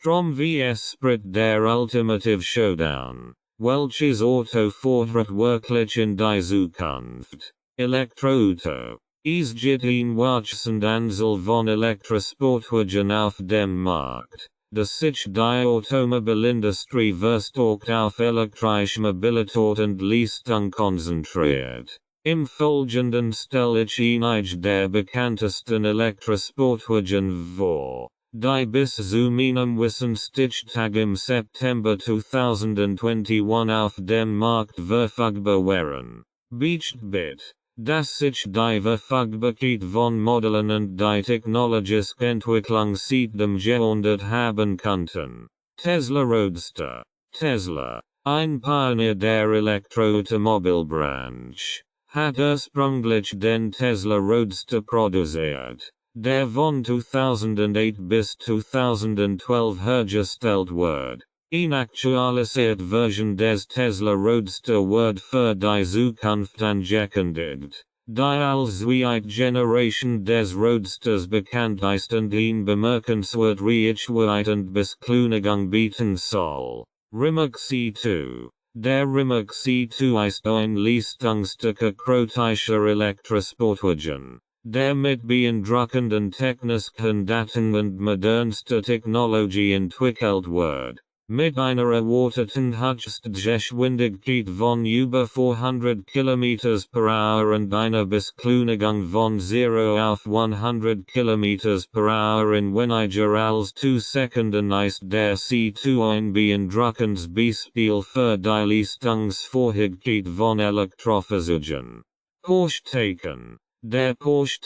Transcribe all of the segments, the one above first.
Strom vs Sprit der Ultimative Showdown. Welches Auto fordert wirklich in die Zukunft? Elektro. Es gibt ein wachsend Anzahl von Elektrosportwagen auf dem Markt. Sich die Automobilindustrie verstärkt auf elektrische Mobilität und Leistung konzentriert. Im Folgenden stelle ich einige der bekanntesten Elektrosportwagen vor, die bis zu meinem Wissen Stichtag im September 2021 auf dem Markt verfügbar waren. Bitte, dass sich die Verfügbarkeit von Modellen und die technologische Entwicklung seit dem Jahrhundert haben könnten. Tesla Roadster. Tesla, ein Pionier der Elektroautomobilbranche, hat ursprünglich den Tesla Roadster produziert, der von 2008 bis 2012 hergestellt wird. Eine aktualisierte Version des Tesla Roadster wird für die Zukunft angekündigt, die als zweite Generation des Roadsters bekannt ist und eine bemerkenswerte Reichweite und Beschleunigung bieten soll. Rimac C2. Der Rimac C2 ist ein leistungsstarker kritischer Elektrosportwagen, der mit beeindruckenden technischen Daten und modernster Technologie entwickelt wird. Mit einer erwarteten Höchstgeschwindigkeit von über 400 km/h und einer Beschleunigung von 0 auf 100 km/h in weniger als 2 Sekunden ist der C2 ein beeindruckendes Beispiel für die Leistungsfähigkeit von Elektrofahrzeugen. Porsche. Der Porsche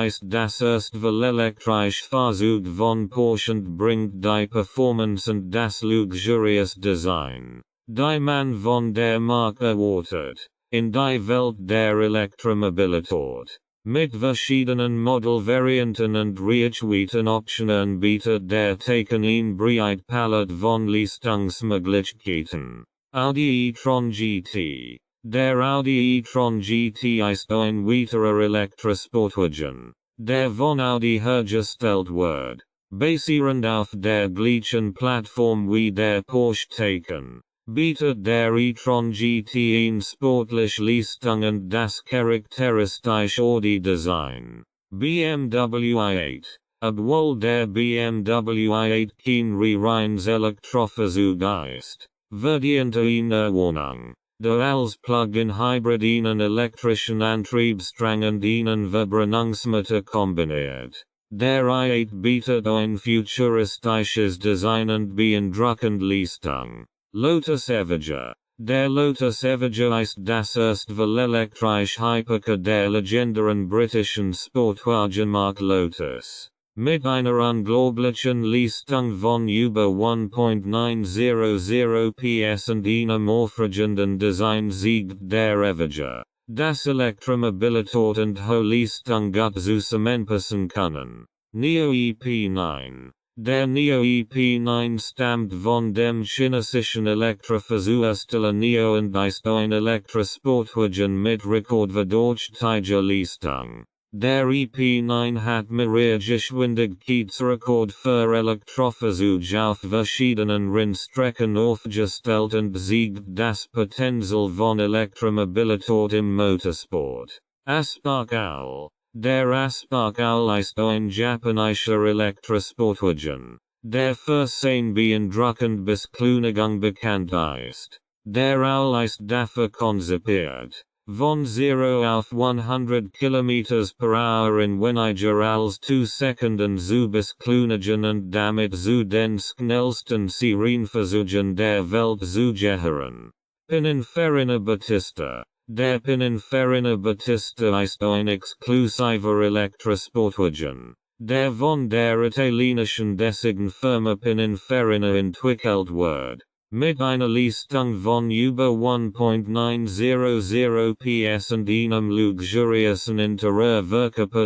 ist das erste elektrische Fahrzeug von Porsche und bringt die Performance und das luxurious Design, die man von der Marke erwartet, in die Welt der Elektromobilität. Mit verschiedenen Modellvarianten und Reichweiten Optionen bietet der Taken ein breite Palette von Leistungsmöglichkeiten. Audi e-tron GT. Der Audi e-tron GT ist ein weiterer Elektrosportwagen, der von Audi hergestellt wird, basierend auf der gleichen Plattform wie der Porsche Taycan, bietet der e-tron GT ein sportliche Leistung und das charakteristische Audi-Design. BMW i8. Obwohl der BMW i8 kein reines Elektrofahrzeug ist, verdient eine Warnung. Der als Plug-in-Hybrid einen elektrischen Antriebsstrang und einen Verbrennungsmotor kombiniert. Der i8 bietet ein futuristisches Design und beeindruckende Leistung. Lotus Evoque. Der Lotus Evoque ist das erste elektrische Hypercar der legendären britischen Sportwagenmarke Lotus. Mit einer unglaublichen Leistung von über 1.900 PS und einem aufregenden Design siegt der Evoque, das Elektromobilität und hohe Leistung gut zusammenpassen können. Neo EP9. Der Neo EP9 stammt von dem chinesischen Elektrofahrzeughersteller Neo und ist ein Elektrosportwagen mit rekordverdächtiger Leistung. Der EP9 hat mehrere Geschwindigkeitsrekord für Elektrofahrzeuge auf verschiedenen Rennstrecken aufgestellt und siegt das Potenzial von Elektromobilität im Motorsport. Aspark-Owl. Der Aspark-Owl ist ein japanischer Elektrosportwagen, der für seine beeindruckende Beschleunigung bekannt ist. Der Owl ist dafür konzipiert, von 0 auf 100 km/h in weniger als 2 Sekunden zu beschleunigen und damit zu den schnellsten Serienfahrzeugen der Welt zu gehören. Pininfarina Battista. Der Pininfarina Battista ist ein exklusiver Elektrosportwagen, der von der italienischen Designfirma Pininfarina entwickelt wird. Mit einer Leistung von über 1.900 PS und einem luxuriösen Interieur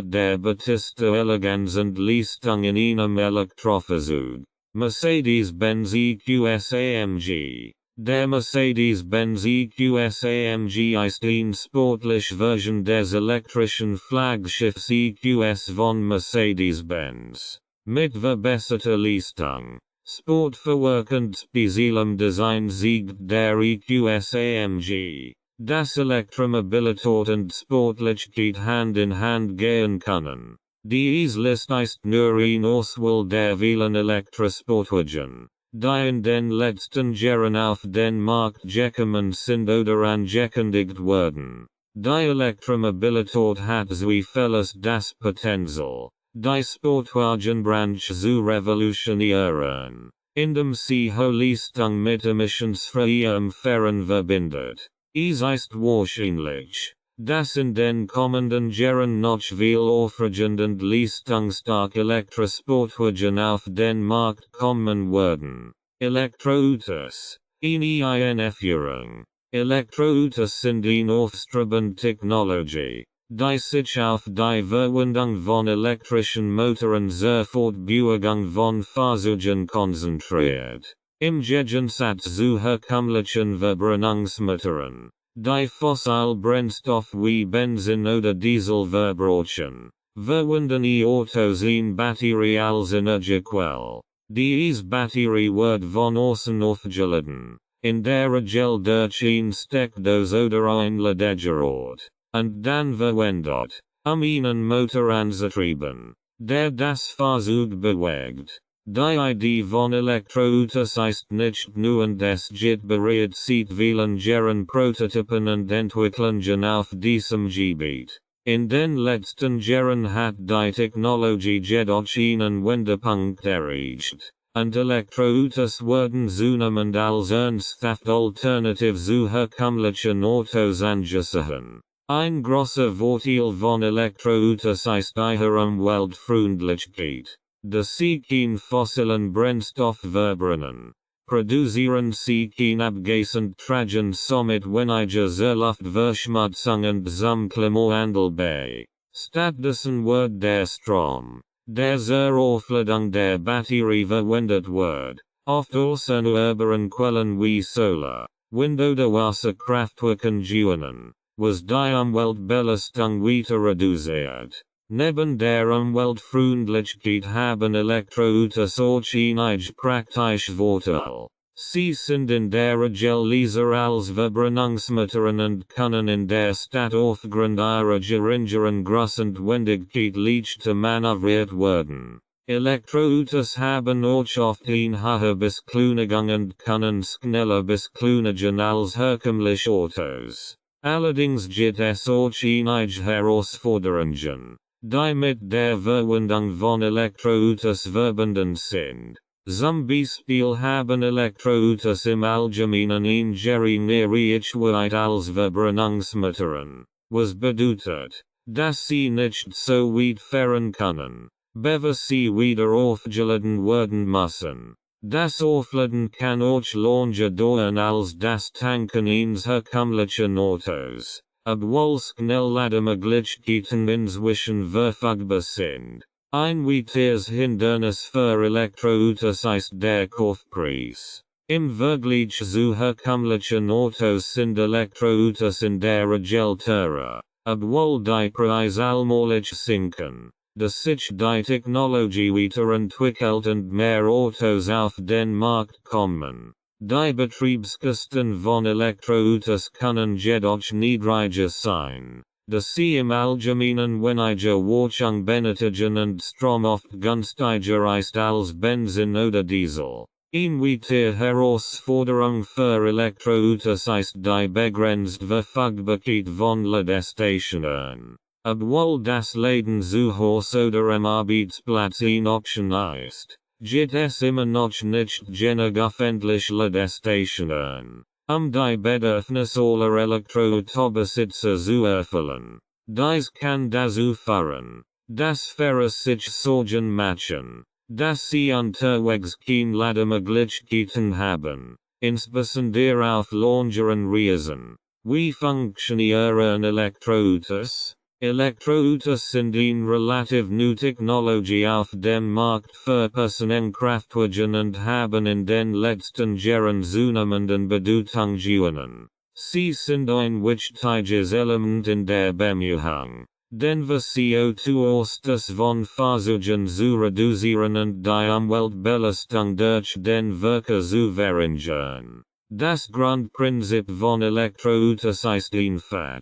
der Battista Eleganz und Leistung in einem Elektrofahrzeug. Mercedes-Benz EQS AMG. Der Mercedes-Benz EQS AMG ist eine sportliche Version des elektrischen Flaggschiffs EQS von Mercedes-Benz. Mit verbesserter Leistung, Sportverwerkend Spezialem Design siegt der EQSAMG. Das Elektromobilität und Sportlichkeit Hand in Hand gehen können. Dies List ist nur ein Auswahl der vielen Elektrosportwagen, die in den letzten Jahren auf den Markt gekommen sind oder angekündigt wurden. Die Elektromobilität hat so vieles das Potenzial, die Sportwagenbranche zu revolutionieren, indem sie Leistung mit emissionsfreiem Fahren verbindet. Es ist wahrscheinlich, dass in den kommenden Jahren noch viel aufregend und leistungsstark Elektrosportwagen auf den Markt kommen werden. Elektroautos. Eine Einführung. Elektroautos sind eine aufstrebende Technologie, die sich auf die Verwendung von elektrischen Motoren zur Fortbewegung von Fahrzeugen konzentriert. Im Gegensatz zu herkömmlichen Verbrennungsmotoren, die fossil Brennstoff wie Benzin oder Diesel verbrauchen, verwenden Autos eine Batterie als Energiequelle. Diese Batterie wird von außen aufgeladen, in der Regel durch eine Steckdose oder ein Ladegerät, und dann verwendet, einen Motor anzutrieben, der das Fahrzeug bewegt. Die Idee von Elektroautos ist nicht nur und es geht bereits seit vielen Jahren Prototypen und Entwicklungen auf diesem Gebiet. In den letzten Jahren hat die Technologie jedoch einen Wendepunkt erreicht, und Elektroautos werden zunehmend als ernsthafte Alternative zu herkömmlichen Autos angesehen. Ein großer Vorteil von Elektroautos ist ihre Umweltfreundlichkeit. Da sie kein fossilen Brennstoff verbrennen, produzieren sie kein Abgas und tragen somit weniger zur Luftverschmutzung und zum Klimawandel bei. Stattdessen wird der Strom, der zur Aufladung der Batterie verwendet wird, oft aus erneuerbaren Quellen wie Solar, Wind oder Wasserkraftwerken gewonnen, was die Umweltbelastung weiter reduziert. Neben der Umweltfreundlichkeit haben Elektroautos auch einige praktische Vorteile. Sie sind in der Regel leiser als Verbrennungsmotoren und können in der Stadt aufgrund ihrer geringeren Größenwendigkeit leichter manövriert werden. Elektroautos haben auch oft eine hohe Beschleunigung und können schneller beschleunigen als herkömmliche Autos. Allerdings gibt es auch einige Herausforderungen, die mit der Verwendung von Elektroautos verbunden sind. Zum Beispiel haben Elektroautos im Allgemeinen eine geringere Reichweite als Verbrennungsmotoren, was bedeutet, dass sie nicht so weit fahren können, bevor sie wieder aufgeladen werden müssen. Das Aufladen kann auch länger dauern als das Tanken eines herkömmlichen Autos, obwohl Schnelllademöglichkeiten inzwischen verfügbar sind. Ein weiteres Hindernis für Elektroautos ist der Kaufpreis. Im Vergleich zu herkömmlichen Autos sind Elektroautos in der Regel teurer, obwohl die Preise allmählich sinken. Da sich die Technologie weiterentwickelt und mehr Autos auf den Markt kommen. Die Betriebskosten von Elektroautos können jedoch niedriger sein, da sie im Allgemeinen weniger Wartung benötigen und Strom oft günstiger ist als Benzin oder Diesel. Eine weitere Herausforderung für Elektroautos ist die begrenzte Verfügbarkeit von Ladestationen. Obwohl das Laden zu Hause oder am Arbeitsplatz eine Option ist, gibt es immer noch nicht genug öffentliche Ladestationen, die Bedürfnisse aller Elektroautobesitzer zu erfüllen. Dies kann dazu führen, dass Fahrer sich Sorgen machen, dass sie unterwegs keine Lademöglichkeiten haben, insbesondere auf längeren Reisen. Wie funktionieren Elektroautos? Elektroautos sind eine relativ neue Technologie auf dem Markt für Personenkraftwagen und haben in den letzten Jahren zunehmenden Bedeutung gewonnen. Sie sind ein wichtiges Element in der Bemühung, den wir CO2 Ausstoß von Fahrzeugen zu reduzieren und die Umweltbelastung durch den Verkehr zu verringern. Das Grundprinzip von Elektroautos ist einfach.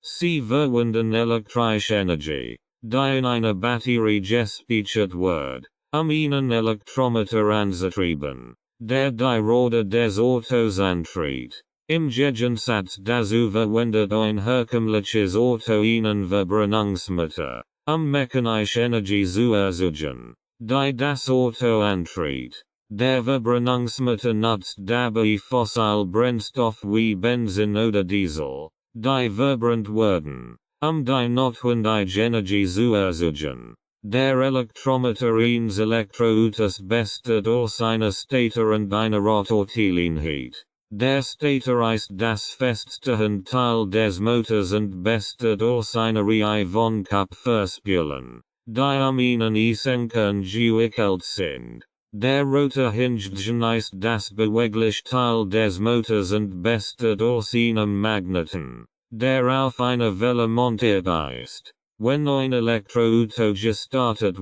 Sie verwenden elektrische Energie, die in einer Batterie gespeichert wird, einen Elektrometer anzutrieben, der die Rotor des Autos antreibt. Im Gegensatz dazu verwendet ein herkömmliches Auto einen Verbrennungsmotor, mechanische Energie zu erzeugen, die das Auto antreibt. Der Verbrennungsmotor nutzt dabei Fossilbrennstoff wie Benzin oder Diesel, die verbrannt werden, die notwendige Energie zu erzeugen. Der Elektrometer eines Elektroautos besteht aus einer Stator und einer Rotorteileinheit. Der Stator ist das festste Teil des Motors und besteht aus einer Reihe von Kapferspulen, die ihnen Senker und gewickelt sind. Der Rotor hingegen ist das bewegliche Teil des Motors und besteht aus einem Magneten, der auf einer Welle montiert ist. Wenn ein Elektroauto gestartet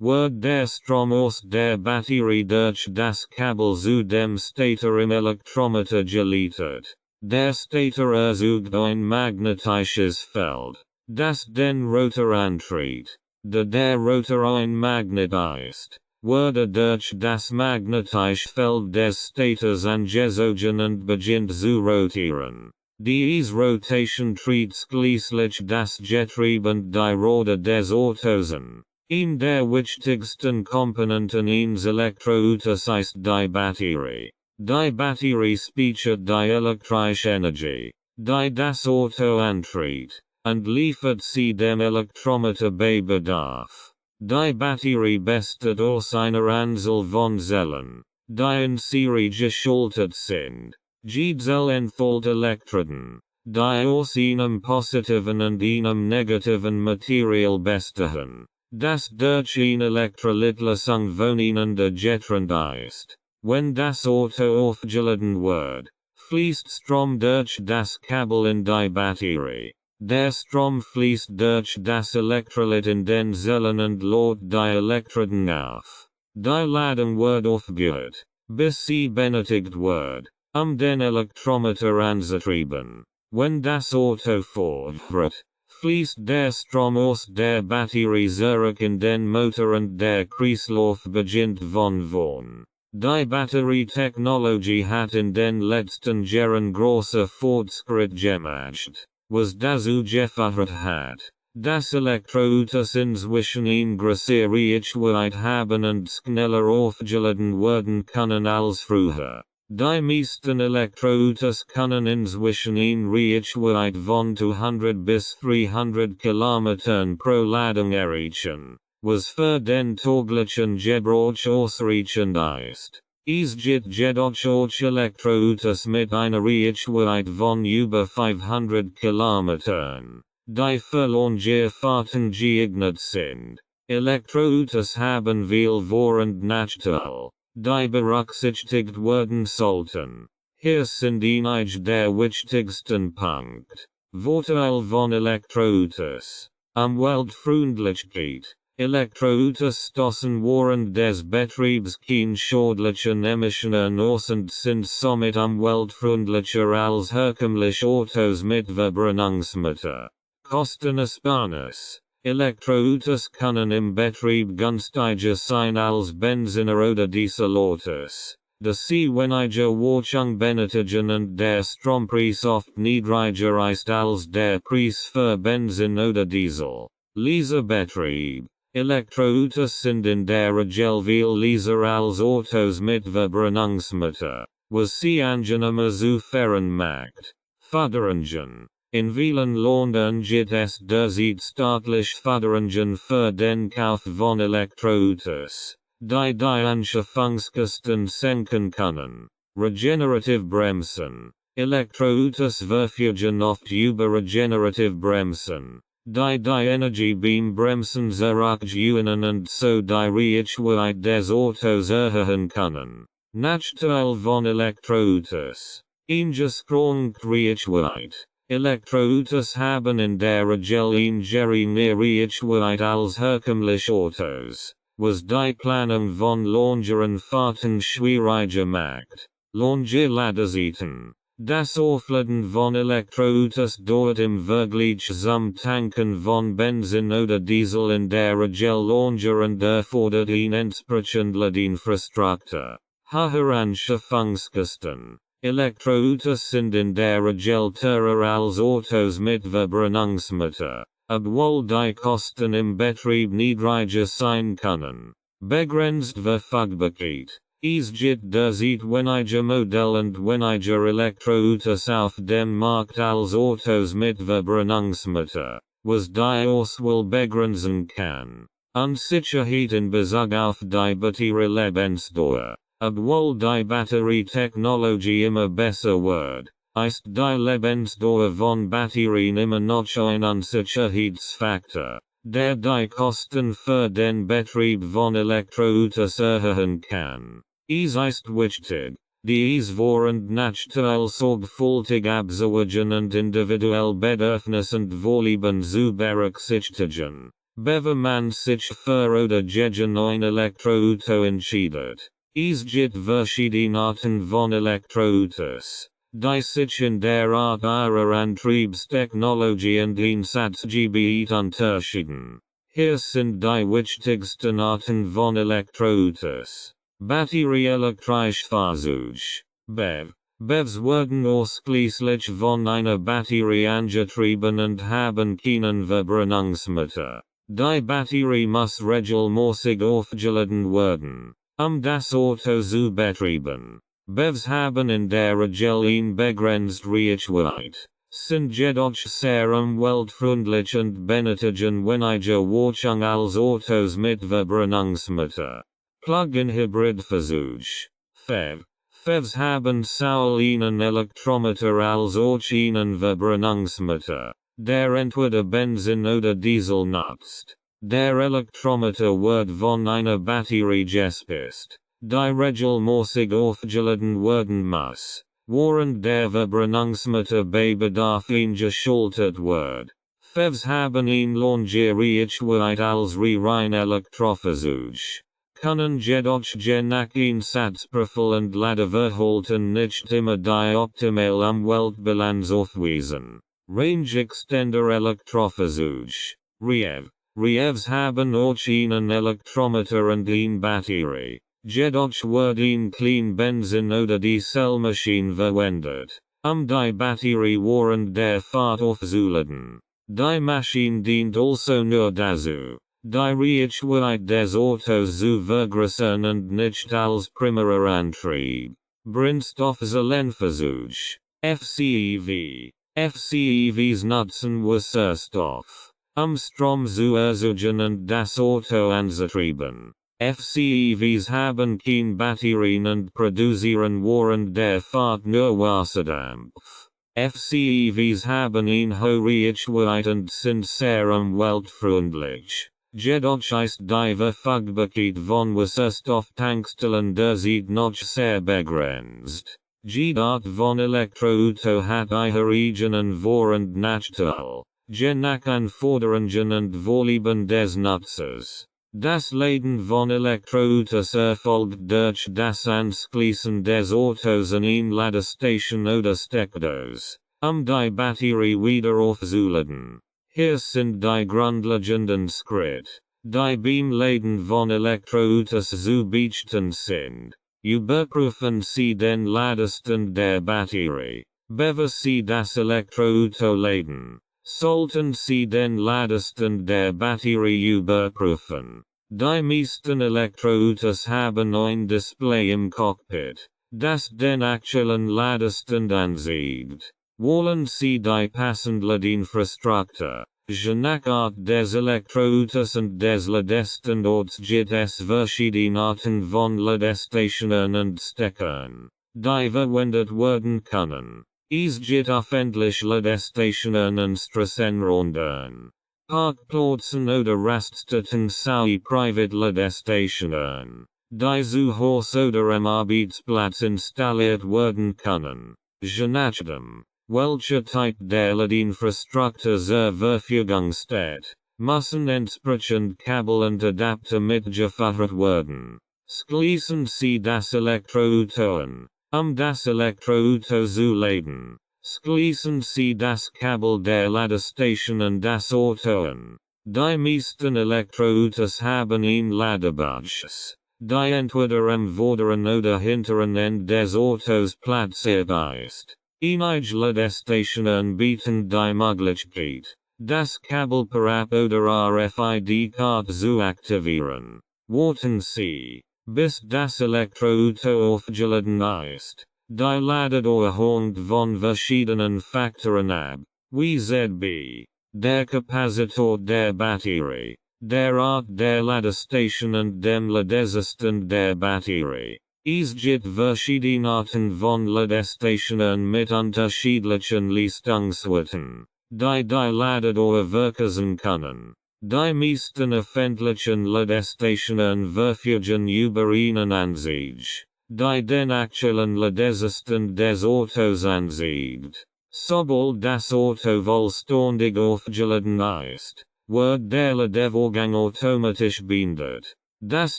wird der Strom aus der Batterie durch das Kabel zu dem Stator im Elektrometer geleitet. Der Stator erzeugt ein magnetisches Feld, das den Rotor antreibt. Da der Rotor ein Magnet ist, wird durch das magnetische Feld des Stators angezogen und beginnt zu rotieren. Diese Rotation treibt schließlich das Getriebe und die Rotor des Autos an. In der wichtigsten Komponenten eines Elektroautos ist die Batterie. Die Batterie speichert die elektrische Energie, die das Auto antreibt, und liefert sie dem Elektrometer bei Bedarf. Die Batterie besteht aus einer Anzahl von Zellen, die in Serie geschaltet sind. Die Zellen enthält Elektroden, die aus einem positiven und einem negativen Material bestehen, das durch eine Elektrolytlösung voneinander getrennt ist. Wenn das Auto aufgeladen wird, fließt Strom durch das Kabel in die Batterie. Der Strom fließt durch das Elektrolyt in den Zellen und lädt die Elektroden auf. Die Ladung wird aufgehört, bis sie benötigt wird, den Elektrometer anzutrieben. Wenn das Auto fortfährt, fließt der Strom aus der Batterie zurück in den Motor und der Kreislauf beginnt von vorn. Die Batterietechnologie hat in den letzten Jahren große Fortschritt gemacht, was dazu geführt hat, dass Elektroautos inzwischen eine größere Reichweite haben und schneller aufgeladen werden können als früher. Die meisten Elektroautos können inzwischen eine Reichweite von 200 bis 300 km pro Ladung erreichen, was für den täglichen Gebrauch ausreichend ist. Es gibt jedoch auch Elektroautos mit einer Reichweite von über 500 km, die für lange Fahrten geeignet sind. Elektroautos haben viel Vor- und Nachteile, die berücksichtigt werden sollten. Hier sind einige der wichtigsten Punkte. Vorteil von Elektroautos. Umweltfreundlichkeit. Elektroautos stoßen während des Betriebs keine schädlichen Emissionen aus und sind somit umweltfreundlicher als herkömmliche Autos mit Verbrennungsmotor. Kostenersparnis. Elektroautos können im Betrieb günstiger sein als Benziner oder Dieselautos, da sie weniger Wartung benötigen und der Strompreis oft niedriger ist als der Preis für Benzin oder Diesel. Leaserbetrieb. Elektroautos sind in der Regel viel leiser als Autos mit Verbrennungsmotor, was sie angenehmer zu fahren macht. Förderungen. In vielen Ländern gibt es derzeit staatliche Förderungen für den Kauf von Elektroautos, die Anschaffungskosten senken können. Regenerative Bremsen. Elektroautos verfügen oft über Regenerative Bremsen, die Energiebeam-Bremsen zurückgewinnen und so die Reichweite des Autos erhöhen können. Nachteil von Elektroautos. Eingeschränkte Reichweite. Elektroautos haben in der Regel ein geringeres als herkömmliche Autos, was die Planung von längeren Fahrten schwieriger macht. Lange Ladezeiten. Das Aufladen von Elektroautos dauert im Vergleich zum Tanken von Benzin oder Diesel in der Regel länger und erfordert eine entsprechende Ladeinfrastruktur. Höhere Anschaffungskosten. Elektroautos sind in der Regel teurer als Autos mit Verbrennungsmotor, obwohl die Kosten im Betrieb niedriger sein können. Begrenzt Verfügbarkeit. Es gibt derzeit weniger Modelle und weniger Elektroautos auf dem Markt als Autos mit Verbrennungsmotor, was die Auswahl begrenzen kann. Unsicherheit in Bezug auf die Batterielebensdauer. Obwohl die Batterietechnologie immer besser wird, ist die Lebensdauer von Batterien immer noch ein Unsicherheitsfaktor, der die Kosten für den Betrieb von Elektroautos erhöhen kann. Es ist wichtig, dies während nachteil sorgfältig abzuwägen und individuell Bedürfnis und Vorlieben zu berücksichtigen, bevor man sich für oder gegen ein Elektroauto entscheidet. Es gibt verschiedene Arten von Elektroautos, die sich in der Art ihrer Antriebstechnologie und Einsatzgebiet unterscheiden. Hier sind die wichtigsten Arten von Elektroautos. Batterieelektrisch Fahrzeug. BEV. BEVs werden ausschließlich von einer Batterie angetrieben und haben keinen Verbrennungsmotor. Die Batterie muss regelmäßig aufgeladen werden, das Auto zu betreiben. BEVs haben in der Regel eine begrenzte Reichweite, sind jedoch sehr umweltfreundlich und benötigen weniger Wartung als Autos mit Verbrennungsmotor. Plug-in-Hybrid-Fahrzeug. FEV. FEVs haben sowohl einen Elektromotor als auch einen Verbrennungsmotor, der entweder Benzin oder Diesel nutzt. Der Elektromotor wird von einer Batterie gespeist, die regelmäßig aufgeladen werden muss, während der Verbrennungsmotor bei Bedarf eingeschaltet wird. FEVs haben eine lange Reichweite als rein Elektrofahrzeug, können jedoch je nach Einsatzprofil und Ladeverhalten nicht immer die optimale Umweltbilanz aufweisen. Range Extender Elektrofahrzeug. REV. REVs haben auch einen Elektromotor und eine Batterie, jedoch wird ein klein Benzin oder Dieselmaschine verwendet, die Batterie während der Fahrt aufzuladen. Die Maschine dient also nur dazu, die Reichweite des Autos zu vergrößern und nicht als primärer Antrieb. Brennstoffzellenfahrzeug. FCEV. FCEVs nutzen Wasserstoff, Strom zu erzeugen und das Auto anzutrieben. FCEVs haben keine Batterien und produzieren während der Fahrt nur Wasserdampf. FCEVs haben eine hohe Reichweite und sind sehr umweltfreundlich. Jedoch ist die Verfügbarkeit von Wasserstofftankstellen derzeit noch sehr begrenzt. Jede Art von Elektroauto hat ihre eigenen Vor- und Nachteile, je nach Anforderungen und Vorlieben des Nutzers. Das Laden von Elektroautos erfolgt durch das Anschließen des Autos an eine Ladestation oder Steckdose, die Batterie wieder aufzuladen. Hier sind die grundlegenden Schritte, die beim Laden von Elektroautos zu beachten sind. Überprüfen Sie den Ladestand der Batterie, bevor Sie das Elektroauto laden. Sollten Sie den Ladestand der Batterie überprüfen. Die meisten Elektroautos haben ein Display im Cockpit, das den aktuellen Ladestand anzeigt. Wollen Sie die passende Ladeinfrastruktur? Je nach Art des Elektroautos und des Ladestandards gibt es verschiedene Arten von Ladestationen und Steckern, die verwendet werden können. Es gibt öffentliche Ladestationen und Straßenranden, Parkplätzen oder Raststätten sowie private Ladestationen, die zu Haus oder am Arbeitsplatz installiert werden können. Je nachdem, welche Typ der Ladinfrastruktur zur Verfügung steht, müssen entsprechend Kabel und Adapter mitgefahren werden. Schließen Sie das Elektroauto an, das Elektroauto zu laden. Schließen Sie das Kabel der Ladestation an das Auto an. Die meisten Elektroautos haben ein Ladebadges, die entweder am vorderen oder hinteren Ende des Autos platziert ist. Einige Ladestationen bieten die Möglichkeit, das Kabel per App oder RFID-Card zu aktivieren. Warten Sie, bis das Elektroauto aufgeladen ist. Die Ladedauer hängt von verschiedenen Faktoren ab, wie ZB, der Kapazität der Batterie, der Art der Ladestation und dem Ladezustand der Batterie. Es gibt verschiedene Arten von Ladestationen mit unterschiedlichen Leistungswerten, die Ladedauer verkürzen können. Die meisten öffentlichen Ladestationen verfügen über einen Anzeige, die den aktuellen Ladezustand des Autos anzeigt. Sobald das Auto vollständig aufgeladen ist, wird der Ladevorgang automatisch beendet. Das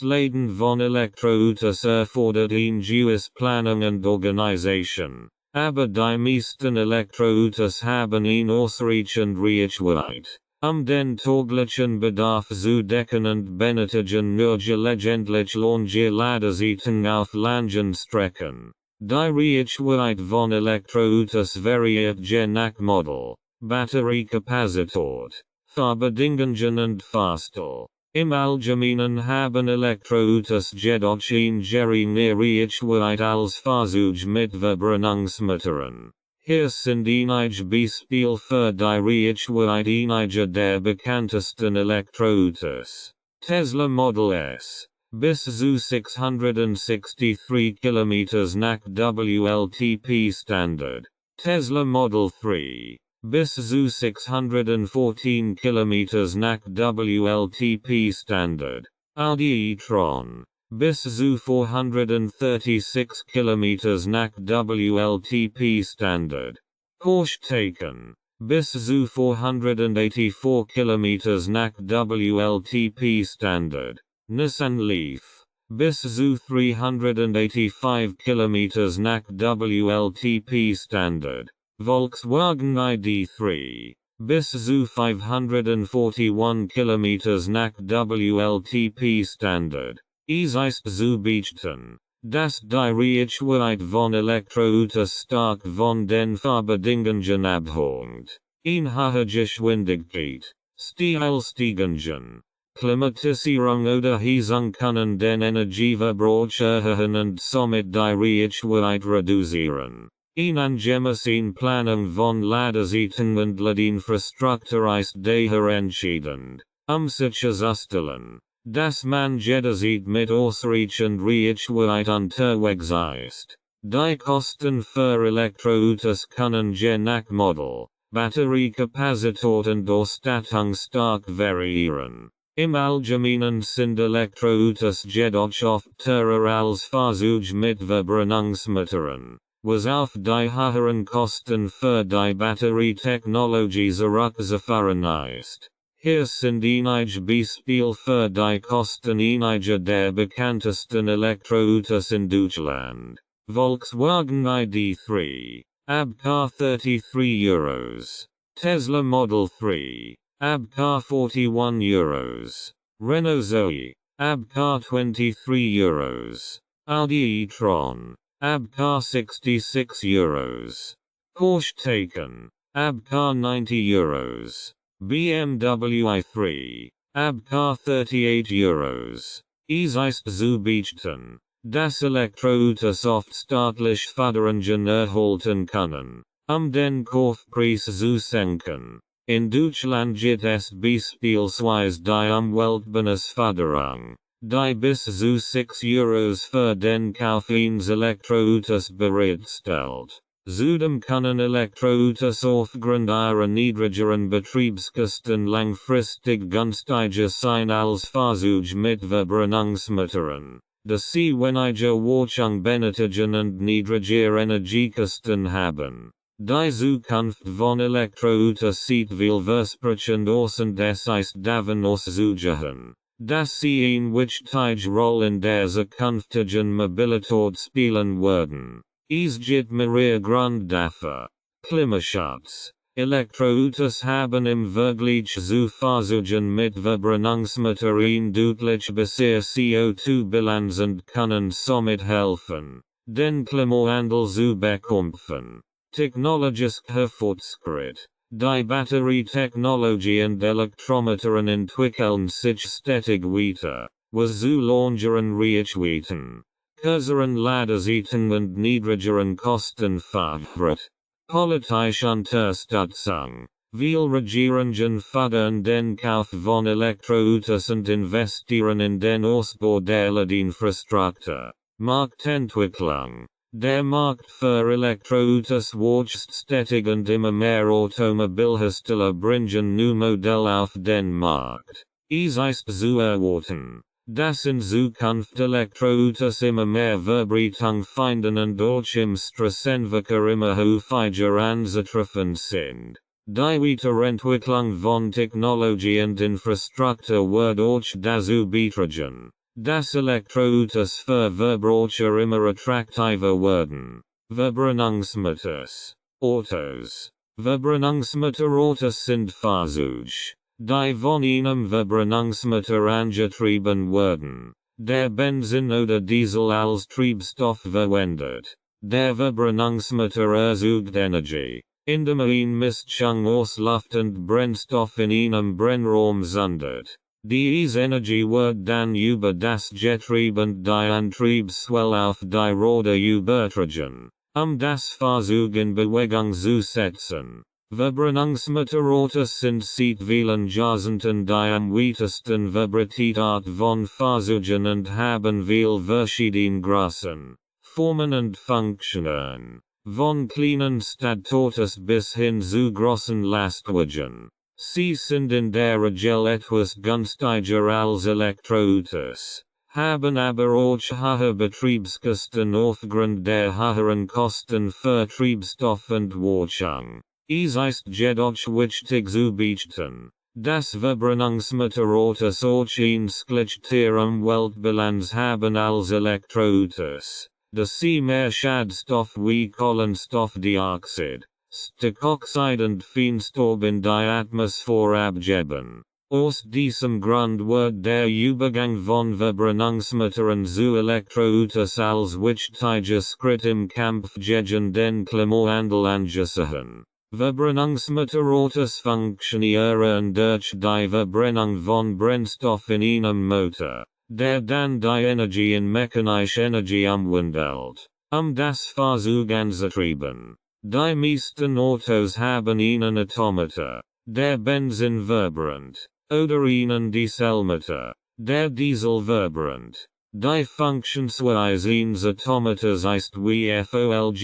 Laden von Elektroautos erfordert eine genaue Planung und Organisation, aber die meisten Elektroautos haben eine ausreichende Reichweite, den täglichen Bedarf zu decken und benötigen nur gelegentlich lange Ladezeiten auf langen Strecken. Die Reichweite von Elektroautos variiert je nach Modell, Batteriekapazität, Fahrbedingungen und Fahrstil. Im Allgemeinen haben Elektroautos jedoch eine geringe Reichweite als Fahrzeuge mit Verbrennungsmotoren. Hier sind einige Beispiele für die Reichweite einiger der bekanntesten Elektroautos. Tesla Model S, bis zu 663 km nach WLTP Standard. Tesla Model 3, bis zu 614 km nach WLTP Standard. Audi e-tron, bis zu 436 km nach WLTP Standard. Porsche Taycan, bis zu 484 km nach WLTP Standard. Nissan Leaf, bis zu 385 km nach WLTP Standard. Volkswagen ID3, bis zu 541 km nach WLTP Standard. Es ist zu beachten, dass die Reichweite von Elektroautos stark von den Fahrbedingungen abhängt. In hoher Geschwindigkeit, Stillstehungen, Klimatisierung oder Heizung können den Energieverbrauch erhöhen und somit die Reichweite reduzieren. Eine angemessene Planung von Ladezeiten und Ladinfrastruktur ist daher entscheidend, sicherzustellen, dass man jederzeit mit ausreichend Reichweite unterwegs ist. Die Kosten für Elektroautos können je nach Modell, Batteriekapazität und Ausstattung stark variieren. Im Allgemeinen sind Elektroautos jedoch oft teurer als Fahrzeuge mit Verbrennungsmotoren, was auf die höheren Kosten für die Batterietechnologie zurückzuführen ist. Hier sind einige Beispiele für die Kosten einiger der bekanntesten Elektroautos in Deutschland. Volkswagen ID3, ab 33 Euros. Tesla Model 3, ab 41 Euros. Renault Zoe, ab 23 Euros. Audi e-tron, ab 66 Euros. Porsche Taycan, ab 90 Euros. BMW i3, ab 38 Euros. Es ist zu beachten, dass Elektroautos oft staatlich Förderungen erhalten können, den Kaufpreis zu senken. In Deutschland gibt es beispielsweise die Umweltbonusförderung, die bis zu 6 Euros für den Kauf eines Elektroautos bereitstellt. Zudem können Elektroautos aufgrund ihrer niedrigeren Betriebskosten langfristig günstiger sein als Fahrzeuge mit Verbrennungsmotoren, da sie weniger Wartung benötigen und niedriger Energiekosten haben. Die Zukunft von Elektro sieht vielversprechend aus und es ist davon auszugehen, dass sie eine wichtige Rolle in der zukünftigen Mobilität spielen werden. Es gibt mehrere Gründe dafür. Klimaschutz. Elektroautos haben im Vergleich zu Fahrzeugen mit Verbrennungsmotoren deutlich besser CO2-Bilanz und können somit helfen, den Klimawandel zu bekämpfen. Technologischer Fortschritt. Die Batterietechnologie und Elektromotoren entwickeln sich stetig weiter, was zu längeren Reichweiten, kürzeren Ladezeiten und niedrigeren Kosten führt. Politische Unterstützung. Viele Regierungen fördern den Kauf von Elektroautos und investieren in den Ausbau der Ladeinfrastruktur. Marktentwicklung. Der Markt für Elektroautos wächst stetig und immer mehr Automobilhersteller bringen neue Modelle auf den Markt. Es ist zu erwarten, dass in Zukunft Elektroautos immer mehr Verbreitung finden und durch im Straßenverkehr immer häufiger anzutreffen sind. Die Weiterentwicklung von Technologie und Infrastruktur wird auch dazu beitragen, dass Elektroautos für Verbraucher immer attraktiver werden. Verbrennungsmotors. Autos. Verbrennungsmotorautos sind Fahrzeuge, die von einem Verbrennungsmotor angetrieben werden. Der Benzin oder Diesel als Treibstoff verwendet. Der Verbrennungsmotor erzeugt Energie, indem ein Mischung aus Luft und Brennstoff in einem Brennraum sendet. Diese Energie wird dann über das Getrieb und die Antriebswelle auf die Räder übertragen, das Fahrzeug in Bewegung zu setzen. Verbrennungsmotorautos sind seit vielen Jahrzehnten die am weitesten verbreitete Art von Fahrzeugen und haben viele verschiedene Größen, Formen und Funktionen, von kleinen Stadtautos bis hin zu großen Lastwagen. Sie sind in der Regel etwas günstiger als Elektroautos, haben aber auch hohe Betriebskosten aufgrund der höheren Kosten für Treibstoff und Wartung. Es ist jedoch wichtig zu beachten, dass Verbrennungsmotorautos auch eine schlechter Umweltbilanz haben als Elektroautos, da sie mehr Schadstoff wie Kohlenstoffdioxid, Stickoxid und Feinstaub in die Atmosphäre abgeben. Aus diesem Grund wird der Übergang von Verbrennungsmotoren zu Elektroautos als wichtiger Schritt im Kampf gegen den Klimawandel angesehen. Verbrennungsmotorautos funktionieren durch die Verbrennung von Brennstoff in einem Motor, der dann die Energie in mechanische Energie umwandelt, das Fahrzeug anzutrieben. Die meisten Autos haben einen Automotor, der Benzin verbrennt, oder einen Dieselmotor, der Diesel verbrennt. Die Funktionsweise eines Automotors ist wie erfolgt.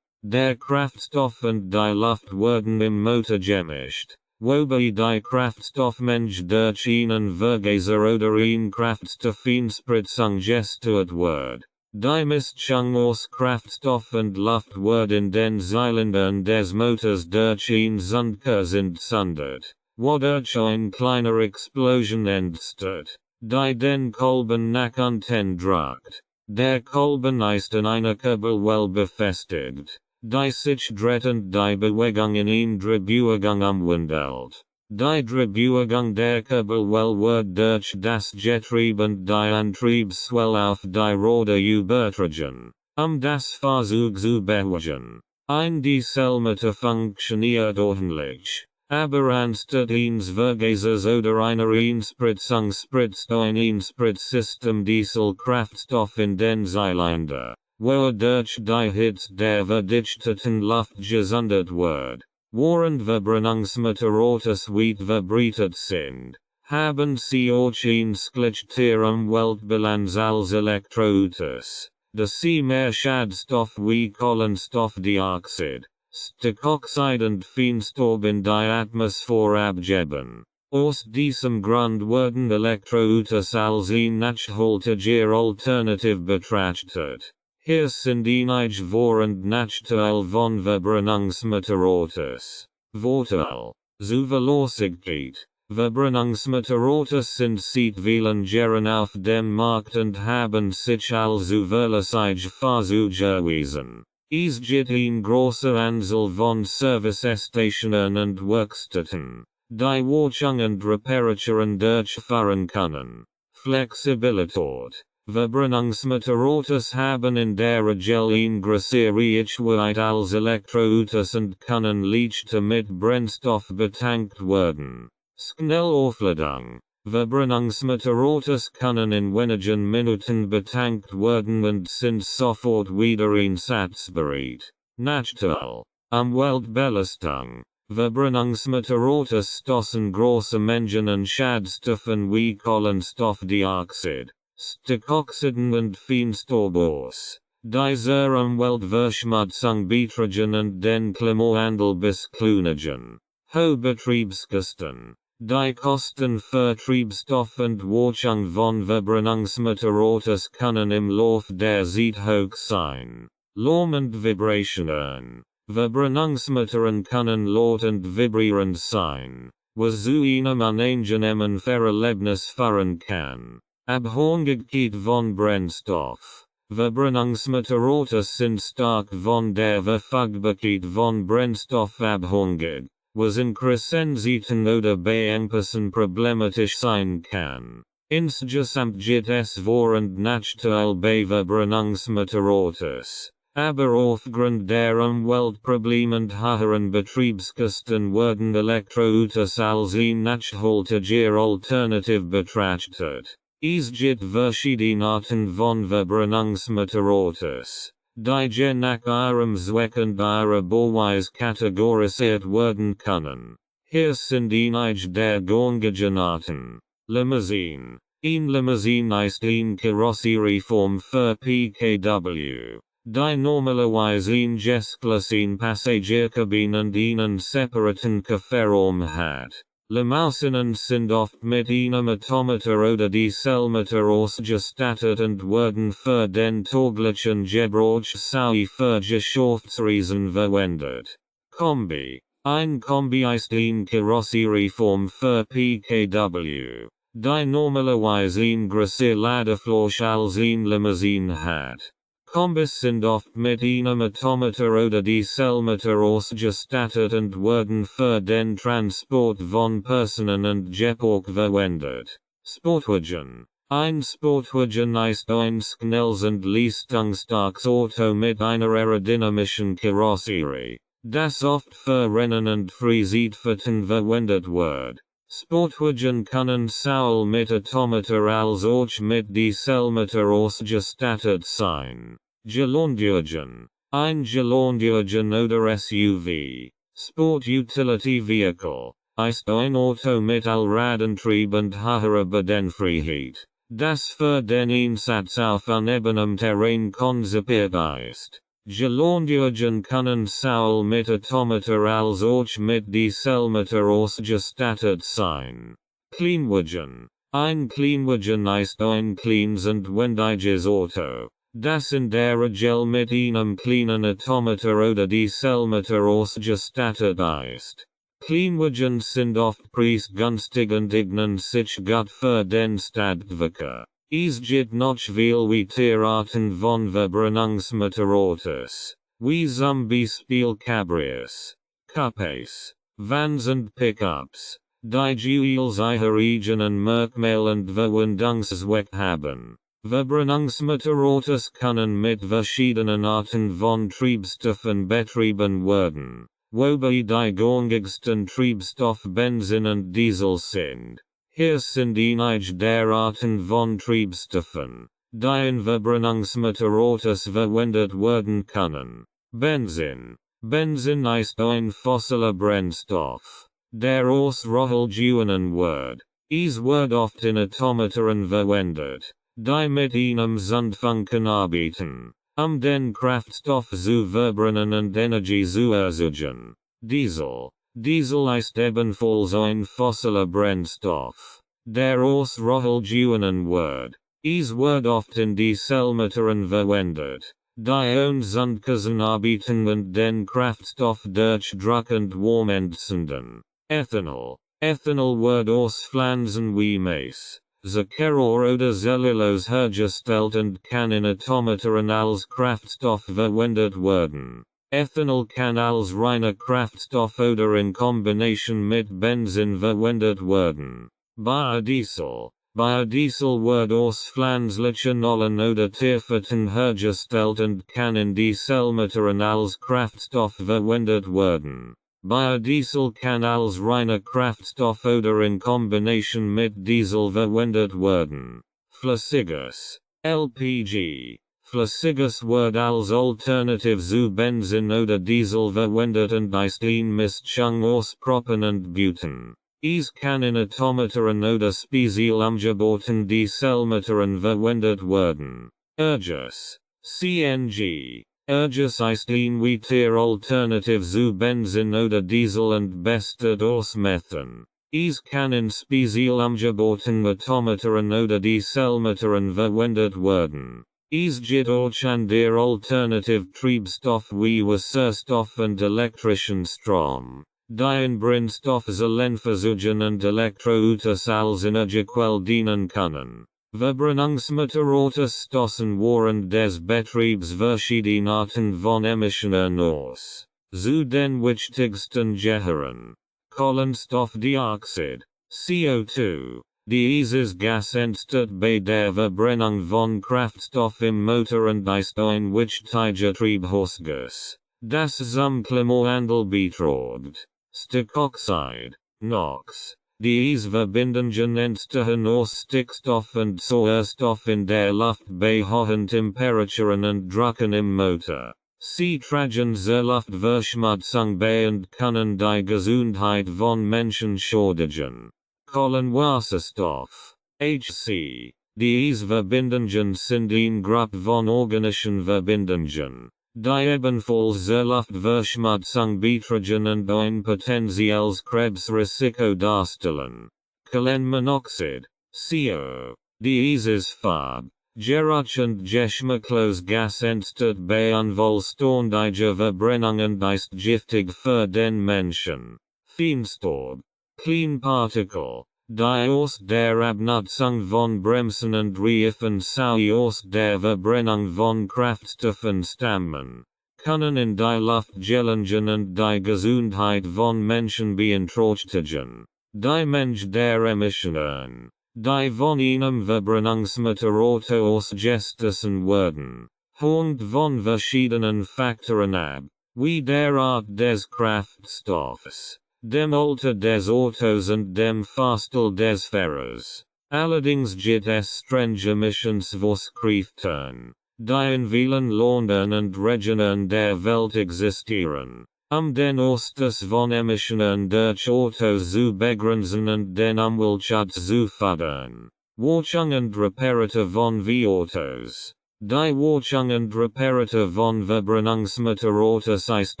Der Kraftstoff und die Luft werden im Motor gemischt, wobei die Kraftstoffmenge durch einen Vergaser oder eine Kraftstoffinspritzung gesteuert wird. Die Mischung aus Kraftstoff und Luft wird in den Zylindern des Motors durch ein Zündkerz entzündet, wodurch eine kleine Explosion entsteht, die den Kolben nach unten drückt. Der Kolben ist in einer Kurbelwelle befestigt, die sich dreht und die Bewegung in eine Drehbewegung umwandelt. Die Drehbewegung der Kurbelwelle wird durch das Getrieb und die Antriebswelle auf die Räder übertragen, das Fahrzeug zu bewegen. Ein Dieselmotor funktioniert ordentlich, aber anstatt eines Vergasers oder einer Einspritzung spritzt ein Einspritzsystem Dieselkraftstoff in den Zylinder, wodurch die Hitze der verdichteten Luft gesondert wird. Während Verbrennungsmotorautos weit verbreitet sind, haben sie auch eine schlechtere Umweltbilanz als Elektroautos, da sie mehr Schadstoff wie Kohlenstoffdioxid, Stickoxid und Feinstaub in die Atmosphäre abgeben. Aus diesem Grund werden Elektroautos als eine nachhaltige Alternative betrachtet. Hier sind einige Vor- und Nachteile von Verbrennungsmotorautos. Vorteil. Zuverlässigkeit. Verbrennungsmotorautos sind seit vielen Jahren auf dem Markt und haben sich als zuverlässige Fahrzeuge erwiesen. Es gibt eine große Anzahl von Servicestationen und Werkstätten, die Wartung und Reparaturen durchführen können. Flexibilität. Verbrennungsmotorautos haben in der Regel eine größere Reichweite als Elektroautos und können leichter mit Brennstoff betankt werden. Schnellaufladung. Verbrennungsmotorautos können in wenigen Minuten betankt werden und sind sofort wieder einsatzbereit. Nachteil. Umweltbelastung. Verbrennungsmotorautos stoßen große Mengen an Schadstoffen wie Kohlenstoffdioxid, Stickoxiden und Feinstaub aus. Diese Umweltverschmutzung beitragen und den Klimawandel beschleunigen. Hohe Betriebskosten. Die Kosten für Treibstoff und Wartung von Verbrennungsmotorautos können im Lauf der Zeit hoch sein. Lärm und Vibrationen. Verbrennungsmotoren können laut und vibrierend sein, was zu einem unangenehmen Verlebnis führen kann. Abhängigkeit von Brennstoff. Verbrennungsmotorautos sind stark von der Verfügbarkeit von Brennstoff abhängig, was in Krisenzeiten oder bei Engpässen problematisch sein kann. Insgesamt gibt es Vor- und Nachteile bei Verbrennungsmotorautos, aber aufgrund der Umweltprobleme und höheren Betriebskosten werden Elektroautos als eine nachhaltige Alternative betrachtet. Es gibt verschiedene Arten von Verbrennungsmotorautos, die je nach ihrem Zweck und ihrer Bauweise kategorisiert werden können. Hier sind einige der gängigen Arten. Limousine. Eine Limousine ist eine Karosserieform für PKW, die normalerweise eine geschlossene Passagierkabine und einen separaten Kofferraum hat. Limousinen sind oft mit einem Automotor oder Dieselmotor ausgestattet und werden für den täglichen Gebrauch sowie für Geschäftsreisen verwendet. Kombi. Ein Kombi ist eine Karosserieform für PKW, die normalerweise eine größere Ladefläche als eine Limousine hat. Kombis sind oft mit einem Automotor oder Dieselmotor ausgestattet und werden für den Transport von Personen und Gepäck verwendet. Sportwagen. Ein Sportwagen ist ein schnelles und leistungsstarkes Auto mit einer aerodynamischen Karosserie, das oft für Rennen und Freizeitfahrten verwendet wird. Sportwagen können sowohl mit Automotor als auch mit Dieselmotor ausgestattet sein. Geländewagen. Ein Geländewagen oder SUV, Sport Utility Vehicle, ist ein Auto mit Allradantrieb und höherer Bedienfreiheit, das für den Einsatz auf unebenem Terrain konzipiert ist. Geländewagen können sowohl mit Automotor als auch mit Dieselmotor ausgestattet sein. Kleinwagen. Ein Kleinwagen ist ein kleines und wendiges Auto, das in der Regel mit einem kleinen Automotor oder Dieselmotor ausgestattet ist. Kleinwagen sind oft preisgünstig und eignen sich gut für den Stadtverkehr. Es gibt noch viele weitere Arten von Verbrennungsmotorautos, wie zum Beispiel Cabrios, Coupés, Vans und Pickups, die jeweils ihre eigenen Merkmale und Verwendungszweck haben. Verbrennungsmotorautos können mit verschiedenen Arten von Treibstoffen betrieben werden, wobei die gängigsten Treibstoff Benzin und Diesel sind. Hier sind einige der Arten von Treibstoffen, die in Verbrennungsmotorautos verwendet werden können. Benzin. Benzin ist ein fossiler Brennstoff, der aus Rohöl gewonnen wird. Es wird oft in Automotoren verwendet, die mit einem Zündfunken arbeiten, den Kraftstoff zu verbrennen und Energie zu erzeugen. Diesel. Diesel ist ebenfalls ein fossiler Brennstoff, der aus Rohöl gewonnen wird. Es wird oft in Dieselmotoren verwendet, Die Unzundgesenarbeiten und den Kraftstoff durch Druck und Warm entzünden. Ethanol. Ethanol wird aus Pflanzen wie Mais, Zucker oder Cellulose hergestellt und kann in Automata als Kraftstoff verwendet werden. Ethanol kann als reiner Kraftstoff oder in Kombination mit Benzin verwendet werden. Biodiesel. Biodiesel wird aus pflanzlichen Nollen oder Tierfetten hergestellt und kann in Dieselmotoren als Kraftstoff verwendet werden. Biodiesel kann als reiner Kraftstoff oder in Kombination mit Diesel verwendet werden. Flüssiges. LPG. Flüssiges wird als Alternative zu Benzin oder Diesel verwendet und ist eine Mischung aus Propan und Buten. Es kann in Automatoren oder Spezialumgebauten Dieselmotoren verwendet werden. Ergus. CNG. Ergus ist ein weiter Alternative zu Benzin oder Diesel und besteht aus Methan. Es kann in Spezialumgebauten Automatoren oder Dieselmotoren verwendet werden. Es gibt auch an der Alternative Treibstoff wie Wasserstoff und elektrischen Strom. Die in Brennstoff Zellenversuchen und Elektroautos als Energiequelle dienen können. Verbrennungsmotoren stoßen während des Betriebs verschiedene Arten von Emissionen aus. Zu den wichtigsten gehören Kohlenstoffdioxid, CO2. Dieses Gas entsteht bei der Verbrennung von Kraftstoff im Motor und ist ein wichtiger Treibhausgas, das zum Klimawandel beiträgt. Stickoxide, NOx. Diese Verbindungen entstehen aus Stickstoff und Sauerstoff in der Luft bei hohen Temperaturen und Drucken im Motor. Sie tragen zur Luftverschmutzung bei und können die Gesundheit von Menschen schädigen. Kohlenwasserstoff, HC. Diese Verbindungen sind eine Gruppe von organischen Verbindungen, die ebenfalls zur Luftverschmutzung beitragen und ein potenzielles Krebsrisiko darstellen. Kohlenmonoxid, CO. Dieses Farb, Geruch und geschmacklos Gas entsteht bei unvollständiger Verbrennung und ist giftig für den Menschen. Feinstaub. Clean Particle, die aus der Abnutzung von Bremsen und Reifen sowie aus der Verbrennung von Kraftstoffen stammen, können in die Luft gelangen und die Gesundheit von Menschen beeinträchtigen. Die Menge der Emissionen, die von einem Verbrennungsmotor ausgestoßen werden, hängt von verschiedenen Faktoren ab, wie der Art des Kraftstoffs, dem Alter des Autos und dem Fahrstil des Fahrers. Allerdings gibt es strenge Emissionsvorschriften, die in vielen Ländern und Regionen der Welt existieren, den Ausstoß von Emissionen durch Autos zu begrenzen und den Umweltschutz zu fördern. Wartung und Reparatur von V-Autos. Die Wartung und Reparatur von Verbrennungsmotorautos ist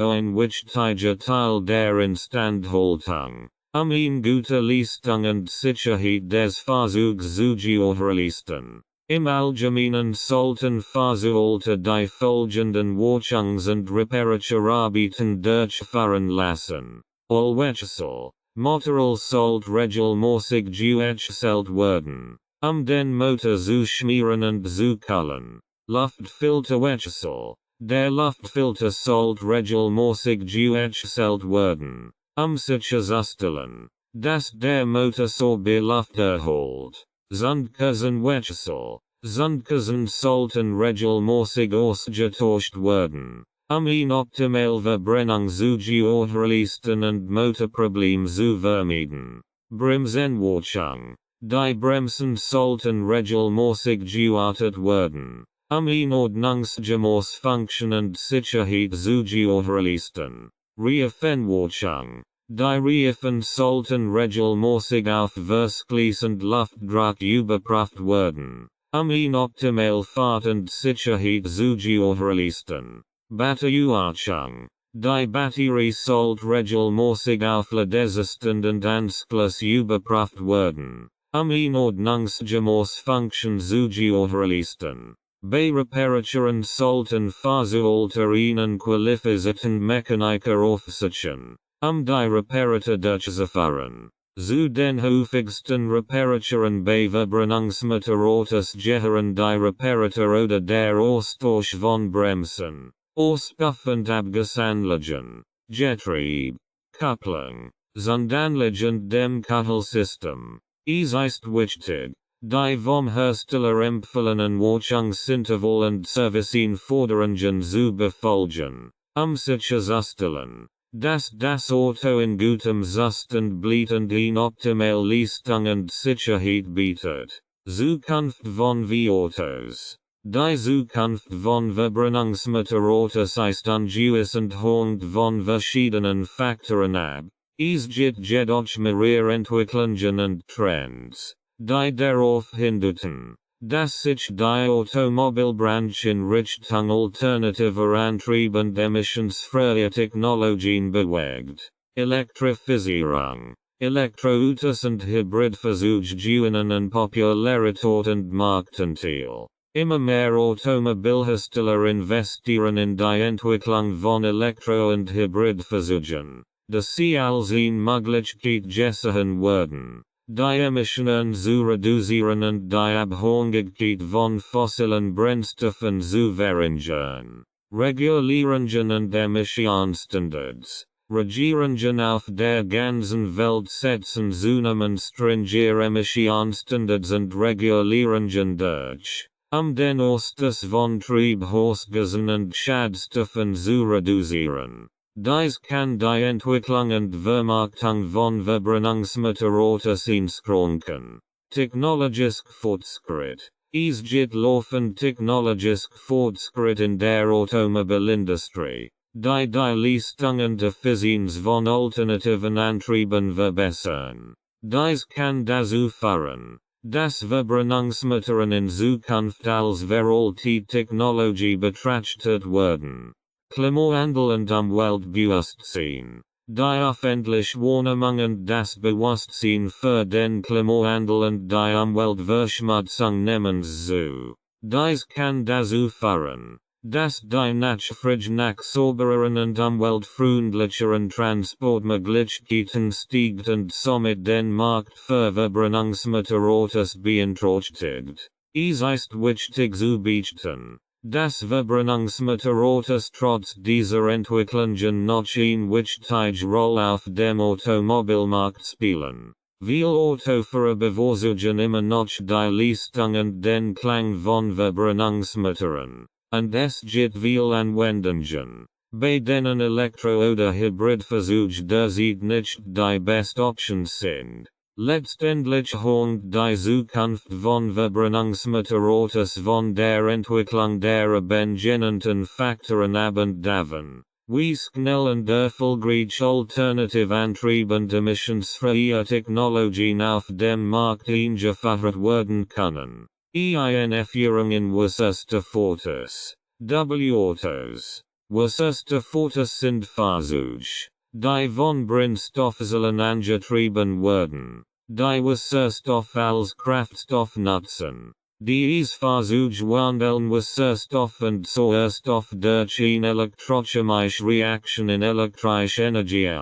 ein wichtiger Teil der Instandhaltung, eine gute Leistung und Sicherheit des Fahrzeugs zu gewährleisten. Im Allgemeinen sollten Fahrzeuge die folgenden Wartungs- und Reparaturarbeiten durchführen lassen. Ölwechsel. Motoröl sollte regelmäßig gewechselt werden, den Motor zu schmieren und zu kühlen. Luftfilterwechsel. Der Luftfilter sollte regelmäßig gewechselt werden, sicherzustellen, dass der Motor saubere Luft erhält. Zündkerzenwechsel. Zündkerzen sollten regelmäßig ausgetauscht werden, eine optimale Verbrennung zu gewährleisten und Motorprobleme zu vermeiden. Bremsenwartung. Die Bremsen sollten regelmäßig gewartet werden, eine ordnungsgemäße Funktion und Sicherheit zu gewährleisten. Reifenwartung. Die Reifen sollten regelmäßig auf Verkehrs- und Luftdruck überprüft werden, eine optimale Fahrt und Sicherheit zu gewährleisten. Batteriewartung. Die Batterie sollte regelmäßig auf Ladezustand und Anschluss überprüft werden, eine ordnungsgemäße Funktion zu gewährleisten. Bei Reparaturen sollten Fahrzeughalter ihnen qualificierten Mechaniker aufsitzen, die Reparatur durchzuführen. Zu den häufigsten Reparaturen bei Verbrennungsmotorautos gehören die Reparatur oder der Austausch von Bremsen, Auspuff und Abgasanlagen, Getriebe, Kupplung, Sondanlagen dem Kachelsystem. Es ist wichtig, die vom Hersteller empfohlenen Wartungsintervall und Serviceanforderungen zu befolgen, sicherzustellen, dass das Auto in gutem Zustand bleibt und eine optimale Leistung und Sicherheit bietet. Zukunft von V-Autos. Die Zukunft von Verbrennungsmotorautos ist ungewiss und hängt von verschiedenen Faktoren ab. Es gibt jedoch mehrere Entwicklungen und Trends, die darauf hindeuten, dass sich die Automobilbranche in Richtung alternativer Antrieb und emissionsfreier Technologien bewegt. Elektrifizierung. Elektroautos und Hybridversuche gewinnen an Popularität und Marktanteil. Immer mehr Automobilhersteller investieren in die Entwicklung von Elektro- und Hybridversuchen, die sie als eine Möglichkeit gesehen werden, die Emissionen zu reduzieren und die Abhängigkeit von fossilen Brennstoffen zu verringern. Regulierungen und Emissionsstandards. Regierungen auf der ganzen Welt setzen zunehmend strengere Emissionsstandards und Regulierungen durch, den Ausstoß von Treibhausgasen und Schadstoffen zu reduzieren. Dies kann die Entwicklung und Vermarktung von Verbrennungsmotorautos einschränken. Technologisch Fortschritt. Es gibt laufend technologisch Fortschritt in der Automobilindustrie, die Leistung und Effizienz von alternativen Antrieben verbessern. Dies kann dazu führen, dass Verbrennungsmotoren in Zukunft als veraltete Technologie betrachtet werden. Klimawandel und Umweltbewusstsein. Die öffentliche Wahrnehmung und das Bewusstsein für den Klimawandel und die Umweltverschmutzung nehmen zu. Dies kann dazu führen, dass die Nachfrage nach saubereren und umweltfreundlicheren Transportmöglichkeiten steigt und somit den Markt für Verbrennungsmotorautos beeinträchtigt. Es ist wichtig zu beachten, dass Verbrennungsmotorautos trotz dieser Entwicklungen noch eine wichtige Rolle auf dem Automobilmarkt spielen. Viele Autofahrer bevorzugen immer noch die Leistung und den Klang von Verbrennungsmotoren, und es gibt viele Anwendungen, bei denen Elektro- oder Hybridversuche derzeit nicht die beste Option sind. Letztendlich hängt die Zukunft von Verbrennungsmotorautos von der Entwicklung der oben genannten Faktoren ab und davon, wie schnell und erfolgreich alternative Antrieb und emissionsfreie Technologien auf dem Markt eingeführt werden können. Einführung in was erste Fotos. W-Autos. Was erste Fotos sind Fahrzeuge, die von Brennstoffzellen angetrieben werden, die Wasserstoff als Kraftstoff nutzen. Diese Fahrzeuge wandeln Wasserstoff und Sauerstoff durch eine elektrochemische Reaktion in elektrische Energie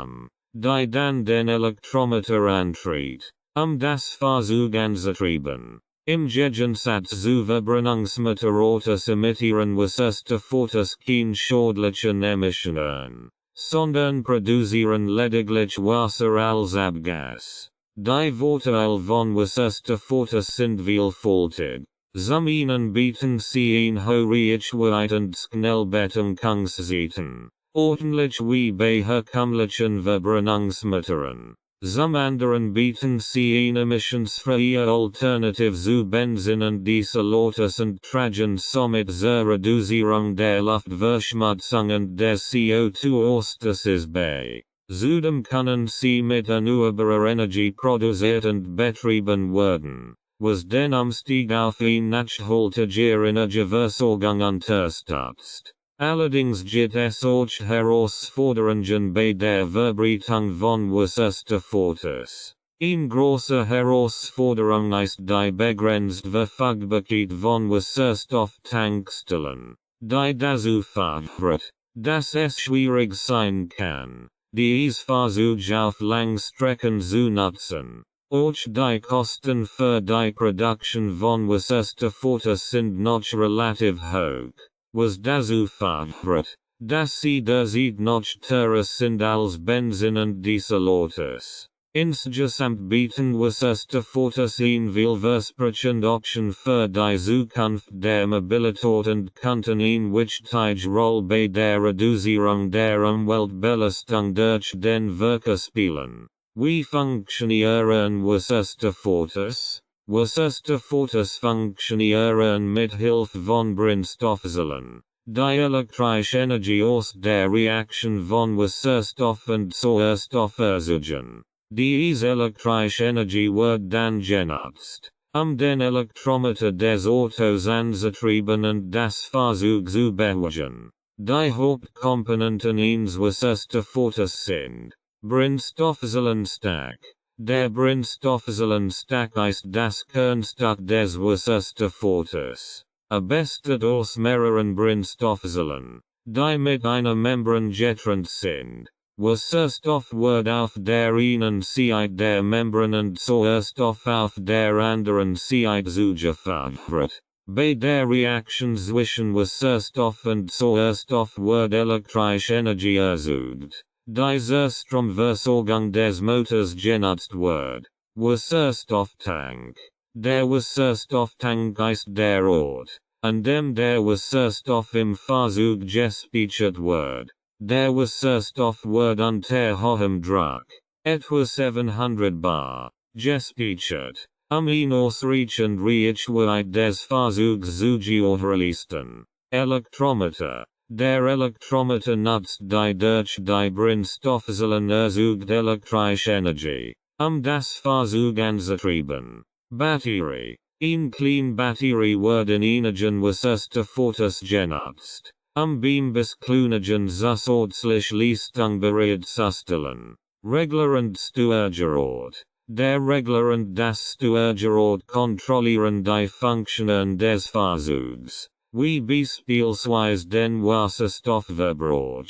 die dann den Elektromotor antritt, das Fahrzeug anzutrieben. Im Gegensatz zu Verbrennungsmotorautos emittieren Wasserstoffautos keine schädlichen Emissionen, sondern produzieren lediglich Wasser als Abgas. Die Vorteile von Wasserstoffautos sind vielfältig. Zum einen bieten sie eine hohe Reichweite und Schnellbettenkungszeiten, ordentlich wie bei herkömmlichen Verbrennungsmotoren. Zum anderen bieten sie eine emissionsfreie Alternative zu Benzin und Dieselautos und tragen somit zur Reduzierung der Luftverschmutzung und des CO2-Ausstoßes bei. Zudem können sie mit erneuerbarer Energie produziert und betrieben werden, was den Umstieg auf eine nachhaltige Energieversorgung unterstützt. Allerdings gibt es auch Herausforderungen bei der Verbreitung von Wasserstoffautos. Een große Herausforderung ist die begrenzte Verfügbarkeit von Wasserstofftankstellen, die dazu führt, dass es schwierig sein kann, diese Fahrzeuge auf Langstrecken zu nutzen. Auch die Kosten für die Produktion von Wasserstoffautos sind noch relativ hoch, was dazu führt, dass sie derzeit noch teurer sind als Benzin und Dieselautos. Insgesamt bieten Wasserstoffautos ein vielversprechend Option für die Zukunft der Mobilität und könnten eine wichtige Rolle bei der Reduzierung der Umweltbelastung durch den Verkehr spielen. Wie funktionieren Wasserstoffautos? Wasserstoffautos funktionieren mit Hilfe von Brennstoffzellen, die elektrische Energie aus der Reaktion von Wasserstoff und Sauerstoff erzeugen. Diese elektrische Energie wird dann genutzt, den Elektromotor des Autos anzutrieben und das Fahrzeug zu bewegen. Die Hauptkomponenten eines Wasserstoffautos sind Brennstoffzellenstack. Der Brennstoffzellenstack ist das Kernstück des Wasserstoffautos. Besteht aus mehreren Brennstoffzellen, die mit einer Membran getrennt sind. Wasserstoff wird auf der einen Seite der Membran und Sauerstoff auf der anderen Seite zugeführt. Bei der Reaktion zwischen Wasserstoff und Sauerstoff wird elektrische Energie erzeugt, die zur Stromversorgung des Motors genutzt wird. Wasserstofftank. Der Wasserstofftank ist der Ort, an dem der Wasserstoff im Fahrzeug gespeichert wird. Der Wasserstoff wird unter hohem Druck, etwa 700 bar, gespeichert, ihn ausreichend Reichweite des Fahrzeugs zu gewährleisten. Elektromotor. Der Elektromotor nutzt die durch die Brennstoffzellen erzeugte elektrische Energie, das Fahrzeug anzutrieben. Batterie. Ein kleine Batterie wird in einigen Wasserstoffautos genutzt, beim Beschleunigen zusätzlich Leistung bereitzustellen. Regler und Steuergerät. Der Regler und das Steuergerät kontrollieren die Funktionen des Fahrzeugs, wie beispielsweise den Wasserstoffverbrauch,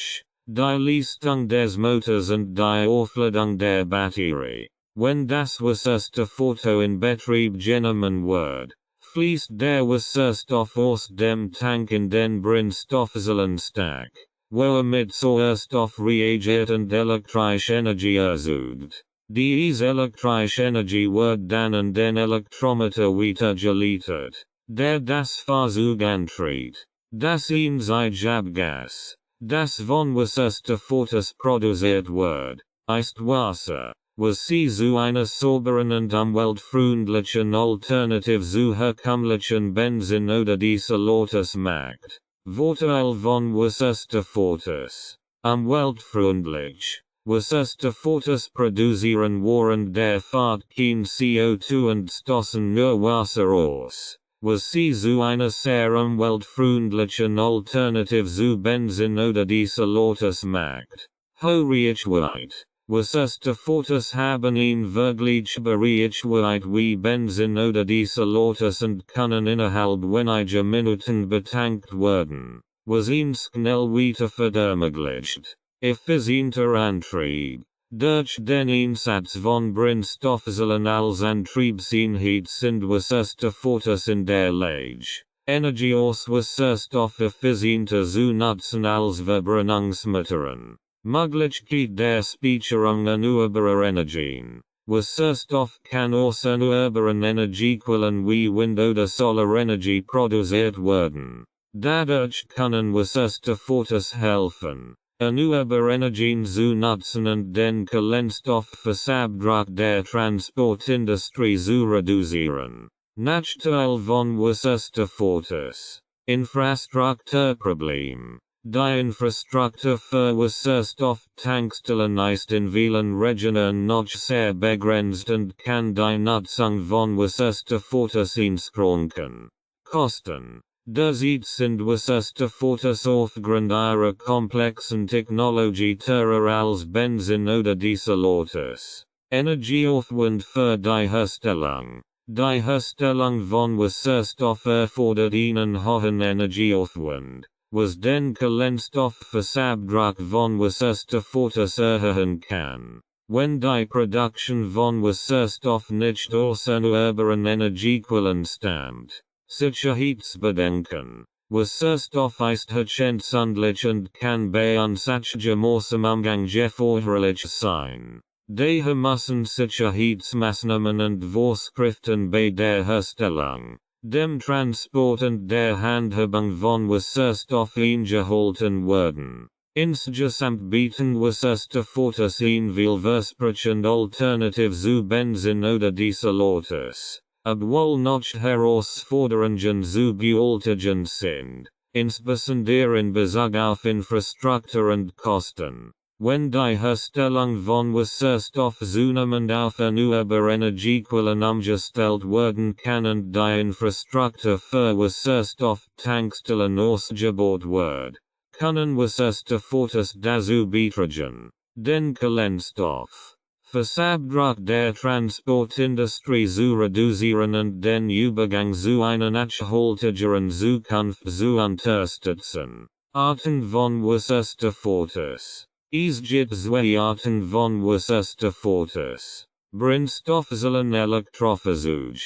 die Leistung des Motors und die Aufladung der Batterie. Wenn das Wasserstoffauto in Betrieb genommen wird, fließt der Wasserstoff aus dem Tank in den Brennstoffzellenstack, wo mit Sauerstoff reagiert und elektrische Energie erzeugt. Diese elektrische Energie wird dann an den Elektromotor weitergeleitet, der das Fahrzeug antritt. Das Einsichtschabgas, das von Wasserstoffautos produziert wird, ist Wasser, was sie zu einer sauberen und umweltfreundlichen Alternative zu herkömmlichen Benzin oder Dieselautos macht. Vorteil von Wasserstoffautos. Umweltfreundlich. Wasserstoffautos produzieren während der Fahrt kein CO2 und stoßen nur Wasser aus, was sie zu einer sehr umweltfreundlichen Alternative zu Benzin oder Dieselautos macht. Hohe Reichweite. Wasserstoffautos haben eine vergleichbare Reichweite wie Benzin oder Dieselautos und können innerhalb weniger Minuten betankt werden, was ihn schnell weiterfahrt ermöglicht. Effizienter Antrieb. Durch den Einsatz von Brennstoffzellen als Antriebseinheit sind Wasserstoffautos in der Lage, Energie aus Wasserstoff effizienter zu nutzen als Verbrennungsmotoren. Möglichkeit der Speicherung erneuerbarer Energien. Wasserstoff kann aus erneuerbaren Energiequellen wie Wind oder Solarenergie produziert werden. Dadurch können Wasserstoffautos helfen, erneuerbare Energien zu nutzen und den Kohlenstoffverbrauch der Transportindustrie zu reduzieren. Nachteil von Wasserstoffautos. Infrastrukturproblem. Die Infrastruktur für Wasserstofftankstellen ist in vielen Regionen noch sehr begrenzt und kann die Nutzung von Wasserstoffautos einschränken. Kosten. Derzeit sind Wasserstoffautos aufgrund ihrer komplexen Technologie teurer als Benzin oder Dieselautos. Energieaufwand für die Herstellung. Die Herstellung von Wasserstoff erfordert einen hohen Energieaufwand, was den Kohlenstoffverbrauch von Wasserstoff erhöhen kann. Wenn die Produktion von Wasserstoff nicht aus erneuerbaren Energiequellen stammt. Sicherheitsbedenken. Wasserstoff ist hochempfindlich und kann bei unsachgemäßem Umgang gefährlich sein. Daher müssen Sicherheitsmaßnahmen und Vorschriften bei der Herstellung, dem Transport und der Handhabung von Wasserstoff eingehalten werden. Insgesamt bieten Wasserstoffautos ein vielversprechend Alternative zu Benzin oder Dieselautos, obwohl noch Herausforderungen zu bewältigen sind, insbesondere in Bezug auf Infrastruktur und Kosten. Wenn die Herstellung von Wasserstoff zunehmend auf erneuerbare Energiequellen umgestellt werden kann und die Infrastruktur für Wasserstofftankstellen ausgebaut wird, können Wasserstoffautos dazu beitragen, den Kohlenstoffverbrauch der Transportindustrie zu reduzieren und den Übergang zu einer nachhaltigeren Zukunft zu unterstützen. Arten von Wasserstoffautos. Es gibt zwei Arten von Wasserstoffautos. Brennstoffzellen Elektrofahrzeug,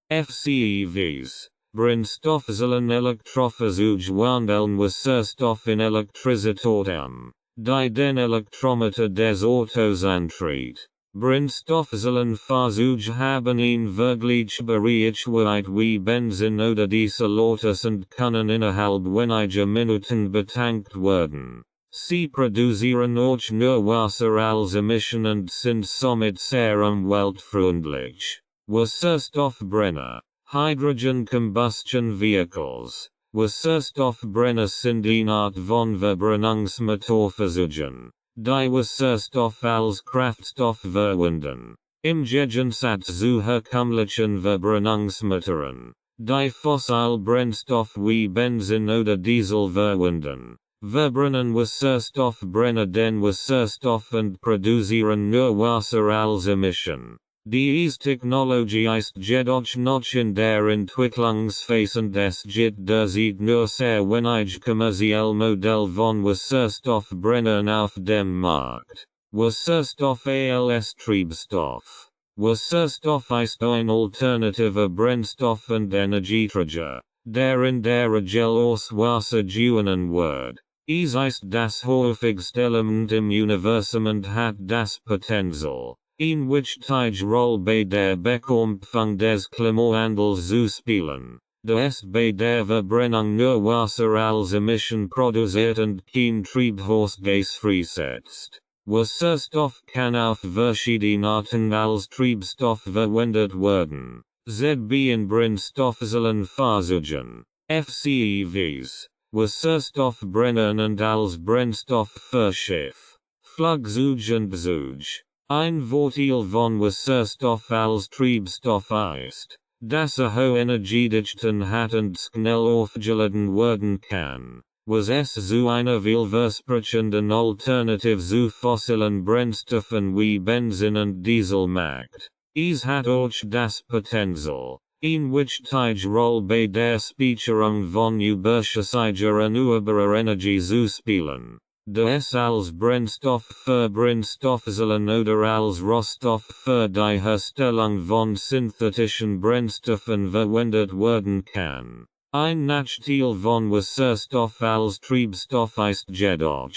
FCEVs. Brennstoffzellen Elektrofahrzeug wandeln Wasserstoff in Elektrizität die den Elektromotor des Autos antritt. Brennstoffzellenfahrzeuge haben eine vergleichbare Reichweite wie Benzin oder Dieselautos und können innerhalb weniger Minuten betankt werden. Sie produzieren auch nur Wasser als Emission und sind somit sehr umweltfreundlich. Wasserstoffbrenner. Hydrogen Combustion Vehicles. Wasserstoffbrenner sind eine Art von Verbrennungsmotorfahrzeugen, die Wasserstoff als Kraftstoff verwenden. Im Gegensatz zu herkömmlichen Verbrennungsmotoren, die Fossilbrennstoff wie Benzin oder Diesel verwenden. Verbrennen Wasserstoffbrenner den Wasserstoff und produzieren nur Wasser als Emission. Diese Technologie ist jedoch noch in der Entwicklungsphase und es gibt derzeit nur sehr wenig kommerzielle Modelle von Wasserstoffbrennern auf dem Markt. Wasserstoff als Treibstoff. Wasserstoff ist ein alternativer Brennstoff und Energieträger, der in der Regel aus Wasser gewonnen wird. Es ist das häufigste Element im Universum und hat das Potenzial, eine wichtige Rolle bei der Bekämpfung des Klimawandels zu spielen, da es bei der Verbrennung nur Wasser als Emission produziert und kein Treibhausgas freisetzt. Wasserstoff kann auf verschiedene Arten als Treibstoff verwendet werden, z.B. in Brennstoffzellenfahrzeugen, FCEVs, Wasserstoffbrennern und als Brennstoff für Schiff, Flugzeuge und Zug. Ein Vorteil von Wasserstoff als Treibstoff ist, dass hohe Energiedichten hat und schnell aufgeladen werden kann, was es zu einer vielversprechenden Alternative zu fossilen Brennstoffen wie Benzin und Diesel macht. Es hat auch das Potenzial, eine wichtige Rolle bei der Speicherung von überschüssiger erneuerbarer Energie zu spielen, da es als Brennstoff für Brennstoffzellen oder als Rohstoff für die Herstellung von synthetischen Brennstoffen verwendet werden kann. Ein Nachteil von Wasserstoff als Treibstoff ist jedoch,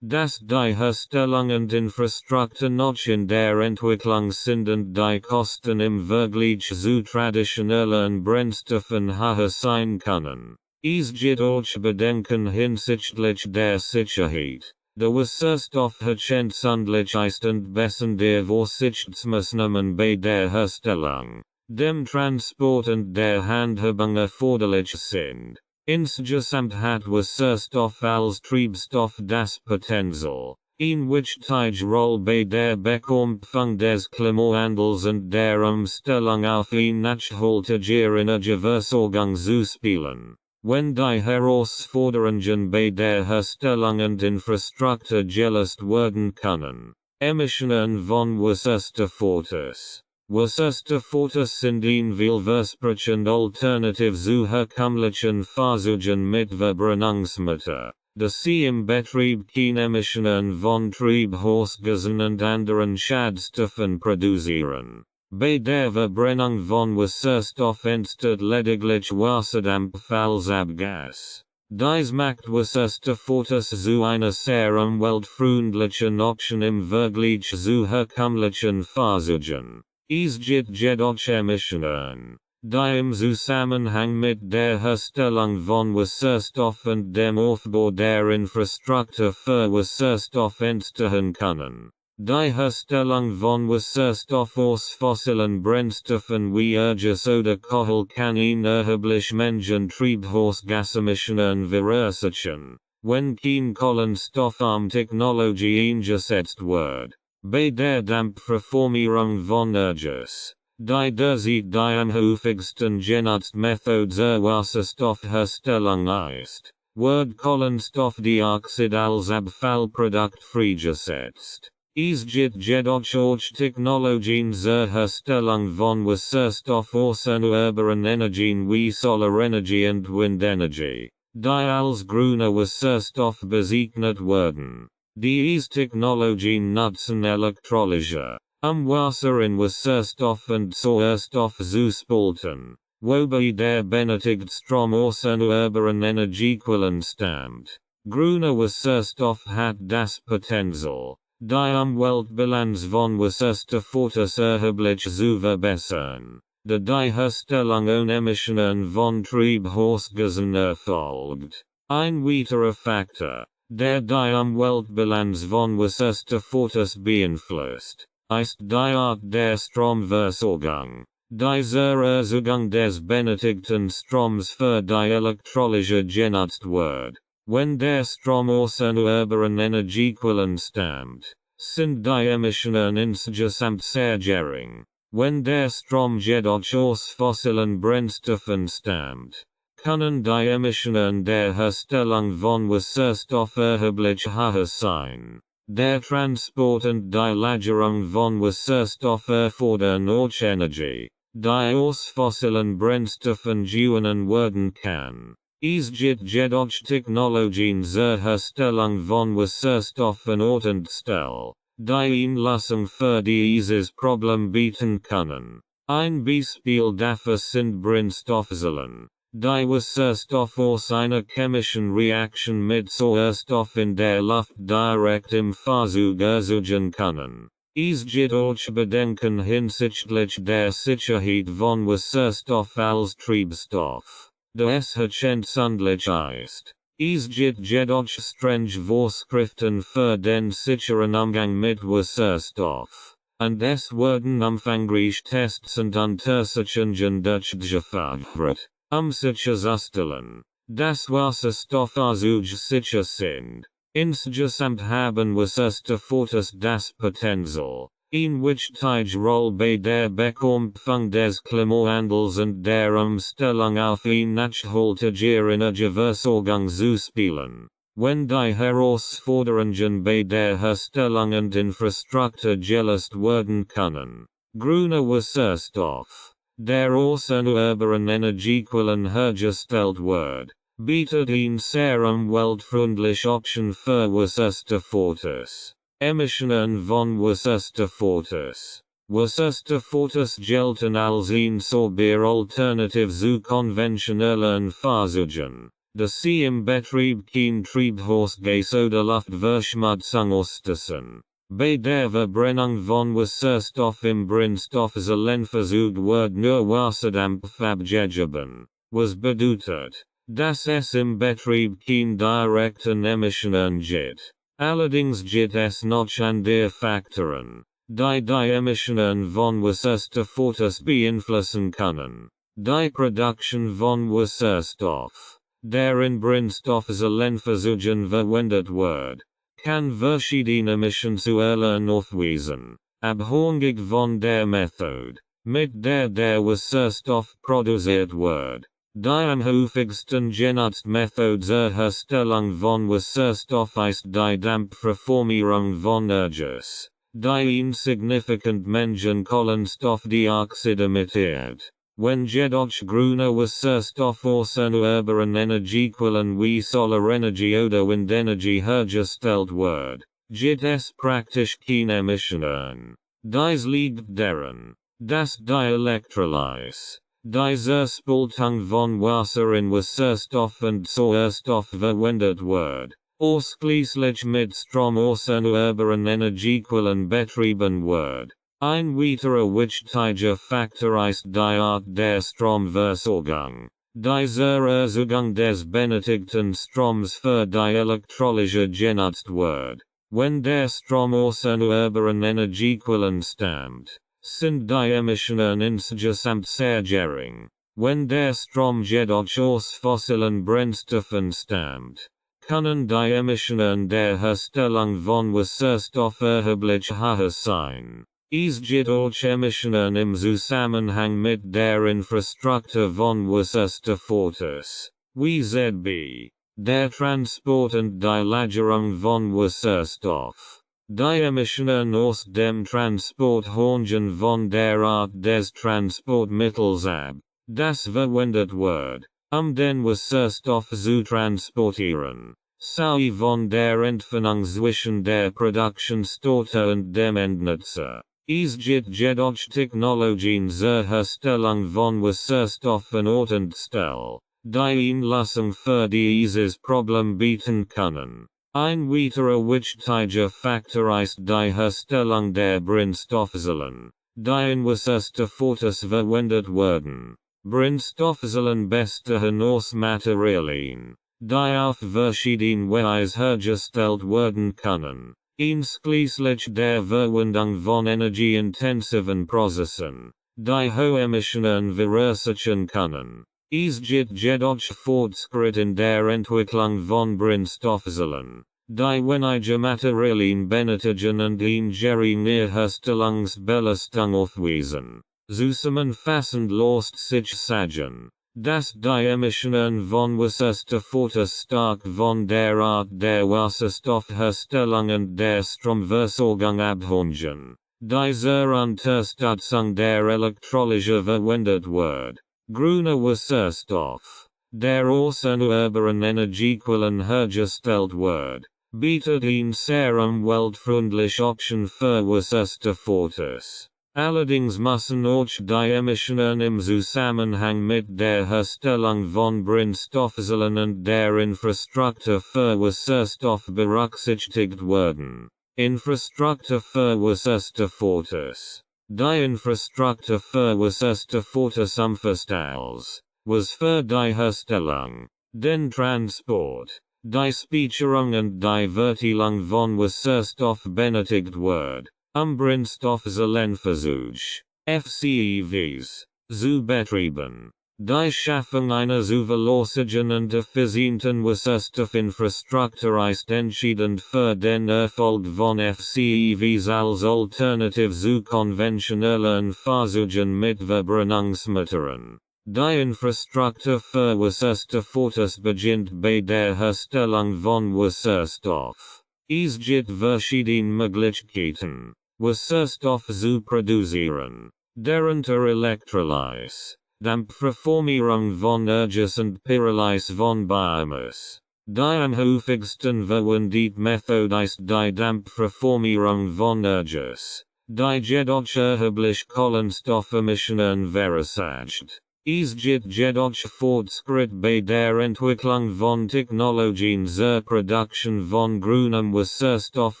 dass die Herstellung und Infrastruktur noch in der Entwicklung sind und die Kosten im Vergleich zu traditionellen Brennstoffen höher sein können. Es gibt auch Bedenken hinsichtlich der Sicherheit. Der Wasserstoff hochempfindlich ist und besondere Vorsichtsmaßnahmen bei der Herstellung, dem Transport und der Handhabung erforderlich sind. Insgesamt hat Wasserstoff als Treibstoff das Potenzial, eine wichtige Rolle bei der Bekämpfung des Klimawandels und der Umstellung auf eine nachhaltige Energieversorgung zu spielen. Wenn die Herausforderungen bei der Herstellung und Infrastruktur gelöst werden können, Emissionen von Wasserstoffautos. Wasserstoffautos sind in Vielversprechend alternativ zu herkömmlichen Fahrzeugen mit Verbrennungsmotor, da sie im Betrieb keine Emissionen von Treibhausgasen und anderen Schadstoffen produzieren. Bei der Verbrennung von Wasserstoff entsteht lediglich Wasserdampf als Abgas. Dies macht Wasserstoffautos zu einer sehr umweltfreundlichen Option im Vergleich zu herkömmlichen Fahrzeugen. Es gibt jedoch Emissionen, die im Zusammenhang mit der Herstellung von Wasserstoff und dem Aufbau der Infrastruktur für Wasserstoff entstehen können. Die Herstellung von Wasserstoff aus fossilen Brennstoffen wie Erdgas oder Kohle kann in erheblich Mengen Treibhausgasemissionen verursachen, wenn kein kohlenstoffarm Technologie eingesetzt wird. Bei der Dampfverformung von Erdgas, die derzeit die am häufigsten genutzte Methode zur Wasserstoffherstellung ist, wird Kohlenstoffdioxid als Abfallprodukt freigesetzt. Es gibt jedoch auch Technologien zur Herstellung von Wasserstoff aus erneuerbaren Energien wie Solarenergie und Windenergie, die als grüner Wasserstoff bezeichnet werden. Diese Technologien nutzen Elektrolyse, Wasser in Wasserstoff und Sauerstoff zu spalten, wobei der benötigte Strom aus erneuerbaren Energiequellen stammt. Grüner Wasserstoff hat das Potenzial, die Umweltbilanz von Wasserstoffautos erheblich zu verbessern, da die Herstellung ohne Emissionen von Treibhausgasen erfolgt. Ein weiterer Faktor, der die Umweltbilanz von Wasserstoffautos beeinflusst, ist die Art der Stromversorgung. Dieser Zugang des benötigten Stroms für die Elektrolyse genutzt wird. Wenn der Strom aus erneuerbaren Energiequellen stammt, sind die Emissionen insgesamt sehr gering. Wenn der Strom jedoch aus fossilen Brennstoffen stammt, können die Emissionen der Herstellung von Wasserstoff erheblich höher sein. Der Transport und die Lagerung von Wasserstoff erfordern auch Energie, die aus fossilen Brennstoffen gewonnen werden kann. Es gibt jedoch Technologien zur Herstellung von Wasserstoff an Ort und Stelle, die Lösung für dieses Problem bieten können. Ein Beispiel dafür sind Brennstoffzellen, die Wasserstoff aus einer chemischen Reaktion mit Sauerstoff in der Luft direkt im Fahrzeug erzeugen können. Es gibt auch Bedenken hinsichtlich der Sicherheit von Wasserstoff als Treibstoff. Da es entzündlich ist. Es gibt jedoch strenge Vorschriften für den sicheren Umgang mit Wasserstoff, und es werden umfangreich Tests und Untersuchungen durchgeführt, sicherzustellen, dass Wasserstofffahrzeuge sicher sind. Insgesamt haben Wasserstoffautos das Potenzial, in wichtige Rolle bei der Bekämpfung des Klimawandels und der Umstellung auf eine nachhaltige Energieversorgung zu spielen. Wenn die Herausforderungen bei der Herstellung und Infrastruktur gelöst werden können, grüner Wasserstoff, der aus erneuerbaren Energiequellen hergestellt wird, bietet eine sehr umweltfreundliche Option für Wasserstoffautos. Emissionen von Wasserstoffautos. Wasserstoffautos gelten als ein sauberer Alternativ zu konventionellen Fahrzeugen, da sie im Betrieb kein Treibhausgas oder Luftverschmutzung ausstoßen. Bei der Verbrennung von Wasserstoff im Brennstoffzellenversuch wird nur Wasserdampf abgegeben, was bedeutet, dass es im Betrieb kein direkten Emissionen gibt. Allerdings gibt es noch andere Faktoren, die Emissionen von Wasserstoffautos beeinflussen können. Die Produktion von Wasserstoff, der in Brennstoffzellenversuchen verwendet wird, kann verschiedene Emissionsquellen aufweisen, abhängig von der Methode, mit der Wasserstoff produziert wird. Die am häufigsten genutzte Methode zur Herstellung von Wasserstoff ist die Dampfverformung von Erdgas. die insignificant Mengen Kohlenstoffdioxid emittiert. Wenn jedoch grüne Wasserstoff außenurbaren Energiequellen wie Solarenergie oder Windenergie hergestellt wird, gibt es praktisch keine Emissionen. Dies liegt daran, dass die Elektrolyse, die Zerspaltung von Wasser in Wasserstoff und Sauerstoff verwendet wird, ausschließlich mit Strom außenurbaren Energiequellen betrieben wird. Ein weiterer wichtiger Faktor ist die Art der Stromversorgung. Dieser Zugang des benötigten Stroms für die Elektrolyse genutzt wird. Wenn der Strom außenurbaren Energiequellen stammt, sind die Emissionen insgesamt sehr gering. Wenn der Strom jedoch aus fossilen Brennstoffen stammt, können die Emissionen der Herstellung von Wasserstoff erheblich höher sein. Es gibt auch Emissionen im Zusammenhang mit der Infrastruktur von Wasserstoffautos, wie z.B. der Transport und die Lagerung von Wasserstoff. Die Emissionen aus dem Transport hängen von der Art des Transportmittels ab, das verwendet wird, den Wasserstoff zu transportieren, sowie von der Entfernung zwischen der Produktionsstätte und dem Endnutzer. Es gibt jedoch Technologien zur Herstellung von Wasserstoff an Ort und Stelle, die Lösung für dieses Problem bieten können. Ein weiterer wichtiger Faktor ist die Herstellung der Brennstoffzellen, die in Wasserstoffautos verwendet werden. Brennstoffzellen bestehen aus Materialien, die auf verschiedene Weise hergestellt werden können, einschließlich der Verwendung von energieintensiven Prozessen, die hohe Emissionen verursachen können. Es gibt jedoch Fortschritt in der Entwicklung von Brennstoffzellen, die wenige Materialien benötigen und eine geringe Herstellungsbelastung aufweisen. Zusammenfassend lässt sich sagen, dass die Emissionen von Wasserstoffautos stark von der Art der Wasserstoffherstellung und der Stromversorgung abhängen. Dieser Unterstützung der Elektrolyse verwendet wird. Grüner Wasserstoff, der außenurbaren Energiequellen hergestellt wird, bietet eine sehr umweltfreundliche Option für Wasserstoffautos. Allerdings müssen auch die Emissionen im Zusammenhang mit der Herstellung von Brennstoffzellen und der Infrastruktur für Wasserstoff berücksichtigt werden. Infrastruktur für Wasserstoffautos. Die Infrastruktur für Wasserstoffautos umfasst alles, was für die Herstellung, den Transport, die Speicherung und die Verteilung von Wasserstoff benötigt wird, Brennstoffzellenversuch, FCEVs, zu betreiben. Die Schaffung einer zuverlässigen und effizienten Wasserstoffinfrastruktur ist entscheidend für den Erfolg von FCEVs als Alternative zu konventionellen Fahrzeugen mit Verbrennungsmotoren. Die Infrastruktur für Wasserstoffautos beginnt bei der Herstellung von Wasserstoff. Es gibt verschiedene Möglichkeiten, Wasserstoff zu produzieren, darunter Elektrolyse, Dampfverformierung von Erges und Pyrolyse von Biomasse. Die am häufigsten verwendete Methode ist die Dampfverformierung von Erges, die jedoch erheblich Kohlenstoffemissionen verursacht. Es gibt jedoch Fortschritt bei der Entwicklung von Technologien zur Produktion von grünem Wasserstoff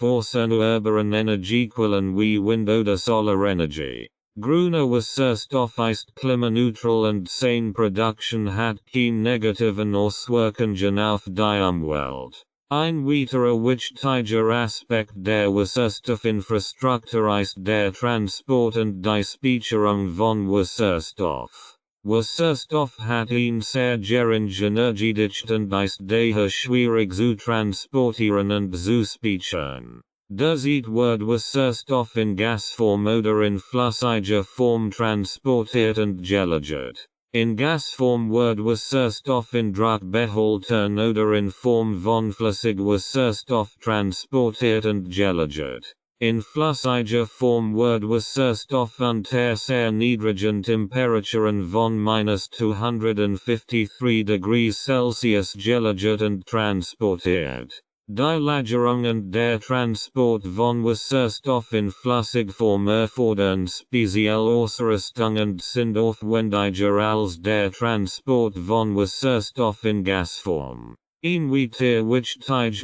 außenurbaren Energiequellen wie Wind oder Solarenergie. Grüner Wasserstoff ist klimaneutral und seine Produktion hat keine negativen Auswirkungen auf die Umwelt. Ein weiterer wichtiger Aspekt der Wasserstoffinfrastruktur ist der Transport und die Speicherung von Wasserstoff. Wasserstoff hat eine sehr geringe Energiedichte und ist daher schwierig zu transportieren und zu speichern. Derzeit wird Wasserstoff in Gasform oder in flüssiger Form transportiert und gelagert. In Gasform wird Wasserstoff in Druckbehältern oder in Form von Flüssigwasserstoff transportiert und gelagert. In flüssiger Form wird Wasserstoff unter sehr niedrigen Temperaturen von -253 degrees Celsius gelagert und transportiert. Die Lagerung und der Transport von Wasserstoff in Flüssigform erfordern spezielle Ausrüstung und sind aufwendiger als der Transport von Wasserstoff in Gasform. Ein wichtiger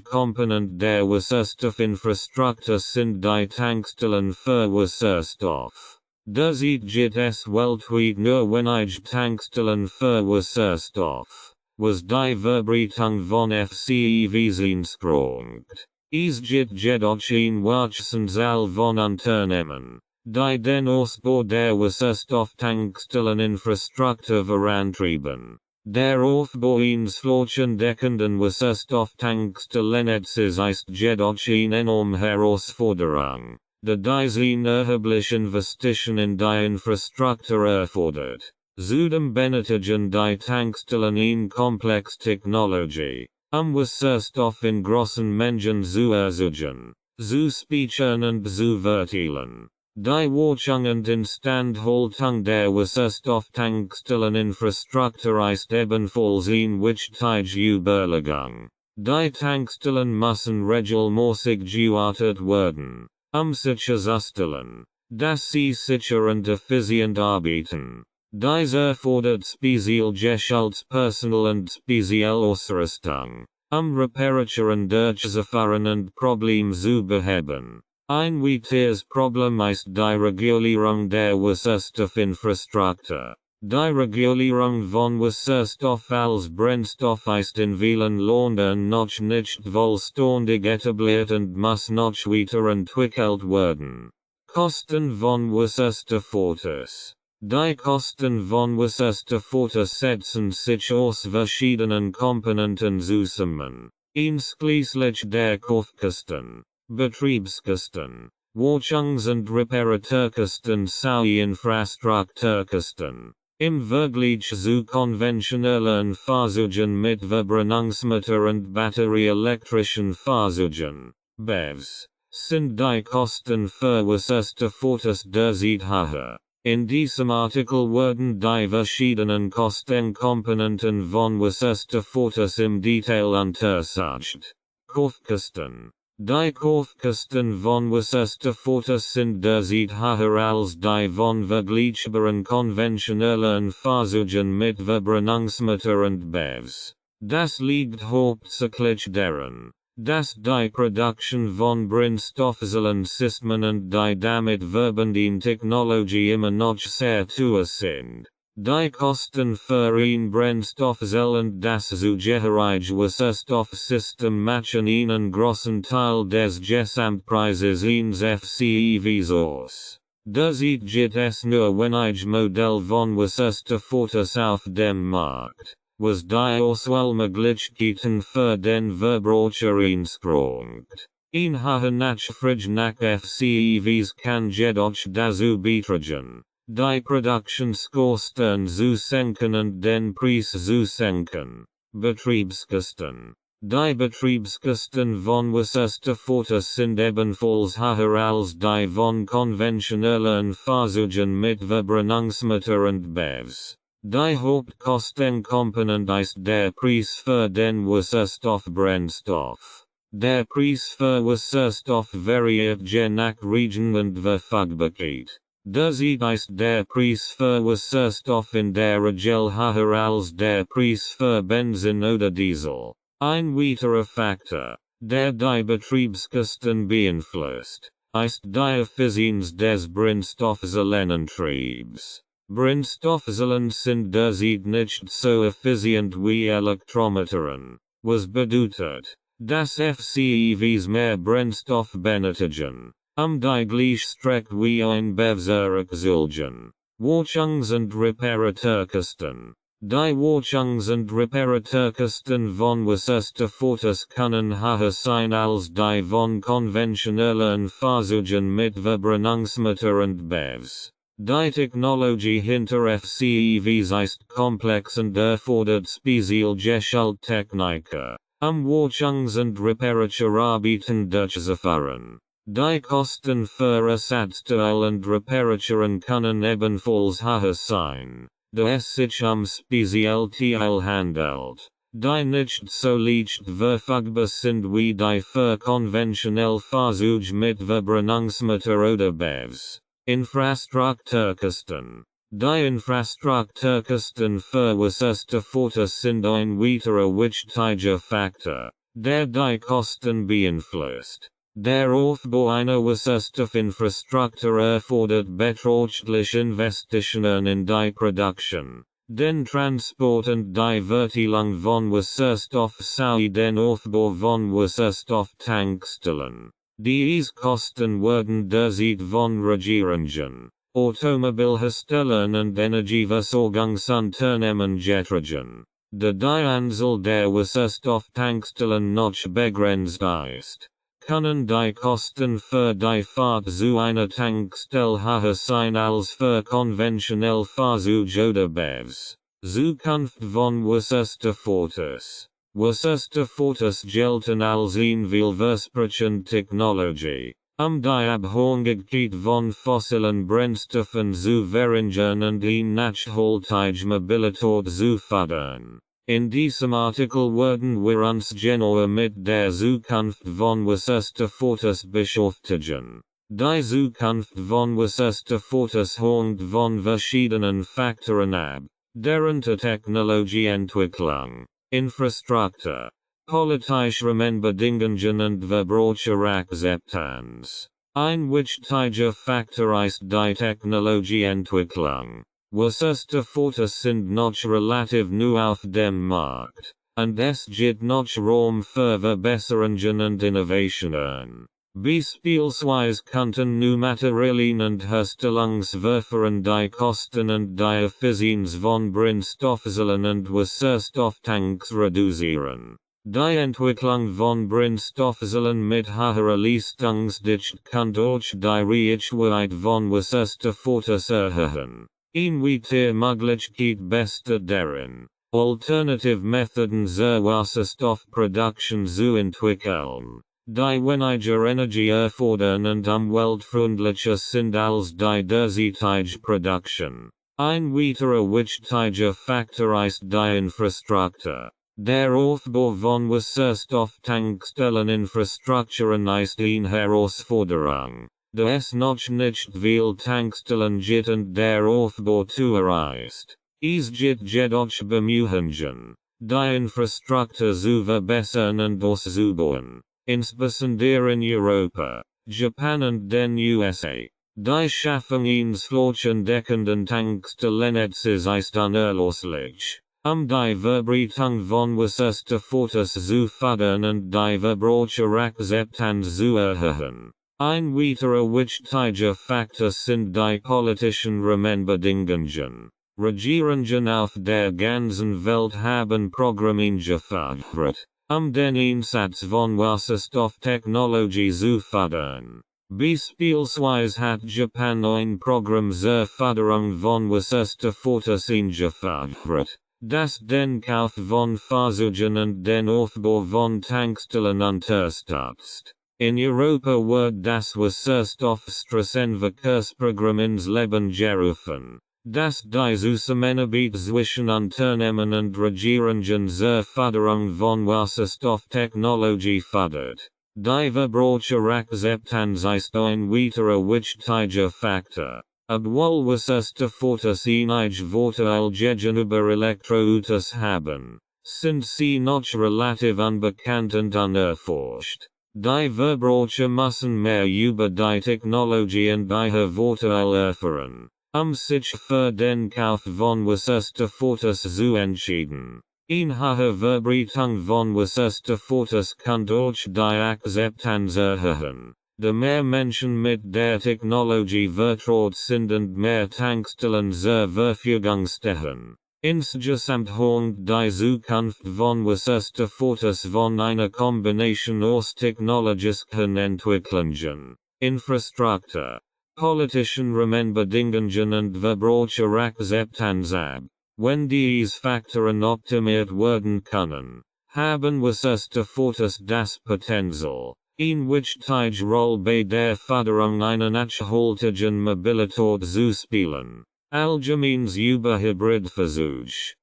Komponent der Wasserstoffinfrastruktur sind die Tankstellen für Wasserstoff. Das gibt es weltweit nur wenige Tankstellen für Wasserstoff, was die Verbreitung von FCEVs einschränkt. Es gibt jedoch ein wachsendes Zahl von Unternehmen, die den Ausbau der Wasserstofftankstelleninfrastruktur vorantreiben. Der Aufbau eines flächendeckenden Wasserstofftankstellennetzes ist jedoch eine enorme Herausforderung, da diese eine erhebliche Investition in die Infrastruktur erfordert. Zudem benötigen die Tankstellen eine komplexe Technologie, Wasserstoff in großen Mengen zu erzeugen, zu speichern und zu verteilen. Die Wartung und Instandhaltung der Wasserstofftankstelleninfrastruktur ist ebenfalls ein wichtiger Überlegung. Die Tankstellen müssen regelmäßig gewartet werden, sicherzustellen, dass sie sicher und effizient arbeiten. Dies erfordert speziell geschultes Personal und spezielle Ausrüstung, Reparaturen durchzuführen und Probleme zu beheben. Ein weiteres Problem ist die Regulierung der Wasserstoffinfrastruktur. Die Regulierung von Wasserstoff als Brennstoff ist in vielen Ländern noch nicht vollständig etabliert und muss noch weiterentwickelt werden. Kosten von Wasserstoffautos. Die Kosten von Wasserstoffautos setzen sich aus verschiedenen Komponenten zusammen, einschließlich der Kaufkosten, Betriebskosten, Wartungs- und Reparaturkosten sowie Infrastrukturkosten. Im Vergleich zu konventionellen Fahrzeugen mit Verbrennungsmotor und batterieelektrischen Fahrzeugen, BEVs, sind die Kosten für Wasserstoffautos derzeit höher. In diesem Artikel werden die verschiedenen Kostenkomponenten von Wasserstoffautos im Detail untersucht. Kaufkosten. Die Kaufkosten von Wasserstoffautos sind derzeit höher als die von vergleichbaren konventionellen Fahrzeugen mit Verbrennungsmotor und BEVs. Das liegt hauptsächlich daran, dass die Produktion von Brennstoffzellensystemen und die damit verbundene Technologie immer noch sehr teuer sind. Die Kosten für ein Brennstoffzell und das zugehörige Wasserstoffsystem machen einen großen Teil des Gesamtpreises eines FCEVs aus. Derzeit gibt es nur wenige Modelle von Wasserstoffautos auf dem Markt, was die Auswahlmöglichkeiten für den Verbraucher einschränkt. Ein hoher Nachfrage nach FCEVs kann jedoch dazu beitragen, die Produktionskosten zu senken und den Preis zu senken. Betriebskosten. Die Betriebskosten von Wasserstoffautos sind ebenfalls höher als die von konventionellen Fahrzeugen mit Verbrennungsmotor und BEVs. Die Hauptkostenkomponent ist der Preis für den Wasserstoffbrennstoff. Der Preis für Wasserstoff variiert je nach Region und Verfügbarkeit. Derzeit ist der Preis für Wasserstoff in der Regel höher als der Preis für Benzin oder Diesel. Ein weiterer Faktor, der die Betriebskosten beeinflusst, ist die Effizienz des Brennstoffzellenantriebs. Brennstoffzellen sind derzeit nicht so effizient wie Elektromotoren, was bedeutet, dass FCEVs mehr Brennstoff benötigen, die gleiche Strecke wie ein BEV zurückzulegen. Wartungs- und Reparaturkosten. Die Wartungs- und Reparaturkosten von Wasserstoffautos können höher sein als die von konventionellen Fahrzeugen mit Verbrennungsmotor und BEVs. Die Technologie hinter FCEVs ist komplex und erfordert speziell geschulte Techniker, Wartungs- und Reparaturarbeiten durchzuführen. Die Kosten für Ersatzteil und Reparaturen können ebenfalls höher sein, da es sich Spezialteil handelt, die nicht so leicht verfügbar sind wie die für konventionell Fahrzeuge mit Verbrennungsmotor oder BEVs. Infrastrukturkosten. Die Infrastrukturkosten für erste Fotos sind ein weiterer wichtiger Faktor, der die Kosten beeinflusst. Der Aufbau einer Infrastruktur erfordert beträchtliche Investitionen in die Produktion, den Transport und die Verteilung von Wasserstoff sowie den Aufbau von Wasserstofftankstellen. Diese Kosten werden derzeit von Regierungen, Automobilherstellern und Energieversorgungsunternehmen getragen. Da die Anzahl der Wasserstofftankstellen noch begrenzt ist, können die Kosten für die Fahrt zu einer Tankstelle höher sein als für konventionell Fahrzeuge oder BEVs. Zukunft von Wasserstoffautos. Wasserstoffautos gelten als eine vielversprechende Technologie, die Abhängigkeit von fossilen Brennstoffen zu verringern und eine nachhaltige Mobilität zu fördern. In diesem Artikel werden wir uns genauer mit der Zukunft von Wasserstoffautos beschäftigen. Die Zukunft von Wasserstoffautos hängt von verschiedenen Faktoren ab, darunter Technologieentwicklung, Infrastruktur, politische Rahmenbedingungen und Verbraucherakzeptanz. Ein wichtiger Faktor ist die Technologieentwicklung. Wasserstoffautos sind noch relativ neu auf dem Markt, und es gibt noch Raum für Verbesserungen und Innovationen. Beispielsweise könnten neue Materialien und Herstellungsverfahren die Kosten und die Effizienz von Brennstoffzellen und Wasserstofftanks reduzieren. Die Entwicklung von Brennstoffzellen mit höherer Leistungsdichte kann durch die Reichweite von Wasserstoffautos erhöhen. Eine weitere Möglichkeit besteht darin, alternative Methoden zur Wasserstoffproduktion zu entwickeln, die weniger Energie erfordern und umweltfreundlicher sind als die derzeitige Produktion. Ein weiterer wichtiger Faktor ist die Infrastruktur. Der Aufbau von Wasserstofftankstelleninfrastrukturen ist eine Herausforderung, da es noch nicht viel Tankstellen gibt und der Aufbau teuer ist. Es gibt jedoch Bemühungen, die Infrastruktur zu verbessern und auszubauen, insbesondere in Europa, Japan und den USA. Die Schaffung eines flächendeckenden Tankstellennetzes ist unerlässlich, die Verbreitung von Wasserstoffautos zu fördern und die Verbraucherakzeptanz zu erhöhen. Ein weiterer wichtiger Faktor sind die politischen Rahmenbedingungen. Regierungen auf der ganzen Welt haben Programme gefördert, den Einsatz von Wasserstofftechnologie zu fördern. Beispielsweise hat Japan ein Programm zur Förderung von Wasserstoffautos gefördert, das den Kauf von Fahrzeugen und den Aufbau von Tankstellen unterstützt. In Europa wird das Wasserstoffstraßenverkehrsprogramm ins Leben gerufen, das die Zusammenarbeit zwischen Unternehmen und Regierungen zur Förderung von Wasserstofftechnologie fördert. Die Verbraucherakzeptanz ist ein weiterer wichtiger Faktor. Obwohl Wasserstoffautos einige Vorteile gegenüber Elektroautos haben, sind sie noch relativ unbekannt und unerforscht. Die Verbraucher müssen mehr über die Technologie und ihre Vorteile erfahren, sich für den Kauf von Wasserstoffautos zu entscheiden. Eine hohe Verbreitung von Wasserstoffautos kann durch die Akzeptanz erhöhen, da mehr Menschen mit der Technologie vertraut sind und mehr Tankstellen zur Verfügung stehen. Insgesamt hängt die Zukunft von Wasserstoffautos von einer Kombination aus technologischen Entwicklungen, Infrastruktur, politischen Rahmenbedingungen und Verbraucherakzeptanz ab. Wenn diese Faktoren optimiert werden können, haben Wasserstoffautos das Potenzial, in which Tige Roll bei der Förderung einer nachhaltigen Mobilität zu spielen. Allgemeines über Hybridversuch.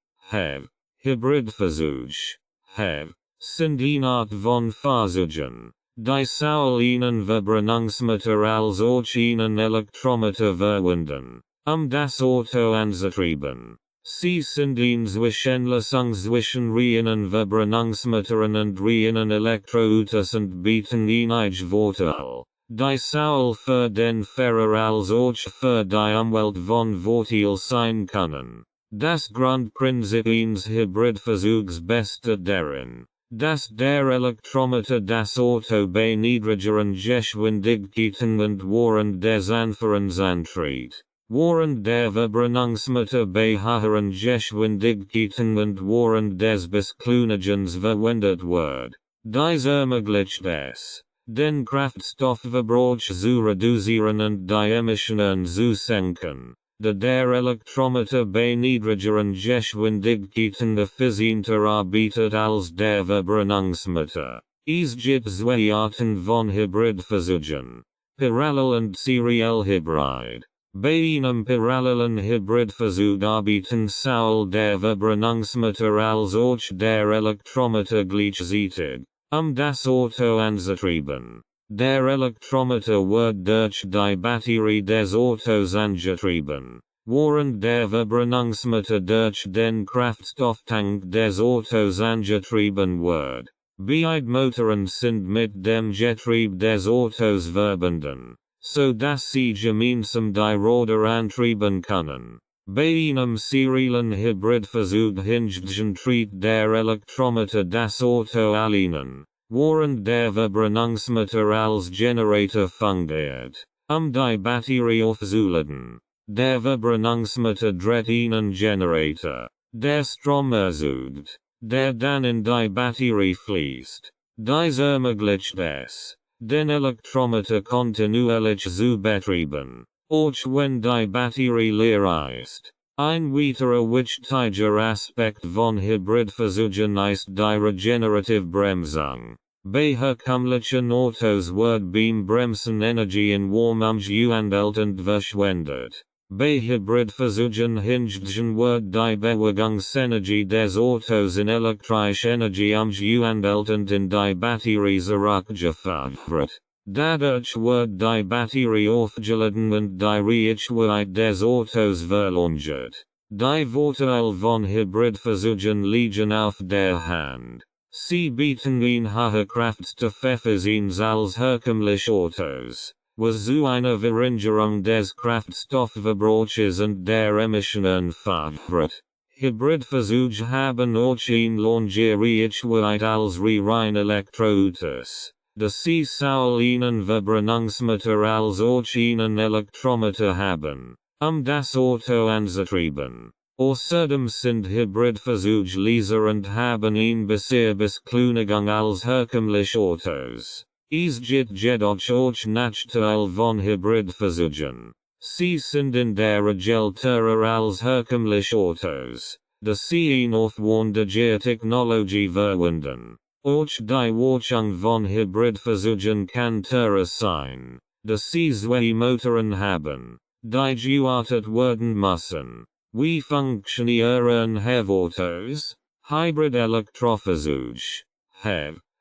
Hybridversuch. Sind eine Art von Versuchen, die sowohl einen Verbrennungsmotor als auch einen Elektromotor verwenden, das Auto anzutrieben. Sie sind eine Zwischenlösung zwischen reinen Verbrennungsmotoren und reinen Elektroautos und bieten einige Vorteile, die sowohl für den Fahrer als auch für die Umwelt von Vorteil sein können. Das Grundprinzip eines Hybridversuchs besteht darin, dass der Elektromotor das Auto bei niedrigeren Geschwindigkeiten und während des Anfahrens antritt, während der Verbrennungsmotor bei höheren Geschwindigkeiten und während des Beschleunigens verwendet wird. Dies ermöglicht es, den Kraftstoffverbrauch zu reduzieren und die Emissionen zu senken, da der Elektromotor bei niedrigeren Geschwindigkeiten effizienter arbeitet als der Verbrennungsmotor. Es gibt zwei Arten von Hybridversuchen: Parallel und Serial Hybrid. Bei einem parallelen Hybridversuch arbeiten sowohl der Verbrennungsmotor als auch der Elektromotor gleichzeitig, das Auto anzutrieben. Der Elektromotor wird durch die Batterie des Autos angetrieben, während der Verbrennungsmotor durch den Kraftstofftank des Autos angetrieben wird. Beide Motoren sind mit dem Getrieb des Autos verbunden, so dass sie gemeinsam die Räder antrieben können. Bei einem seriellen Hybridversuch hingegen tritt der Elektromotor das Auto allein, während der Verbrennungsmotor als Generator fungiert, die Batterie aufzuladen. Der Verbrennungsmotor dreht einen Generator, der Strom erzeugt, der dann in die Batterie fließt. Dies ermöglicht es, den Elektromotor kontinuierlich zu betreiben, auch wenn die Batterie leer ist. Ein weiterer wichtiger Aspekt von Hybridversuchen ist die regenerative Bremsung. Bei herkömmlichen Autos wird beim Bremsen Energie in Warm umgewandelt und verschwendet. Bei Hybridversuchen hingegen wird die Bewegungsenergie des Autos in elektrische Energie umgewandelt und in die Batterie zurückgeführt. Dadurch wird die Batterie aufgeladen und die Reichweite des Autos verlängert. Die Vorteile von Hybridversuchen liegen auf der Hand. Sie bieten eine hohe Kraftstoffeffizienz als herkömmliche Autos, was zu einer Verringerung des Kraftstoffverbrauchs und der Emissionen führt. Hybridversuche haben auch eine lange Reichweite als reine Elektroautos, da sie sowohl einen Verbrennungsmotor als auch einen Elektromotor haben, das Auto anzutrieben. Außerdem sind Hybridversuche leiser und haben eine bessere Beschleunigung als herkömmliche Autos. Es gibt jedoch auch Nachteile von Hybridversuchen. Sie sind in der Regel teurer als herkömmliche Autos, da sie eine aufwendigere Technologie verwenden. Auch die Wartung von Hybridversuchen kann teurer sein, da sie zwei Motoren haben, die gewartet werden müssen. Wie funktionieren Hybridautos? Hybrid-Elektroversuch.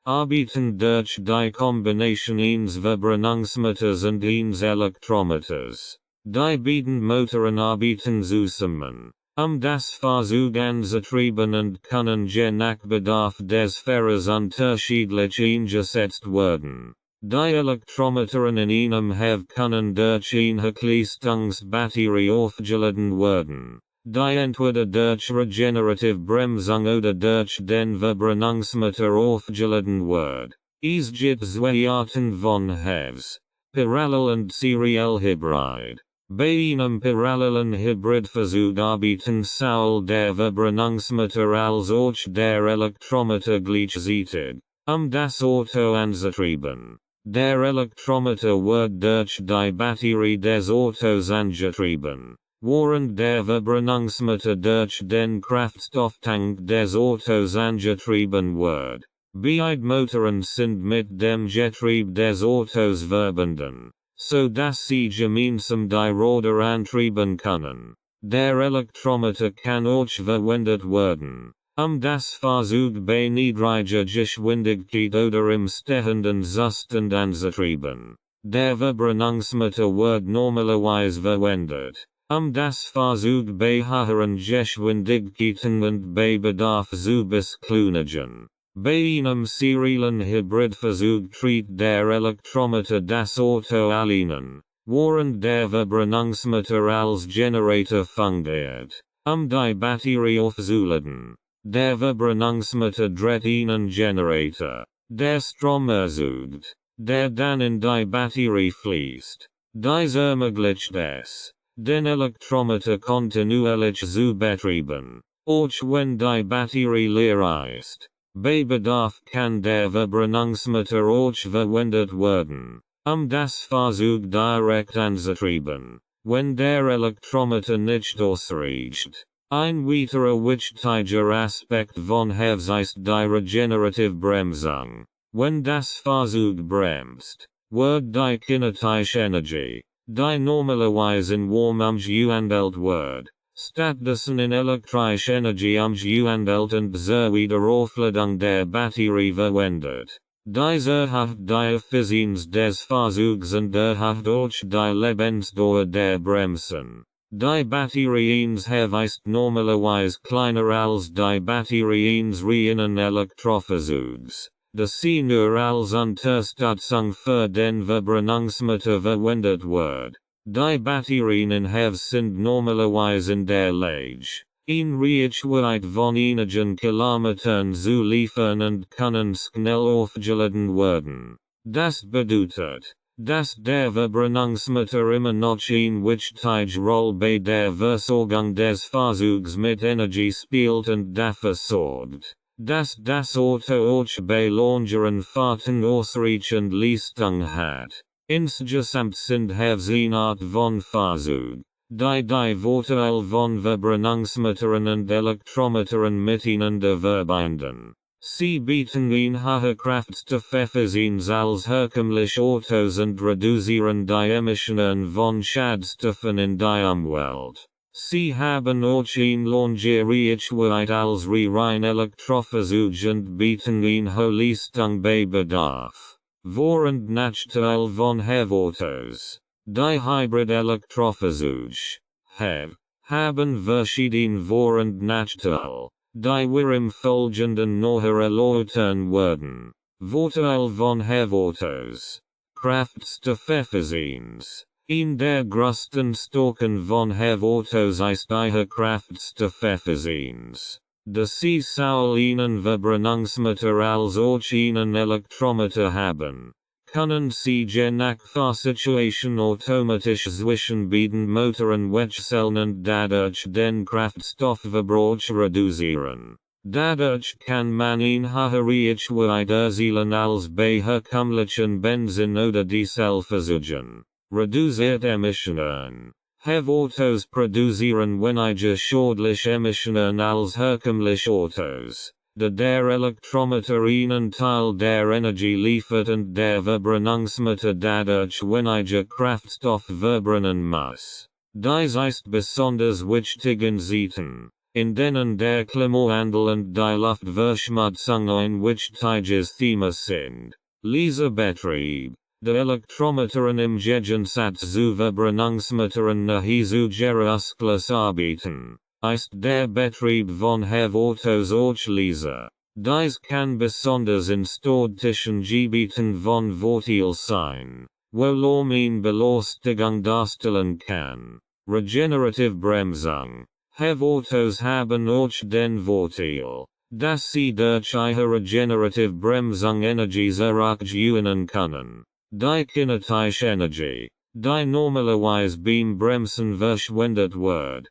Arbeiten durch die Kombination eines Verbrennungsmotors und eines Elektromotors. Die beiden Motoren arbeiten zusammen, das Fahrzeug anzutrieben und können je nach Bedarf des Fahrers unterschiedlich eingesetzt werden. Die Elektromotoren in einem Hev können durch eine Leistungsbatterie aufgeladen werden, die entweder durch regenerative Bremsung oder durch den Verbrennungsmotor aufgeladen wird. Es gibt zwei Arten von Hevs: Parallel und Serial Hybrid. Bei einem parallelen Hybridversuch arbeiten sowohl der Verbrennungsmotor als auch der Elektromotor gleichzeitig, das Auto anzutrieben. Der Elektromotor wird durch die Batterie des Autos angetrieben, während der Verbrennungsmotor durch den Kraftstofftank des Autos angetrieben wird. Beidmotoren sind mit dem Getrieb des Autos verbunden, so dass sie gemeinsam die Räder antrieben können. Der Elektrometer kann auch verwendet werden, das Fahrzeug bei niedriger Geschwindigkeit oder im stehenden Zustand anzutrieben. Der Verbrennungsmeter wird normalerweise verwendet, das Fahrzeug bei höheren Geschwindigkeiten und bei Bedarf zu beschleunigen. Bei einem seriellen Hybridversuch tritt der Elektrometer das Auto allein, während der Verbrennungsmeter als Generator fungiert, die Batterie aufzuladen. Der Verbrennungsmeter dreht einen Generator, der Strom erzeugt, der dann in die Batterie fließt. Dies ermöglicht es, den Elektrometer kontinuierlich zu betreiben, auch wenn die Batterie leer ist. Bei Bedarf kann der Verbrennungsmeter auch verwendet werden, das Fahrzeug direkt anzutrieben, wenn der Elektrometer nicht ausreicht. Ein weiterer wichtiger Aspekt von Hevs ist die regenerative Bremsung. Wenn das Fahrzeug bremst, wird die kinetische Energie, die normalerweise in Warm umgewandelt wird, stattdessen in elektrische Energie umgewandelt und zur Wiederaufladung der Batterie verwendet. Dies erhöht die Effizienz des Fahrzeugs und erhöht auch die Lebensdauer der Bremsen. Die Batterien ist normalerweise kleiner als die Batterien reinen Elektrofahrzeugs. Sie nur als Unterstützung für den Verbrennungsmeter verwendet wird. Die Batterien in Hevs sind normalerweise in der Lage, in Reichweite von einigen Kilometern zu liefern und können schnell aufgeladen werden. Das bedeutet, dass der Verbrennungsmeter immer noch eine wichtige Rolle bei der Versorgung des Fahrzeugs mit Energie spielt und dafür sorgt, dass das Auto auch bei längeren Fahrten ausreichend Leistung hat. Insgesamt sind Hevs eine Art von Fahrzeug, die Vorteile von Verbrennungsmetern und Elektrometern miteinander verbinden. Sie bieten eine hohe Kraftstoffeffizienz als herkömmliche Autos und reduzieren die Emissionen von Schadstoffen in die Umwelt. Sie haben auch eine lange Reichweite als rein Elektrofahrzeuge und bieten eine hohe Leistung bei Bedarf. Während Nachteil von Hev-Autos, die Hybrid-Elektrofahrzeuge, Hev, haben verschiedene Vor- und Nachteile, die wir im Folgenden nachher erläutern werden. Vorteil von Hev-Autos, Kraftstoffeffizienz. In der größten Stärken von Hev-Autos ist ihre Kraftstoffeffizienz. Sie soll einen Verbrennungsmeter als auch einen Elektrometer haben. Können sie je nach Fahrsituation automatisch zwischen beiden Motoren wechseln und dadurch den Kraftstoffverbrauch reduzieren. Dadurch kann man eine höhere Reichweite erzielen als bei herkömmlichen Benzin- oder Dieselfahrzeugen. Reduziert Emissionen. Hev-Autos produzieren weniger schädliche Emissionen als herkömmliche Autos, da der Elektrometer einen Teil der Energie liefert und der Verbrennungsmeter dadurch weniger Kraftstoff verbrennen muss. Dies ist besonders wichtig in Zeiten, in denen der Klimawandel und die Luftverschmutzung ein wichtiges Thema sind. Leserbetrieb. Der Elektrometern im Gegensatz zu Verbrennungsmetern nahe zu Ausgleich arbeiten, ist der Betrieb von Hev-Autos auch leiser. Dies kann besonders in städtischen Gebieten von Vorteil sein, wo Lärm Belastung darstellen kann. Regenerative Bremsung. Hev-Autos haben auch den Vorteil, dass sie durch ihre Regenerative Bremsung Energies gewinnen können. Die kinetische Energie, die normalerweise beim Bremsen verschwendet wird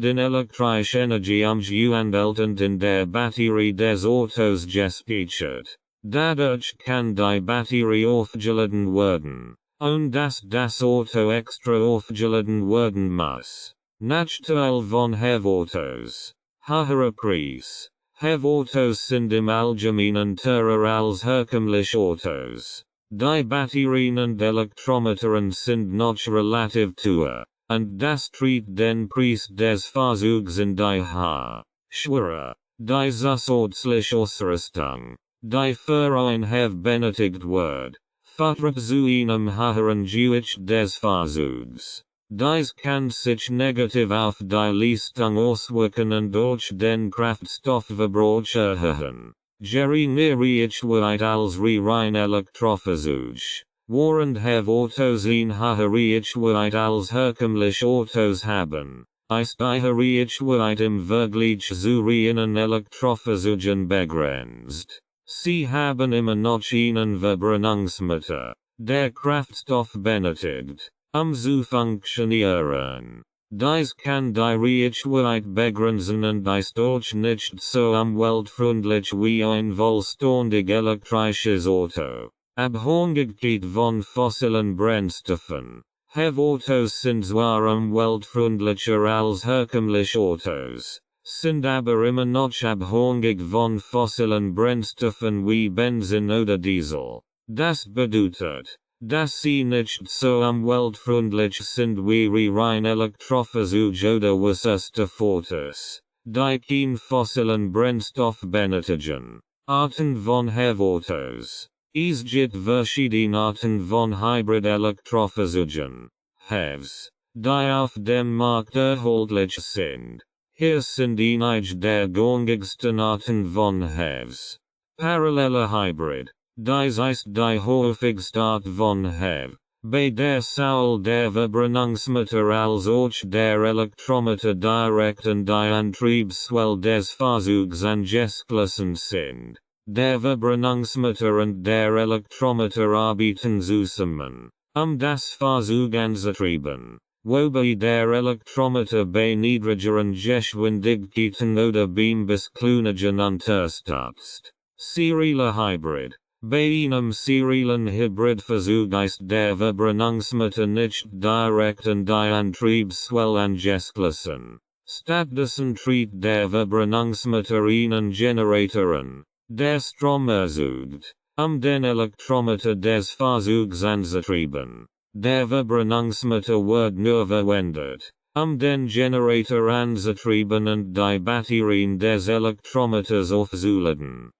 in elektrische Energie umgewandelt und in der Batterie des Autos gespeichert. Dadurch kann die Batterie aufgeladen werden, ohne dass das Auto extra aufgeladen werden muss. Nachteil von Hev-Autos. Höherer Preis. Have Autos sind im Allgemeinen teurer als herkömmliche Autos. Die Batterien und Elektromotoren sind noch relativ teuer, und das tritt den Preis des Fahrzeugs in die Höhe. Schwerer, die zusätzliche Ausrüstung, die für ein have benötigt wird, führt zu einem höheren Gewicht des Fahrzeugs. Dies kann sich negativ auf die Leistung auswirken und durch den Kraftstoffverbrauch erhöhen. Geringere Reichweite als rein Elektrofahrzeug. Während have Autos eine höhere Reichweite als herkömmliche Autos haben, ist die Reichweite im Vergleich zu reinen Elektrofahrzeugen begrenzt. Sie haben immer noch einen Verbrennungsmotor, der Kraftstoff benötigt, zu funktionieren. Dies kann die Reichweite begrenzen und ist auch nicht so umweltfreundlich wie ein vollständig elektrisches Auto. Abhängigkeit von fossilen Brennstoffen. Have Autos sind zwar umweltfreundlicher als herkömmliche Autos, sind aber immer noch abhängig von fossilen Brennstoffen wie Benzin oder Diesel. Das bedeutet, dass sie nicht so umweltfreundlich sind wie rein Elektrofahrzeuge oder Wasserstoffautos, die kein fossilen Brennstoff benötigen. Arten von have Autos. Es gibt verschiedene Arten von Hybrid-Elektrofahrzeugen, haves, die auf dem Markt erhältlich sind. Hier sind einige der gängigsten Arten von haves. Parallele Hybrid. Dies ist die häufigste Art von have, bei der sowohl der Verbrennungsmotor als auch der Elektromotor direkt an die Antriebswelle des Fahrzeugs angeschlossen sind. Der Verbrennungsmotor und der Elektromotor arbeiten zusammen, das Fahrzeug anzutrieben, wobei der Elektromotor bei niedrigeren Geschwindigkeiten oder beim Beschleunigen unterstützt. Serielle Hybrid. Bei einem seriellen Hybridfahrzeug ist der Verbrennungsmotor nicht direkt an die Antriebswelle angeschlossen. Stattdessen tritt der Verbrennungsmotor einen Generator an, der Strom erzeugt, den Elektromotor des Fahrzeugs anzutrieben. Der Verbrennungsmotor wird nur verwendet, den Generator anzutrieben und die Batterien des Elektromotors aufzuladen.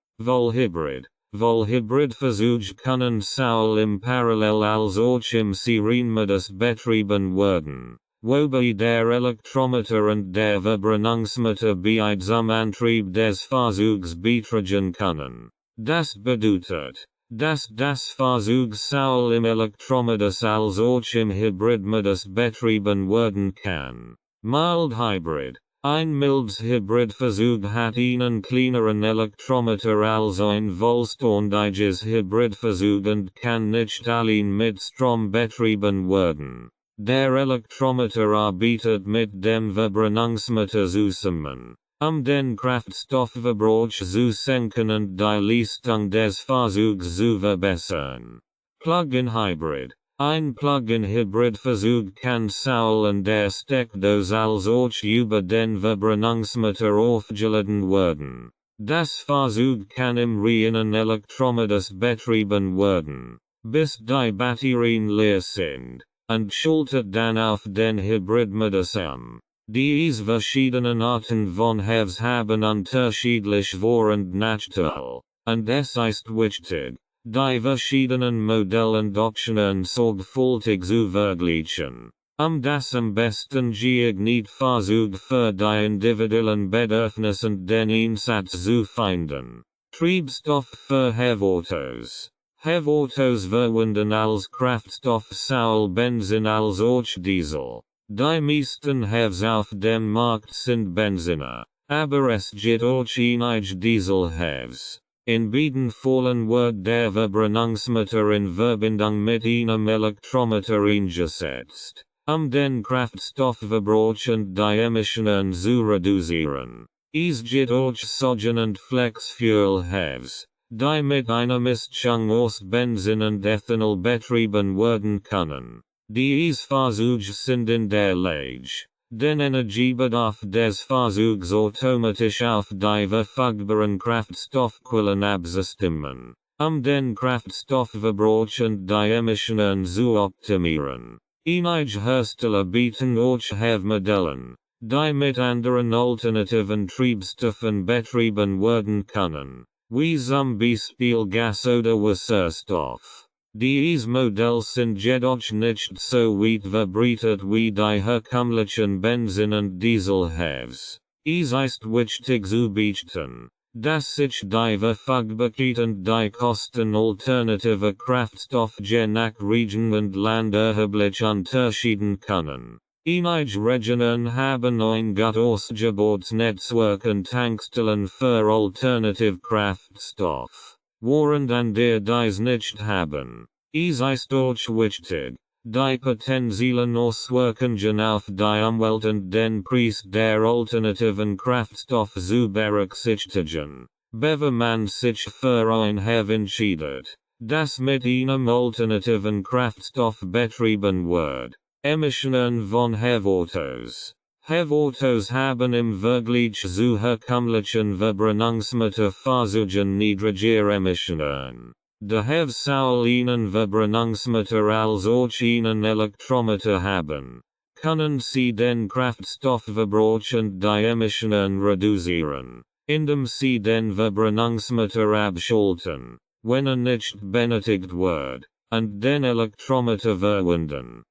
Vollhybridfahrzeuge können sowohl im Parallel als auch im Serienmodus betrieben werden, wobei der Elektromotor und der Verbrennungsmotor bei zum Antrieb des Fahrzeugs beitragen können. Das bedeutet, dass das Fahrzeug sowohl im Elektromodus als auch im Hybridmodus betrieben werden kann. Mild Hybrid. Ein mildes Hybridfahrzeug hat einen kleineren Elektromotor als ein vollständiges Hybridfahrzeug und kann nicht allein mit Strom betrieben werden. Der Elektromotor arbeitet mit dem Verbrennungsmotor zusammen, den Kraftstoffverbrauch zu senken und die Leistung des Fahrzeugs zu verbessern. Plug-in Hybrid. Ein Plug-in-Hybrid-Fahrzeug kann sowohl an der Steckdose als auch über den Verbrennungsmotor aufgeladen werden. Das Fahrzeug kann im reinen Elektromodus betrieben werden, bis die Batterien leer sind, und schaltet dann auf den Hybridmodus um. Diese verschiedenen Arten von haves haben unterschiedlich Vor- und Nachteile, und es ist wichtig, die verschiedenen Modelle und Optionen sorgfältig zu vergleichen, das am besten geeignete Fahrzeug für die individuellen Bedürfnisse und den Einsatz zu finden. Treibstoff für Have-Autos. Have-Autos verwenden als Kraftstoff sowohl Benzin als auch Diesel. Die meisten Haves auf dem Markt sind Benziner, aber es gibt auch einige Diesel-Haves. In beiden Fällen wird der Verbrennungsmotor in Verbindung mit einem Elektromotor eingesetzt, den Kraftstoffverbrauch und die Emissionen zu reduzieren. Es gibt auch Sogen- und Flex-Fuel-Haves, die mit einer Mischung aus Benzin und Ethanol betrieben werden können. Diese Fahrzeuge sind in der Lage, Den Energiebedarf des Fahrzeugs automatisch auf die verfügbaren Kraftstoffquellen abzustimmen, den Kraftstoffverbrauch und die Emissionen zu optimieren. Einige Hersteller bieten auch Modellen, die mit anderen alternativen Triebstoffen betrieben werden können, wie zum Beispiel Gas oder Wasserstoff. Diese Modelle sind jedoch nicht so weit verbreitet wie die herkömmlichen Benzin- und Dieselhevs. Es ist wichtig zu beachten, dass sich die Verfügbarkeit und die Kosten alternativer Kraftstoffe je nach Region und Land erheblich unterschieden können. Einige Regionen haben ein gut ausgebautes Netzwerk und Tankstellen für Alternativkraftstoff, während andere dies nicht haben. Es ist auch wichtig, die potenziellen Auswirkungen auf die Umwelt und den Preis der alternativen Kraftstoffe zu berücksichtigen, bevor man sich für ein Hev entscheidet, das mit einem alternativen Kraftstoff betrieben wird. Emissionen von Hev-Autos. Hev-Autos haben im Vergleich zu herkömmlichen Verbrennungsmittelfahrzeugen niedrigere Emissionen. Die Hevs soll einen Verbrennungsmittel als auch einen Elektrometer haben, können sie den Kraftstoffverbrauch und die Emissionen reduzieren, indem sie den Verbrennungsmittel abschalten, wenn nicht benötigt wird, und den Elektrometer verwenden,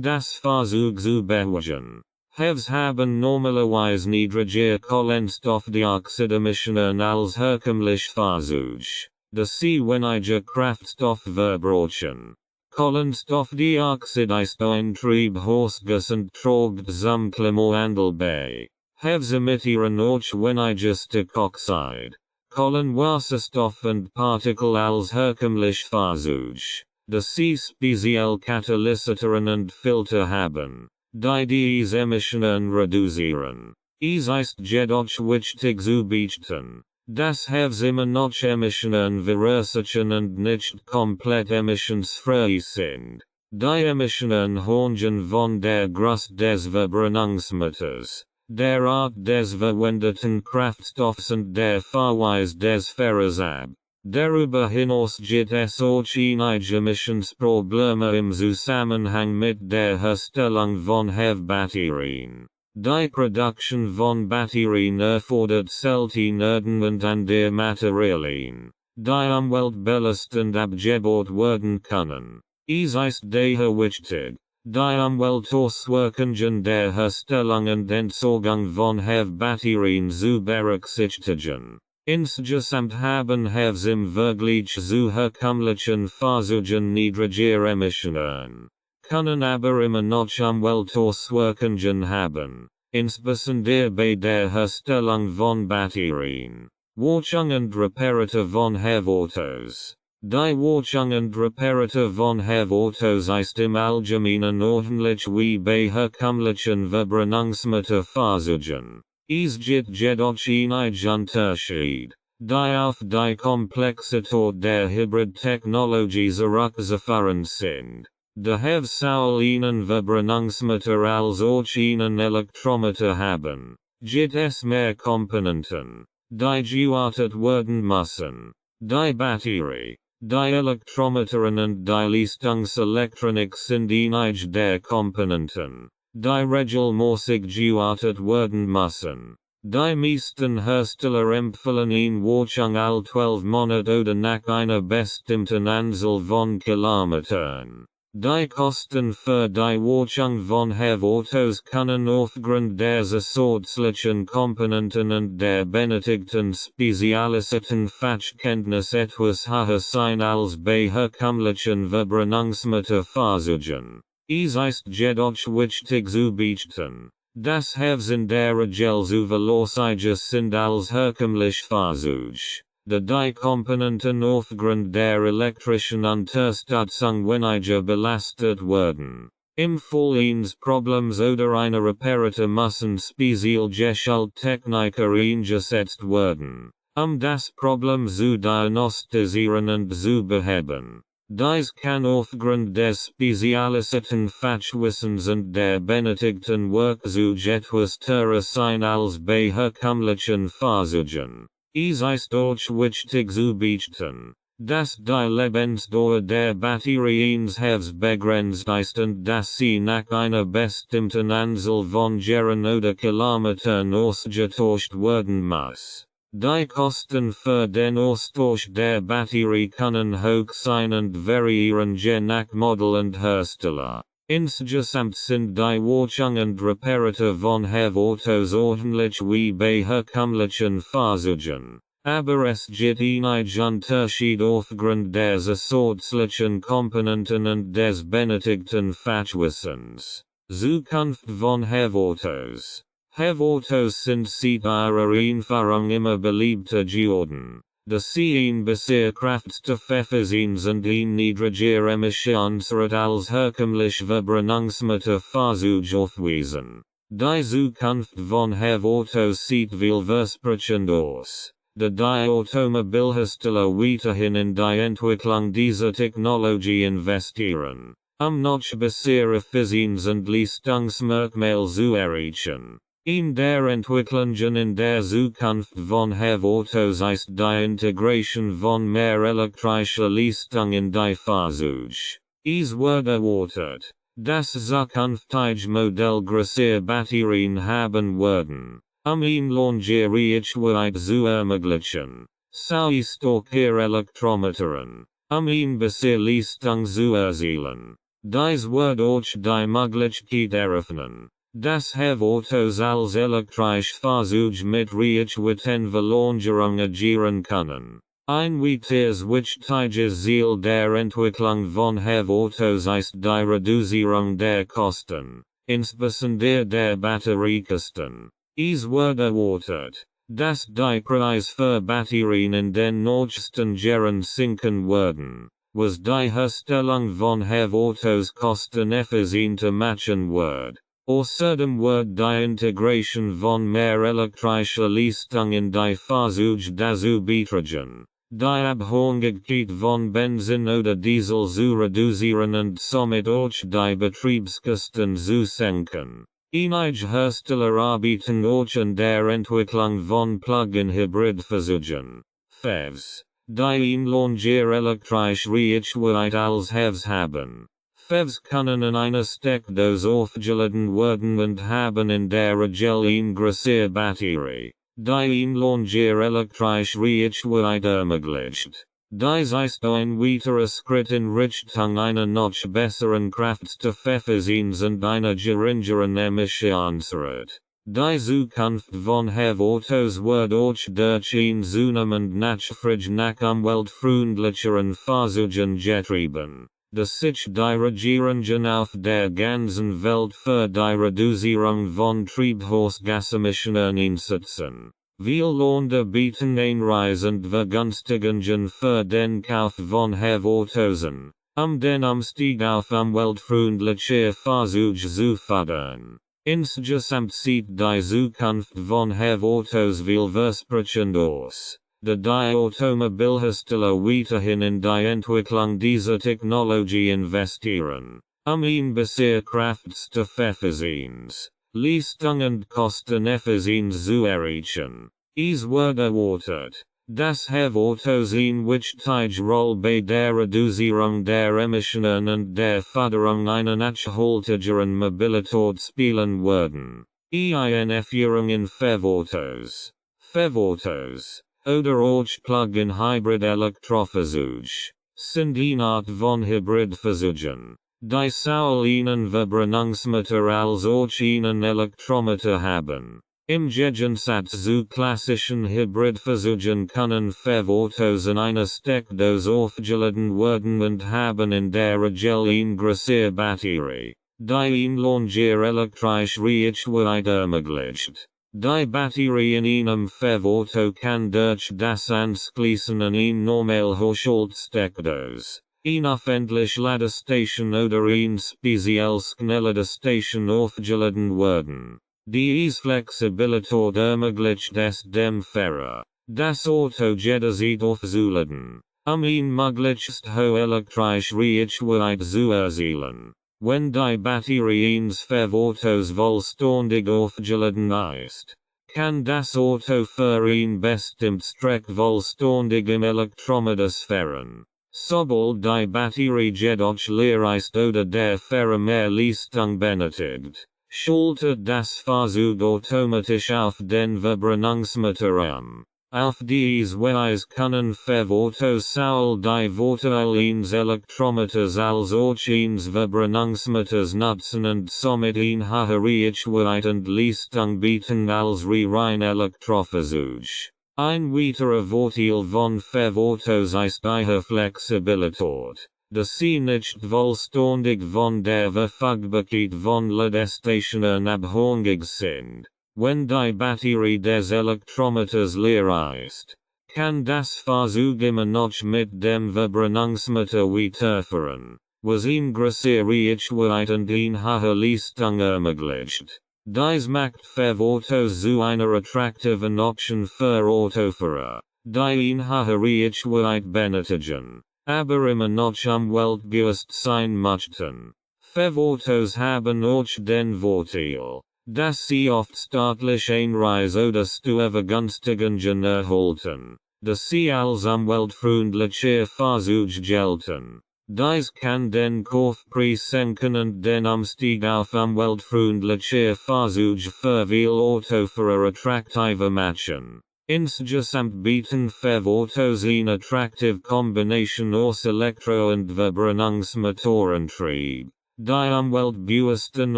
das Fahrzeug zu beruhigen. Hevs haben normalerweise niedrigere Kohlenstoffdioxidemissionen als herkömmliche Fahrzeuge, da sie weniger Kraftstoff verbrauchen. Kohlenstoffdioxid ist ein Treibhausgas und trägt zum Klimawandel bei. Hevs emittieren auch weniger Stickoxid, Kohlenwasserstoff und Partikel als herkömmliche Fahrzeuge, da sie speziell Katalysatoren und Filter haben, die diese Emissionen reduzieren. Es ist jedoch wichtig zu beachten, dass Hevs immer noch Emissionen verursachen und nicht komplett emissionsfrei sind. Die Emissionen hängen von der Größe des Verbrennungsmittels, der Art des verwendeten Kraftstoffs und der Fahrweise des Fahrers ab. Darüber hinaus gibt es auch einige Emissionsprobleme im Zusammenhang mit der Herstellung von Hev-Batterien. Die Produktion von Batterien erfordert selten Erden an der Materialien, die umweltbelastend abgebaut werden können. Es ist daher wichtig, die Umweltauswirkungen der Herstellung und Entsorgung von Hev-Batterien zu berücksichtigen. Insgesamt haben Hevs im Vergleich zu herkömmlichen Fahrzeugen niedrigere Emissionen, können aber immer noch Umweltauswirkungen haben, insbesondere bei der Herstellung von Batterien. Wartung und Reparatur von Hev-Autos. Die Wartung und Reparatur von Hev-Autos ist im Allgemeinen ordentlich wie bei herkömmlichen Verbrennungsmittelfahrzeugen. Es gibt jedoch einige Unterschied, die auf die Komplexität der Hybrid-Technologie zurückzuführen sind. Die Hevs soll einen Verbrennungsmittel als auch einen Elektrometer haben, gibt es mehr Komponenten, die gewartet werden müssen. Die Batterie, die Elektrometer und die Leistungselektronik sind einige der Komponenten, die regelmäßig gewartet werden müssen. Die meisten Hersteller empfehlen eine Wartung alle 12 Monate oder nach einer bestimmten Anzahl von Kilometern. Die Kosten für die Wartung von Hev-Autos können aufgrund der zusätzlichen Komponenten und der benötigten Spezialitäten Fachkenntnis etwas höher sein als bei herkömmlichen Verbrennungsmittelfahrzeugen. Es ist jedoch wichtig zu beachten, dass Hevs in der Regel zuverlässiger sind als herkömmliche Fahrzeuge, da die Komponenten aufgrund der elektrischen Unterstützung weniger belastet werden. Im Fall eines Problems oder einer Reparatur müssen speziell geschulte Techniker eingesetzt werden, das Problem zu diagnostizieren und zu beheben. Dies kann aufgrund des spezialisierten Fachwissens und der benötigten Werkzeuge etwas teurer sein als bei herkömmlichen Fahrzeugen. Es ist auch wichtig zu beachten, dass die Lebensdauer der Batterien begrenzt ist und dass sie nach einer bestimmten Anzahl von Jahren oder Kilometern ausgetauscht werden muss. Die Kosten für den Austausch der Batterie können hoch sein und variieren je nach Modell und Hersteller. Insgesamt sind die Wartung und Reparatur von Autos ordentlich wie bei herkömmlichen Fahrzeugen. Aber es gibt einige Unterschied aufgrund der zusätzlichen Komponenten und des benötigten Fachwissens. Zukunft von Autos. Autos sind seit ihrer Einführung immer beliebter geworden. Da sie ein bisher Kraftstoffeffizient sind ein niedriger Emissionsrat als herkömmliche Verbrennungsmittel Fahrzeuge aufweisen. Die Zukunft von Autos sieht vielversprechend aus. Da die Automobilhersteller weiterhin in die Entwicklung dieser Technologie investieren, noch bessere Effizienz und Leistungsmerkmale zu erreichen. In der Entwicklung in der Zukunft von Autos ist die Integration von mehr elektrischer Leistung in die Fahrzeuge. Es wird erwartet, dass zukünftige Modelle größere Batterien haben werden, eine längere Reichweite zu ermöglichen. So ist auch ihr Elektromotoren, eine bessere Leistung zu erzielen. Dies wird auch die Möglichkeit eröffnen, dass Autos als elektrische Fahrzeuge mit Reichweitenverlängerung agieren können. Ein weiteres wichtiges Ziel der Entwicklung von Autos ist die Reduzierung der Kosten, insbesondere der Batteriekosten. Es wird erwartet, dass die Preise für Batterien in den nächsten Jahren sinken werden, was die Herstellung von Autos kosteneffizienter machen wird. Außerdem wird die Integration von mehr elektrischer Leistung in die Fahrzeuge dazu beitragen, die Abhängigkeit von Benzin oder Diesel zu reduzieren und somit auch die Betriebskosten zu senken. Einige Hersteller arbeiten auch an der Entwicklung von Plug-in-Hybrid-Fahrzeugen, PHEVs, die eine längere elektrische Reichweite als HEVs haben. PHEVs können in einer Steckdose aufgeladen werden und haben in der Regel eine größere Batterie, die eine längere elektrische Reichweite ermöglicht. Dies ist ein weiterer Schritt in Richtung einer noch besseren Kraftstoffeffizienz und einer geringeren Emissionsrate. Die Zukunft von Autos wird auch durch ein zunehmend Nachfrage nach umweltfreundlicheren Fahrzeugen getrieben, da sich die Regierungen auf der ganzen Welt für die Reduzierung von Treibhausgasemissionen einsetzen. Viele Länder bieten Einreise- und Vergünstigungen für den Kauf von Autos an, den Umstieg auf umweltfreundliche Fahrzeuge zu fördern. Insgesamt sieht die Zukunft von Autos vielversprechend aus, da die Automobilhersteller weiterhin in die Entwicklung dieser Technologie investieren, eine bessere Kraftstoffeffizienz, Leistung und Kosteneffizienz zu erreichen. Es wird erwartet, dass Autos eine wichtige Rolle bei der Reduzierung der Emissionen und der Förderung einer nachhaltigeren Mobilität spielen werden. Einführung in PHEV-Autos. PHEV-Autos, oder auch Plug-in-Hybrid-Elektrofahrzeuge, sind eine Art von Hybridfahrzeugen, die sowohl einen Verbrennungsmotor als auch einen Elektromotor haben. Im Gegensatz zu klassischen Hybridfahrzeugen können PHEV-Autos in einer Steckdose aufgeladen werden und haben in der Regel eine größere Batterie, die eine längere elektrische Reichweite ermöglicht. Die Batterie in einem PHEV-Auto kann durch das Anschließen an eine normale Haushaltssteckdose, eine öffentliche Ladestation oder eine spezielle Schnellladestation aufgeladen werden. Diese Flexibilität ermöglicht es dem Fahrer, das Auto jederzeit aufzuladen, möglichst ho elektrisch Reichweite zu erzielen. Wenn die Batterie ins Autos vollständig aufgeladen ist, kann das Auto für ein bestimmt Streck vollständig im Elektromodus fahren. Sobald die Batterie jedoch leer ist oder der Fahrer mehr Leistung benötigt, schaltet das Fahrzeug automatisch auf den Verbrennungsmotor um. Auf diese Weise können Autos sowohl die Vorteile eines Elektromotors als auch eines Verbrennungsmotors nutzen und somit eine hohe Reichweite und Leistung bieten als rein Elektrofahrzeug. Ein weiterer Vorteil von Autos ist ihre Flexibilität, da sie nicht vollständig von der Verfügbarkeit von Ladestationen abhängig sind. Wenn die Batterie des Elektromotors leer ist, kann das Fahrzeug immer noch mit dem Verbrennungsmotor weiterfahren, was eine große Reichweite und eine hohe Leistung ermöglicht. Dies macht Autos zu einer attraktiven Option für Autofahrer, die eine hohe Reichweite benötigen, aber immer noch umweltbewusst sein möchten. Autos haben auch den Vorteil, dass sie oft staatlich Einreise oder Steuervergünstigungen erhalten, da sie als umweltfreundlicher Fahrzeug gelten. Dies kann den Kaufpreis senken und den Umstieg auf umweltfreundliche Fahrzeuge für viele Autofahrer attraktiver machen. Insgesamt bieten Autos eine attraktive Kombination aus Elektro- und Verbrennungsmotorentrieb, die umweltbewussten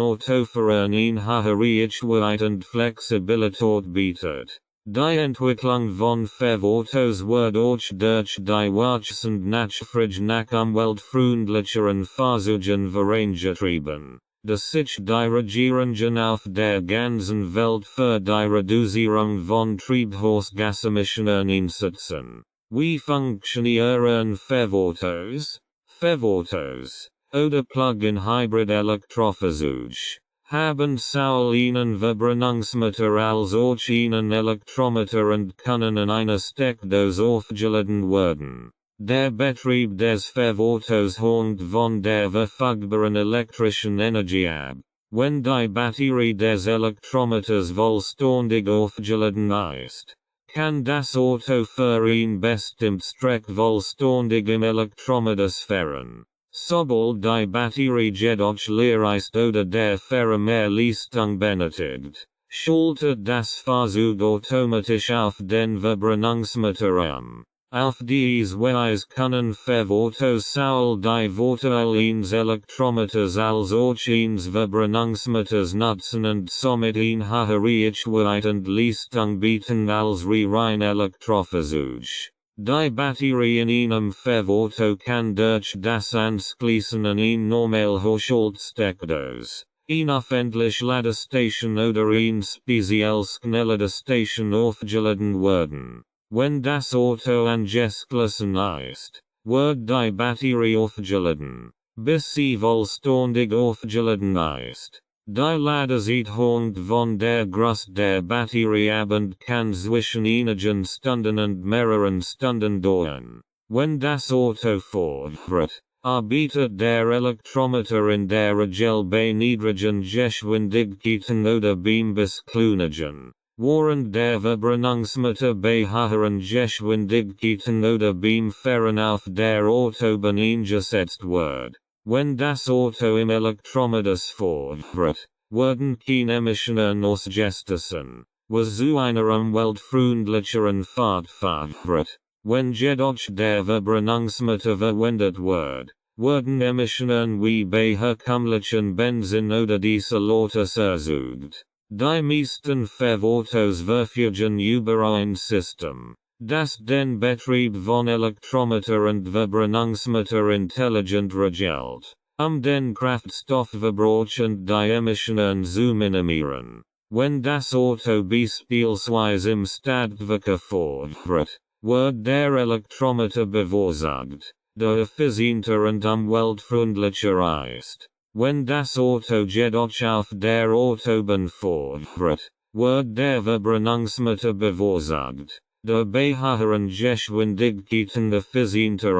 Autofahrern eine hohe Reichweite und Flexibilität bietet. Die Entwicklung von Autos wird auch durch die wachsende Nachfrage nach umweltfreundlicheren Fahrzeugen vorangetrieben, da sich die Regierungen auf der ganzen Welt für die Reduzierung von Treibhausgasemissionen einsetzen. Wie funktionieren Autos? Autos, oder Plug-in-Hybrid Elektrofahrzeuge, haben sowohl einen Verbrennungsmotor als auch einen Elektromotor und können in einer Steckdose aufgeladen werden. Der Betrieb des Autos hängt von der verfügbaren elektrischen Energie ab. Wenn die Batterie des Elektromotors vollständig aufgeladen ist, kann das Auto für ein bestimmt Streck vollständig im Elektromodus fahren. Sobald die Batterie jedoch leer ist oder der Fahrer mehr Leistung benötigt, schaltet das Fahrzeug automatisch auf den Verbrennungsmotor um. Auf diese Weise können Autos sowohl die Vorteile eines Elektromotors als auch eines Verbrennungsmotors nutzen und somit eine hohe Reichweite und Leistung bieten als rein Elektrofahrzeug. Die Batterie in einem Auto kann durch das Anschließen an eine normal Haushaltssteckdose, eine öffentliche Ladestation oder eine speziell Schnellladestation aufgeladen werden. Wenn das Auto angeschlossen ist, wird die Batterie aufgeladen, bis sie vollständig aufgeladen ist. Die Ladezeit hängt von der Größe der Batterie ab und kann zwischen einigen Stunden und mehreren Stunden dauern. Wenn das Auto fährt, arbeitet der Elektromotor in der Regel bei niedrigen Geschwindigkeiten oder beim Beschleunigen, während der Verbrennungsmotor bei höheren Geschwindigkeiten oder beim Fahren auf der Autobahn eingesetzt wird. Wenn das Auto im Elektromodus fährt, werden keine Emissionen ausgestoßen, was zu einer umweltfreundlicheren Fahrt führt. Wenn jedoch der Verbrennungsmotor verwendet wird, werden Emissionen wie bei herkömmlichen Benzin oder Dieselautos erzeugt. Die meisten Autos verfügen über ein System, das den Betrieb von Elektromotor und Verbrennungsmotor intelligent regelt, den Kraftstoffverbrauch und die Emissionen zu minimieren. Wenn das Auto beispielsweise im Stadtverkehr fährt, wird der Elektromotor bevorzugt, da effizienter und umweltfreundlicher ist. Wenn das Auto jedoch auf der Autobahn fährt, wird der Verbrennungsmotor bevorzugt, der Beharren geschwindigkeiten effizienter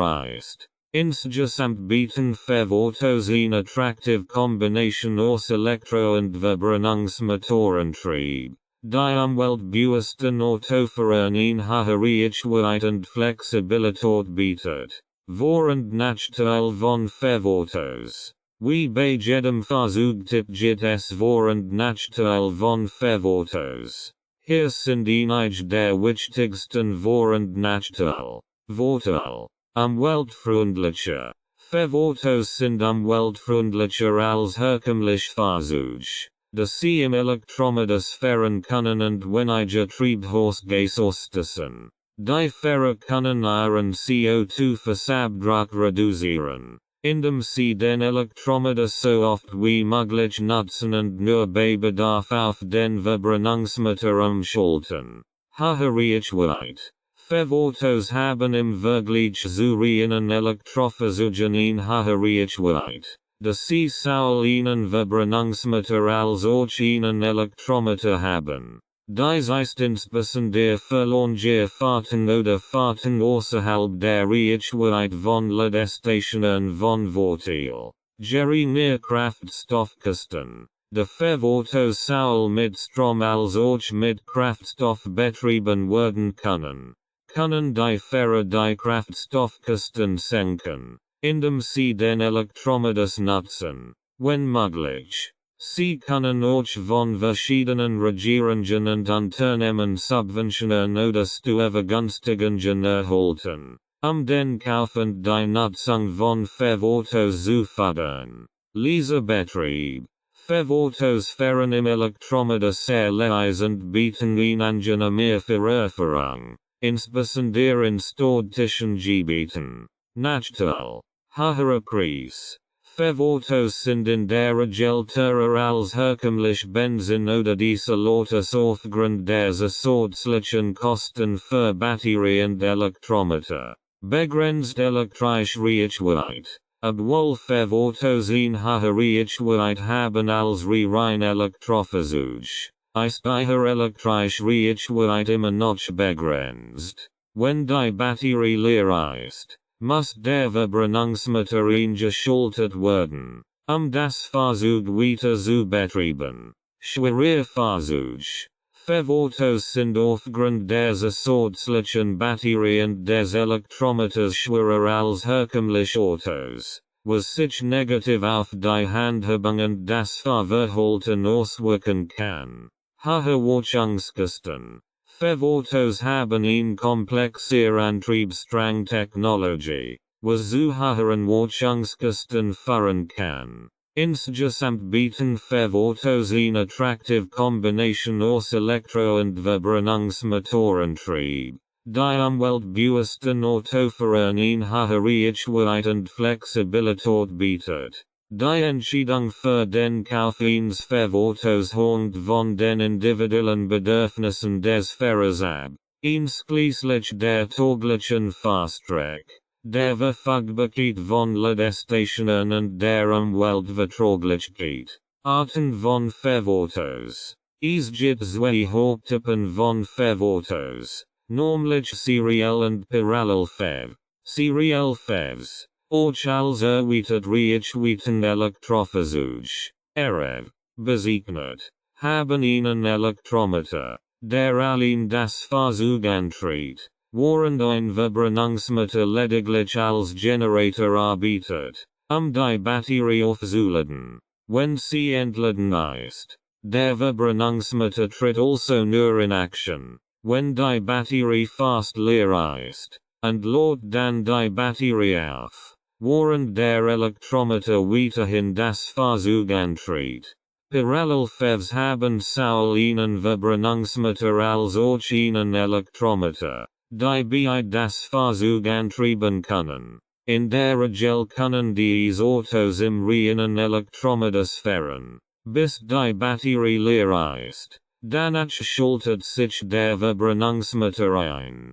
insgesamt bieten Fevautos eine attraktive Kombination aus Elektro- und Verbrennungsmotorentrieb, die umweltbewussten Autofahrern eine hohe Reichweite und Flexibilität bietet. Vorend Nachteil von Fevautos. Wie bei jedem Fahrzeug gibt es Vor- und Nachteil von Fevautos. Hier sind einige der wichtigsten Vor- und Nachteil. Vorteil. Umweltfreundlicher. Fevautos sind umweltfreundlicher als herkömmliche Fahrzeuge, da sie im Elektromodus fahren können und weniger Treibhausgas ausstoßen. Die Fahrer können ihren CO2-Verbrauch reduzieren, indem sie den Elektromodus so oft wie möglich nutzen und nur bei Bedarf auf den Verbrennungsmotor umschalten. Hohe Reichweite. Fevautos haben im Vergleich zu reinen Elektrofahrzeugen eine hohe Reichweite, da sie sowohl einen Verbrennungsmotor als auch einen Elektromotor haben. Dies ist insbesondere für lange Fahrten oder Fahrten außerhalb der Reichweite von Ladestationen von Vorteil. Geringe Kraftstoffkosten. De Fevautos sowohl mit Strom als auch mit Kraftstoff betrieben werden können die Fahrer die Kraftstoffkosten senken, indem sie den Elektromodus nutzen, wenn möglich. Sie können auch von verschiedenen Regierungen und Unternehmen Subventionen oder Steuervergünstigungen erhalten, den Kauf und die Nutzung von Fevautos zu fördern. Leaserbetrieb. Fevautos fahren im Elektromodus sehr leise und bieten eine angenehme Veröffentlichung, insbesondere in städtischen Gebieten. Nachteil. Höherer Preis. Fevautos sind in der Regel teurer als herkömmlich Benzin oder Dieselautos aufgrund der zusätzlichen Kosten für Batterie und Elektromotor. Begrenzt elektrische Reichweite. Obwohl Fevautos eine hohe Reichweite haben als rein Elektrofahrzeug, ist ihre elektrische Reichweite immer noch begrenzt. Wenn die Batterie leer ist, muss der Verbrennungsmotor eingeschaltet werden, das Fahrzeug weiter zu betreiben. Schwere Fahrzeug. Fevautos sind aufgrund der zusätzlichen Batterie und des Elektromotors schwerer als herkömmliche Autos, was sich negativ auf die Handhabung und das Fahrverhalten auswirken kann. Hohe Wartungskosten. Fevautos haben eine komplexere Antriebsstrang-Technologie, was zu höheren Wartungskosten führen kann. Insgesamt bieten Fevautos eine attraktive Kombination aus Elektro- und Verbrennungsmotorentrieb, die umweltbewussten Autofahrern eine hohe Reichweite und Flexibilität bietet. Die Entscheidung für den Kauf eines Fevautos hängt von den individuellen Bedürfnissen des Fahrers ab, einschließlich der täglichen Fahrstrecke, der Verfügbarkeit von Ladestationen und der Umweltverträglichkeit. Arten von Fevautos. Es gibt zwei Haupttypen von Fevautos, nämlich Serial und Parallelfev. Serial Fevs. Auch als erweitert Reichweiten Elektrofahrzeug, EREV, bezeichnet, haben einen Elektromotor, der allein das Fahrzeug antritt, während ein Verbrennungsmotor lediglich als Generator arbeitet, die Batterie aufzuladen, wenn sie entladen ist. Der Verbrennungsmotor tritt also nur in Action, wenn die Batterie fast leer ist, und lädt dann die Batterie auf. Während der Elektromotor weiterhin das Fahrzeug antritt. Parallelfevs haben sowohl einen Verbrennungsmotor als auch einen Elektromotor, die beide das Fahrzeug antrieben können. In der Regel können diese Autos im reinen Elektromodus fahren, bis die Batterie leer ist. Danach schaltet sich der Verbrennungsmotor ein,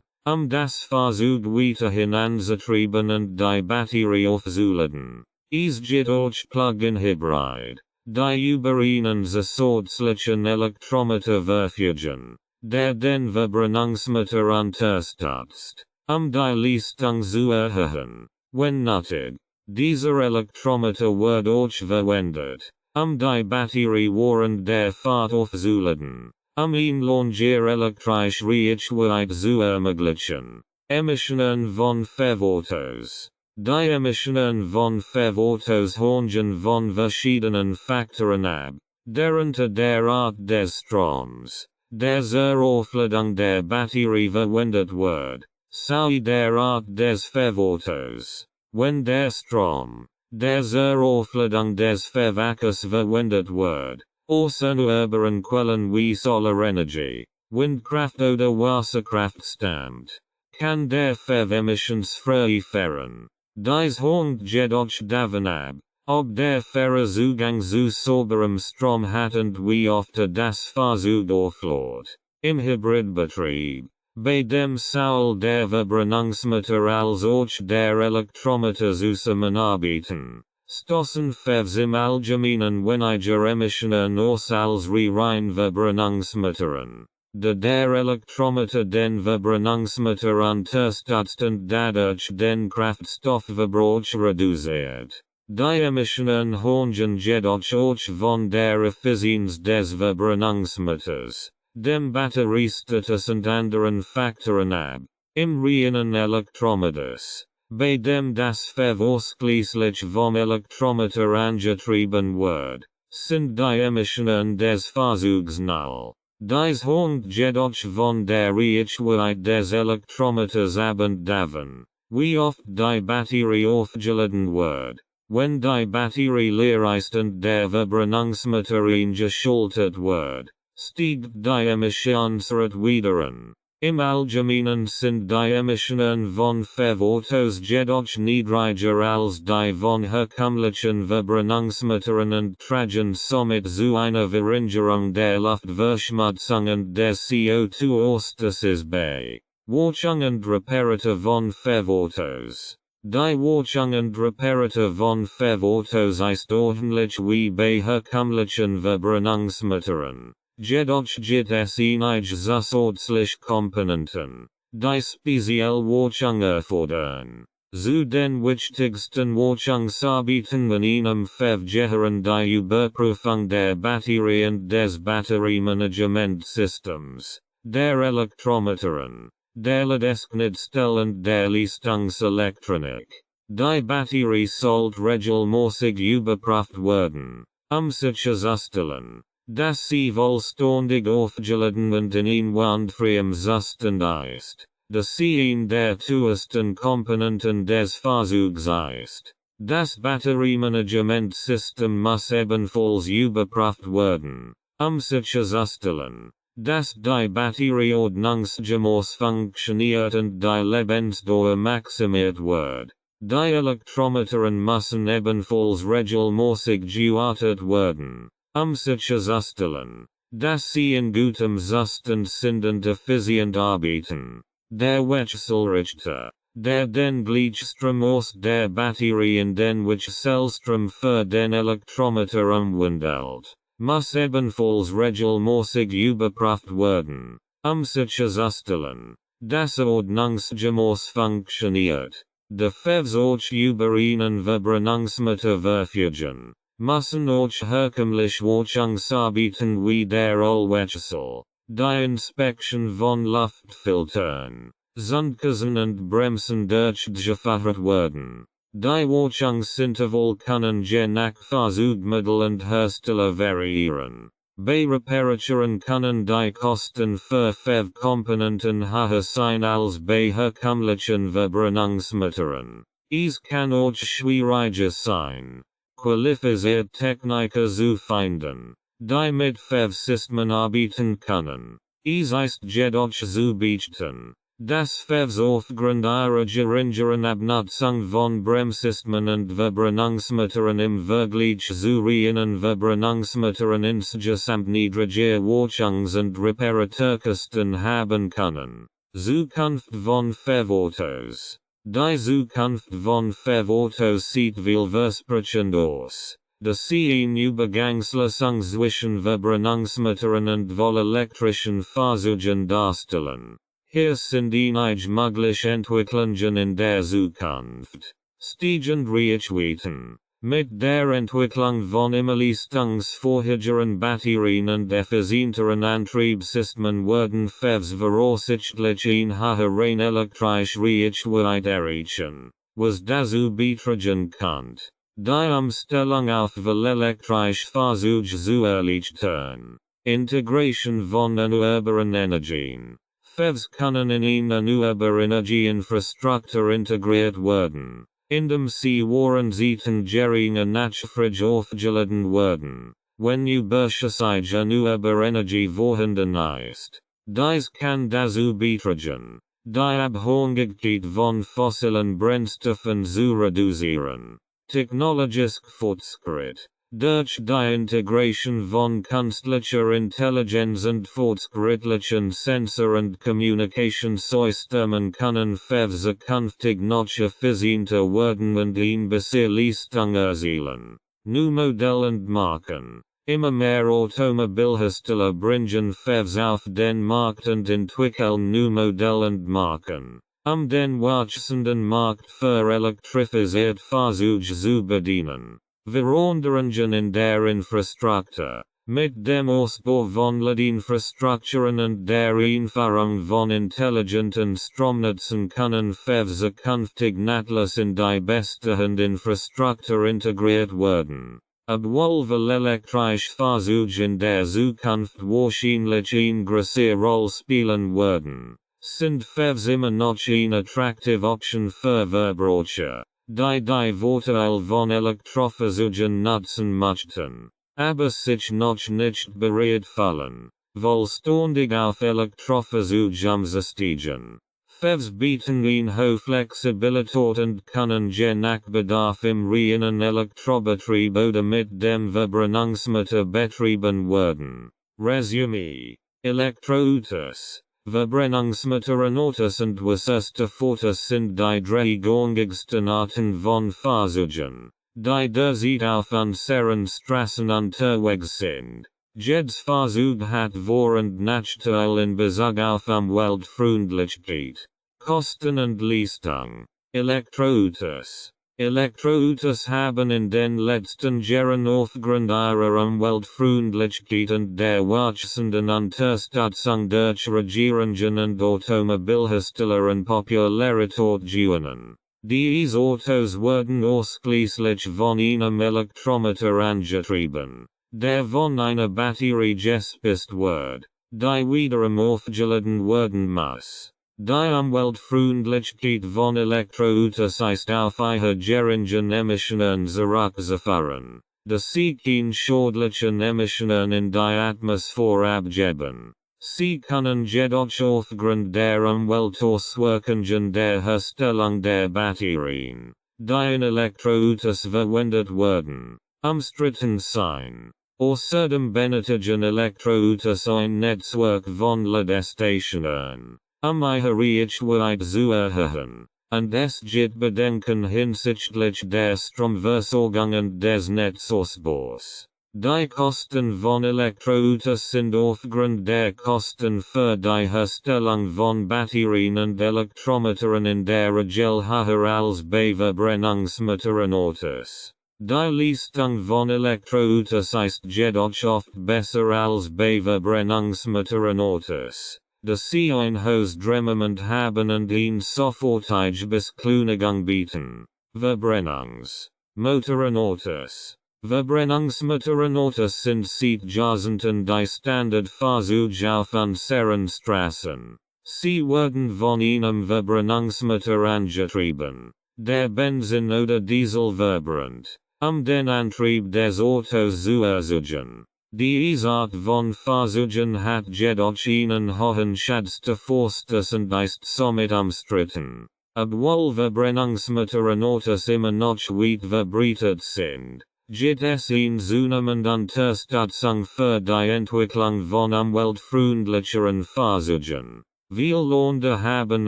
das Fahrzeug weiterhin anzutrieben und die Batterie aufzuladen. Es gibt auch Plug-in Hybrid, die über einen zusätzlichen Elektromotor verfügen, der den Verbrenungsmeter unterstützt, die Leistung zu erhöhen. Wenn nötig, dieser Elektrometer wird auch verwendet, die Batterie während der Fahrt aufzuladen, ihn langer elektrische Reichweite zu ermöglichen. Emissionen von Verautos. Die Emissionen von Verautos hängen von verschiedenen Faktoren ab, darunter der Art des Stroms, der zur Aufladung der Batterie verwendet wird, sowie der Art des Verautos. Wenn der Strom, der zur Aufladung des Werkes verwendet wird, aus erneuerbaren Quellen wie Solarenergie, Windkraft oder Wasserkraft stammt, kann der emissionsfrei fahren. Dies hängt jedoch davon ab, ob der Fahrer Zugang zu sauberem Strom hat und wie oft das Fahrzeug auflädt. Im Hybridbetrieb, bei dem sowohl der Verbrennungsmeter als auch der Elektrometer zusammenarbeiten, stoßen Fevs im Allgemeinen weniger Emissionen aus als rein Verbrennungsmetern. Da der Elektrometer den Verbrennungsmeter unterstützt und dadurch den Kraftstoffverbrauch reduziert. Die Emissionen hängen jedoch auch von der Effizienz des Verbrennungsmeters, dem Batteriestatus und anderen Faktoren ab. Im reinen Elektrometers, bei dem das ausschließlich vom Elektrometer angetrieben wird, sind die Emissionen des Fahrzeugs null. Dies hängt jedoch von der Reichweite des Elektrometers ab und davon, wie oft die Batterie aufgeladen wird. Wenn die Batterie leer ist und der Verbrennungsmeter eingeschaltet wird, steigt die Emissionsrate wieder an. Im Allgemeinen sind die Emissionen von Verautos jedoch niedriger als die von herkömmlichen Verbrennungsmetern und tragen somit zu einer Verringerung der Luftverschmutzung und des CO2-Ausstoßes bei. Wartung und Reparatur von Verautos. Die Wartung und Reparatur von Verautos ist ordentlich wie bei herkömmlichen Verbrennungsmetern. Jedoch gibt es einige zusätzliche Komponenten, die spezielle Wartung erfordern. Zu den wichtigsten Wartungsarbeiten in einem Fall gehören die Überprüfung der Batterie und des Batteriemanagementsystems, der Elektrometern, der Ladesknetzstelle und der Leistungselektronik. Die Batterie sollte regelmäßig überprüft werden, sicherzustellen, dass sie vollständig aufgeladen und in wandfreiem Zustand ist, dass sie in der teuersten Komponenten des Fahrzeugs ist. Das Batteriemanagementsystem muss ebenfalls überprüft werden, sicherzustellen, dass die Batterie ordnungsgemäß funktioniert und die Lebensdauer maximiert wird. Die Elektrometern müssen ebenfalls regelmäßig gewartet werden, sicherzustellen, dass sie in gutem Zustand sind und effizient arbeiten. Der Wechselrichter, der den Gleichstrom aus der Batterie in den Wechselstrom für den Elektrometer umwandelt, muss ebenfalls regelmäßig überprüft werden, sicherzustellen, dass ordnungsgemäß funktioniert. Die Fevs auch über einen Verbrennungsmeter verfügen, müssen auch herkömmliche Wartungsarbeiten wie der Ölwechsel, die Inspektion von Luftfiltern, Zündkerzen und Bremsen durchgeführt werden. Die Wartungsintervall können je nach Fahrzeugmodell und Hersteller variieren. Bei Reparaturen können die Kosten für Komponenten höher sein als bei herkömmlichen Verbrennungsmetern. Es kann auch schwieriger sein, qualifizierte Techniker zu finden, die mit Systemen arbeiten können. Es ist jedoch zu beachten, dass Fevs aufgrund ihrer geringeren Abnutzung von Bremssystemen und Verbrennungsmetern im Vergleich zu reinen Verbrennungsmetern insgesamt niedrige Wartungs- und Reparaturkosten haben können. Zukunft von Verautos. Die Zukunft von Verautos sieht vielversprechend aus. Das Sehen Übergangslösung zwischen Verbrenungsmethoden und vollelektrischen Fahrzeugen darstellen. Hier sind einige mögliche Entwicklungen in der Zukunft. Stiegend Reichweiten. Mit der Entwicklung von immer leistungsfähigeren Batterien und effizienteren Antriebssystemen werden Fevs voraussichtlich in höheren elektrische Reichweite erreichen, was dazu beitragen könnte, die Umstellung auf vollelektrische Fahrzeuge zu erleichtern. Integration von erneuerbaren Energien. Fevs können in erneuerbare Energieinfrastruktur integriert werden, indem sie Warrenzeiten geringe Nachfrage aufgeladen werden, wenn beispielsweise erneuerbare Energie vorhanden ist. Dies kann dazu beitragen, die Abhängigkeit von fossilen Brennstoffen zu reduzieren. Technologisch Fortschritt. Durch die Integration von künstlicher Intelligenz und fortschrittlichen Sensor- und Kommunikationssystemen können Fevs künftig noch effizienter werden und bisher Leistung erzielen. New Modell und Marken. Immer mehr Automobilhersteller bringen Fevs auf den Markt und entwickeln New Modell und Marken, den wachsenden Markt für elektrisierte Fahrzeuge zu bedienen. Veränderungen in der Infrastruktur. Mit dem Ausbau von Ladinfrastrukturen und der Einführung von intelligenten Stromnetzen können Fevs künftig nahtlos in die bestehende Infrastruktur integriert werden. Obwohl vollelektrische Fahrzeuge in der Zukunft wahrscheinlich eine größere Rolle spielen werden, sind Fevs immer noch eine attraktive Option für Verbraucher, die Vorteile von Elektrofahrzeugen nutzen möchten, aber sich noch nicht bereit fühlen, vollständig auf Elektrofahrzeuge umzusteigen. Fevs bieten eine hohe Flexibilität und können je nach Bedarf im reinen Elektrobetrieb oder mit dem Verbrennungsmotor betrieben werden. Resümee. Elektroautos. Verbrennungsmotoren Autos und Wasserstoffautos sind die drei gängigsten Arten von Fahrzeugen, die derzeit auf unseren Straßen unterwegs sind. Jedes Fahrzeug hat Vor- und Nachteile in Bezug auf Umweltfreundlichkeit, Kosten und Leistung. Elektroautos. Elektroautos haben in den letzten Jahren aufgrund ihrer Umweltfreundlichkeit und der wachsenden Unterstützung durch Regierungen und Automobilhersteller an Popularität gewonnen. Diese Autos werden ausschließlich von einem Elektromotor angetrieben, der von einer Batterie gespeist wird, die wiederum aufgeladen werden muss. Die Umweltfreundlichkeit von Elektroautos ist auf ihre geringen Emissionen zurückzuführen, da sie keine schädlichen Emissionen in die Atmosphäre abgeben. Sie können jedoch aufgrund der Umweltauswirkungen der Herstellung der Batterien, die in Elektroautos verwendet werden, umstritten sein. Außerdem benötigen Elektroautos ein Netzwerk von Ladestationen, ihre Reichweite zu erhöhen, und es gibt Bedenken hinsichtlich der Stromversorgung und des Netzausbaus. Die Kosten von Elektroautos sind aufgrund der Kosten für die Herstellung von Batterien und Elektromotoren in der Regel höher als bei Verbrennungsmotoren Autos. Die Leistung von Elektroautos ist jedoch oft besser als bei Verbrennungsmotoren Autos, da sie ein hohes Drehmoment haben und eine sofortige Beschleunigung bieten. Verbrennungsmotoren Autos. Verbrennungsmotoren Autos sind seit Jahrzehnten die Standardfahrzeuge auf unseren Straßen. Sie werden von einem Verbrennungsmotor angetrieben, der Benzin oder Diesel verbrennt, den Antrieb des Autos zu erzeugen. Diese Art von Fahrzeugen hat jedoch einen hohen Schadstoffverstoß und ist somit umstritten. Obwohl Verbrennungsmotoren Autos immer noch weit verbreitet sind, gibt es eine zunehmende Unterstützung für die Entwicklung von umweltfreundlicheren Fahrzeugen. Viele Länder haben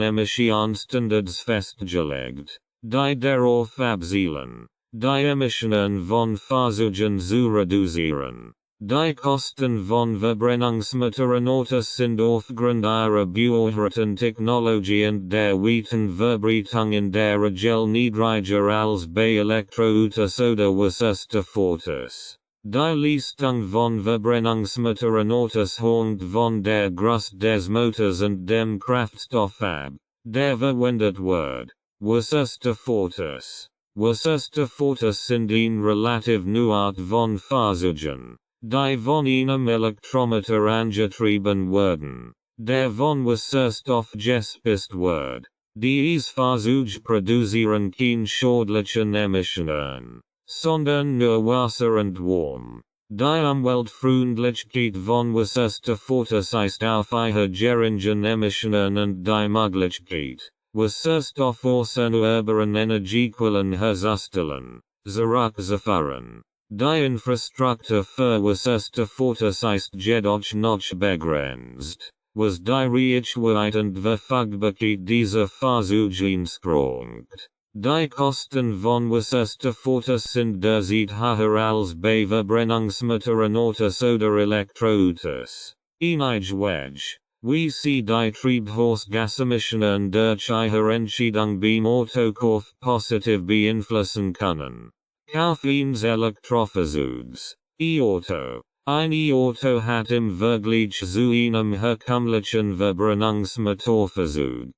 Emissionsstandards festgelegt, die darauf abzielen, Die Emissionen von Fahrzeugen zu reduzieren. Die Kosten von Verbrennungsmotoren sind aufgrund ihrer beobachteten Technologie und der weiten Verbreitung in der Regel niedriger als bei Elektroautos oder Wasserstoffautos. Die Leistung von Verbrennungsmotoren hängt von der Größe des Motors und dem Kraftstoff ab, der verwendet wird. Wasserstoffautos. Wasserstoffautos sind eine relativ neue Art von Fahrzeugen, die von einem Elektrometer angetrieben werden, der von Wasserstoff gespeist wird. Diese Fahrzeuge produzieren keine schädlichen Emissionen, sondern nur Wasser und Wärme. Die Umweltfreundlichkeit von Wasserstoffautos ist auf ihre geringen Emissionen und die Möglichkeit, Wasserstoff aus erneuerbaren Energiequellen herzustellen, zurückzufahren. Die Infrastruktur für Wasserstoffautos ist jedoch noch begrenzt, was die Reichweite und Verfügbarkeit dieser Fahrzeuge einschränkt. Die Kosten von Wasserstoffautos sind derzeit höher als bei Verbrennungsmotorenautos oder Elektroautos. Einige Wege, wie sie die Treibhausgasemissionen durch ihre Entscheidung beim Autokauf positiv beeinflussen können. Kauf eines Elektrofahrzeugs. E-Auto. Ein E-Auto hat im Vergleich zu einem herkömmlichen Verbrennungsmotorfahrzeug,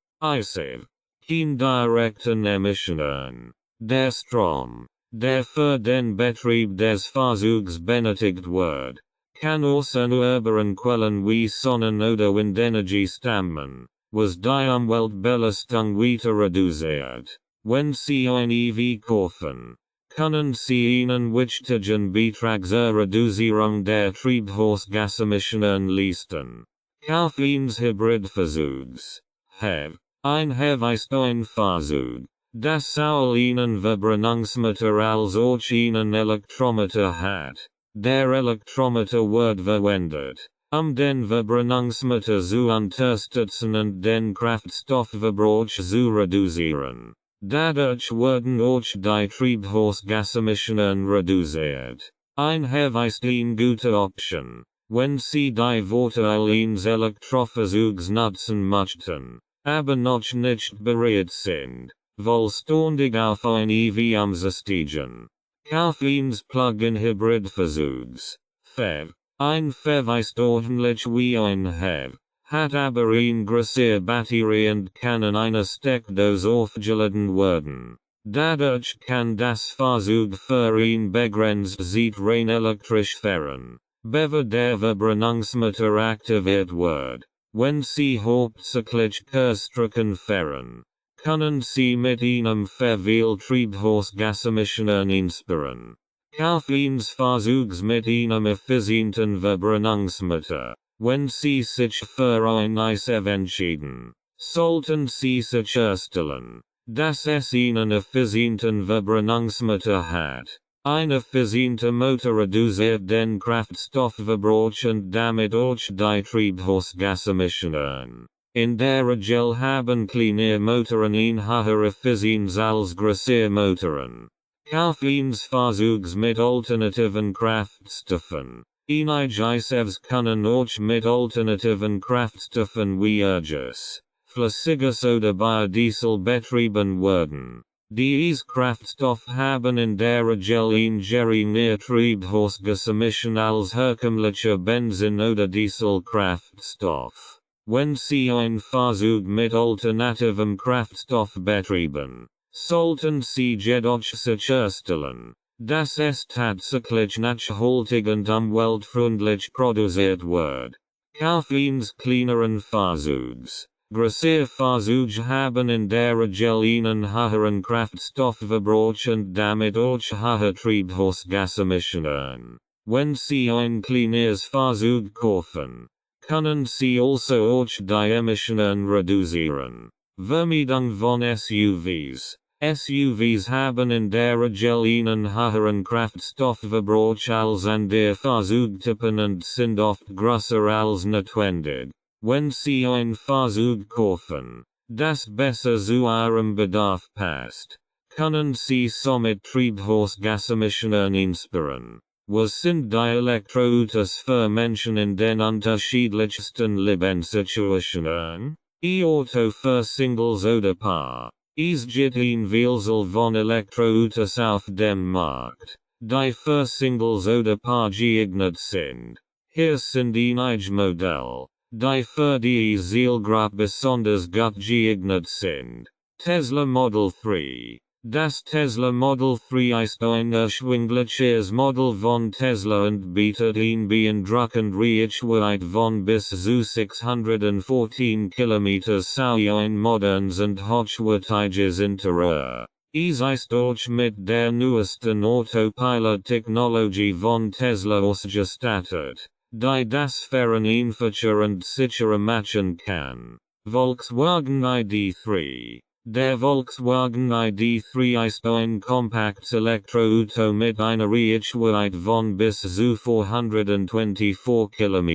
keine direkten Emissionen. Der Strom, der für den Betrieb des Fahrzeugs benötigt wird, kann aus erneuerbaren Quellen wie Sonnen- oder Windenergie stammen, was die Umweltbelastung weiter reduziert. Wenn Sie ein EV kaufen, können Sie einen wichtigen Beitrag zur Reduzierung der Treibhausgasemissionen leisten. Kauf eines Hybridfahrzeugs. HEV. Ein HEV ist ein Fahrzeug, das sowohl einen Verbrennungsmotor als auch einen Elektrometer hat. Der Elektrometer wird verwendet, den Verbrennungsmotor zu unterstützen und den Kraftstoffverbrauch zu reduzieren. Dadurch werden auch die Treibhausgasemissionen reduziert. Ein HEV ist eine gute Option, wenn Sie die Vorteile eines Elektrofahrzeugs nutzen möchten, aber noch nicht bereit sind, vollständig auf ein EV umzusteigen. Kauf eines Plug-in-Hybrid-Fahrzeugs. FEV. Ein FEV ist ordentlich wie ein HEV, hat aber eine größere Batterie und kann in einer Steckdose aufgeladen werden. Dadurch kann das Fahrzeug für eine begrenzte Zeit rein elektrisch fahren, bevor der Verbrennungsmotor aktiviert wird. Wenn Sie hauptsächlich Kursstrecken fahren, können Sie mit einem viel Treibhausgasemissionen einsparen. Kauf eines Fahrzeugs mit einem effizienten Verbrennungsmotor. Wenn Sie sich für ein EV entscheiden, sollten Sie sicherstellen, dass es einen effizienten Verbrennungsmotor hat. Ein effizienter Motor reduziert den Kraftstoffverbrauch und damit auch die Treibhausgasemissionen. In der Regel haben kleine Motoren eine höhere Effizienz als größere Motoren. Kauf eines Fahrzeugs mit alternativen Kraftstoffen. Einige EVs können auch mit alternativen Kraftstoffen wie Erdgas, flüssiges oder Biodiesel betrieben werden. Diese Kraftstoffe haben in der Regel eine geringere Treibhausgasemission als herkömmlicher Benzin- oder Dieselkraftstoff. Wenn Sie ein Fahrzeug mit alternativem Kraftstoff betreiben, sollten Sie jedoch sicherstellen, dass es tatsächlich nachhaltig und umweltfreundlich produziert wird. Kauf eines kleineren Fahrzeugs. Größere Fahrzeuge haben in der Regel einen höheren Kraftstoffverbrauch und damit auch höhere Treibhausgasemissionen. Wenn Sie ein kleineres Fahrzeug kaufen, können Sie also auch die Emissionen reduzieren. Vermeidung von SUVs. SUVs haben in der Regel einen höheren Kraftstoffverbrauch als andere Fahrzeugtypen und sind oft größer als notwendig. Wenn Sie ein Fahrzeug kaufen, das besser zu Ihrem Bedarf passt, können Sie somit Treibhausgasemissionen einsparen. Was sind die Elektroautos für Menschen in den unterschiedlichsten Lebenssituationen? Auto für Singles oder Paar. Es gibt ein Vielzahl von Elektroautos auf dem Markt, die für Singles oder Paar geeignet sind. Hier sind einige Modelle, die für die Zielgruppe besonders gut geeignet sind. Tesla Model 3. Das Tesla Model 3 ist ein erschwingliches Modell von Tesla und bietet eine beeindruckende Reichweite von bis zu 614 km sowie ein modernes und hochwertiges Interieur. Es ist auch mit der neuesten Autopilot-Technologie von Tesla ausgestattet, die das Fahren einfacher und sicherer machen kann. Volkswagen ID3. Der Volkswagen ID3 ist ein kompaktes Elektroauto mit einer Reichweite von bis zu 424 km.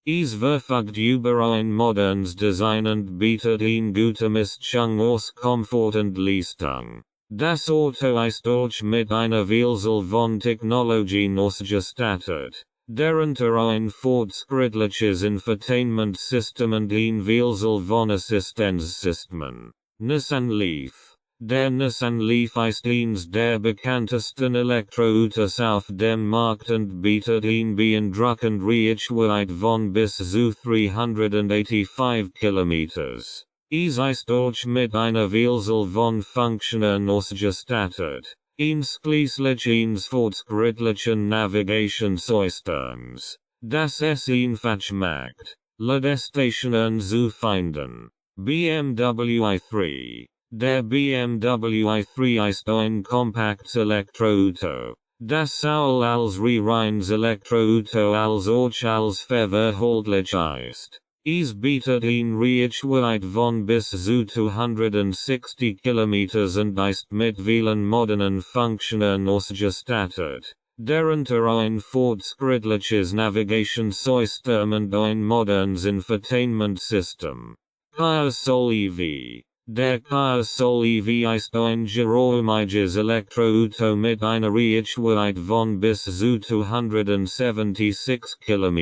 Es verfügt über ein modernes Design und bietet eine gute Mischung aus Komfort und Leistung. Das Auto ist auch mit einer Vielzahl von Technologien ausgestattet, darunter ein fortschrittliches Infotainment-System und eine Vielzahl von Assistenzsystemen. Nissan Leaf. Der Nissan Leaf ist eines der bekanntesten Elektroautos auf dem Markt und bietet eine beeindruckende Reichweite von bis zu 385 km. Es ist auch mit einer Vielzahl von Funktionen ausgestattet, einschließlich eines fortschrittlichen Navigationssystems, das es einfach macht, Ladestationen zu finden. BMW i3. Der BMW i3 ist ein kompaktes Elektroauto, das sowohl als reines Elektroauto als auch als verwertlich ist. Es bietet eine Reichweite von bis zu 260 km und ist mit vielen modernen Funktionen ausgestattet, darunter ein fortschrittliches Navigationssystem und ein modernes Infotainment-System. Kia Soul EV. Der Kia Soul EV ist ein geräumiges Elektroauto mit einer Reichweite von bis zu 276 km.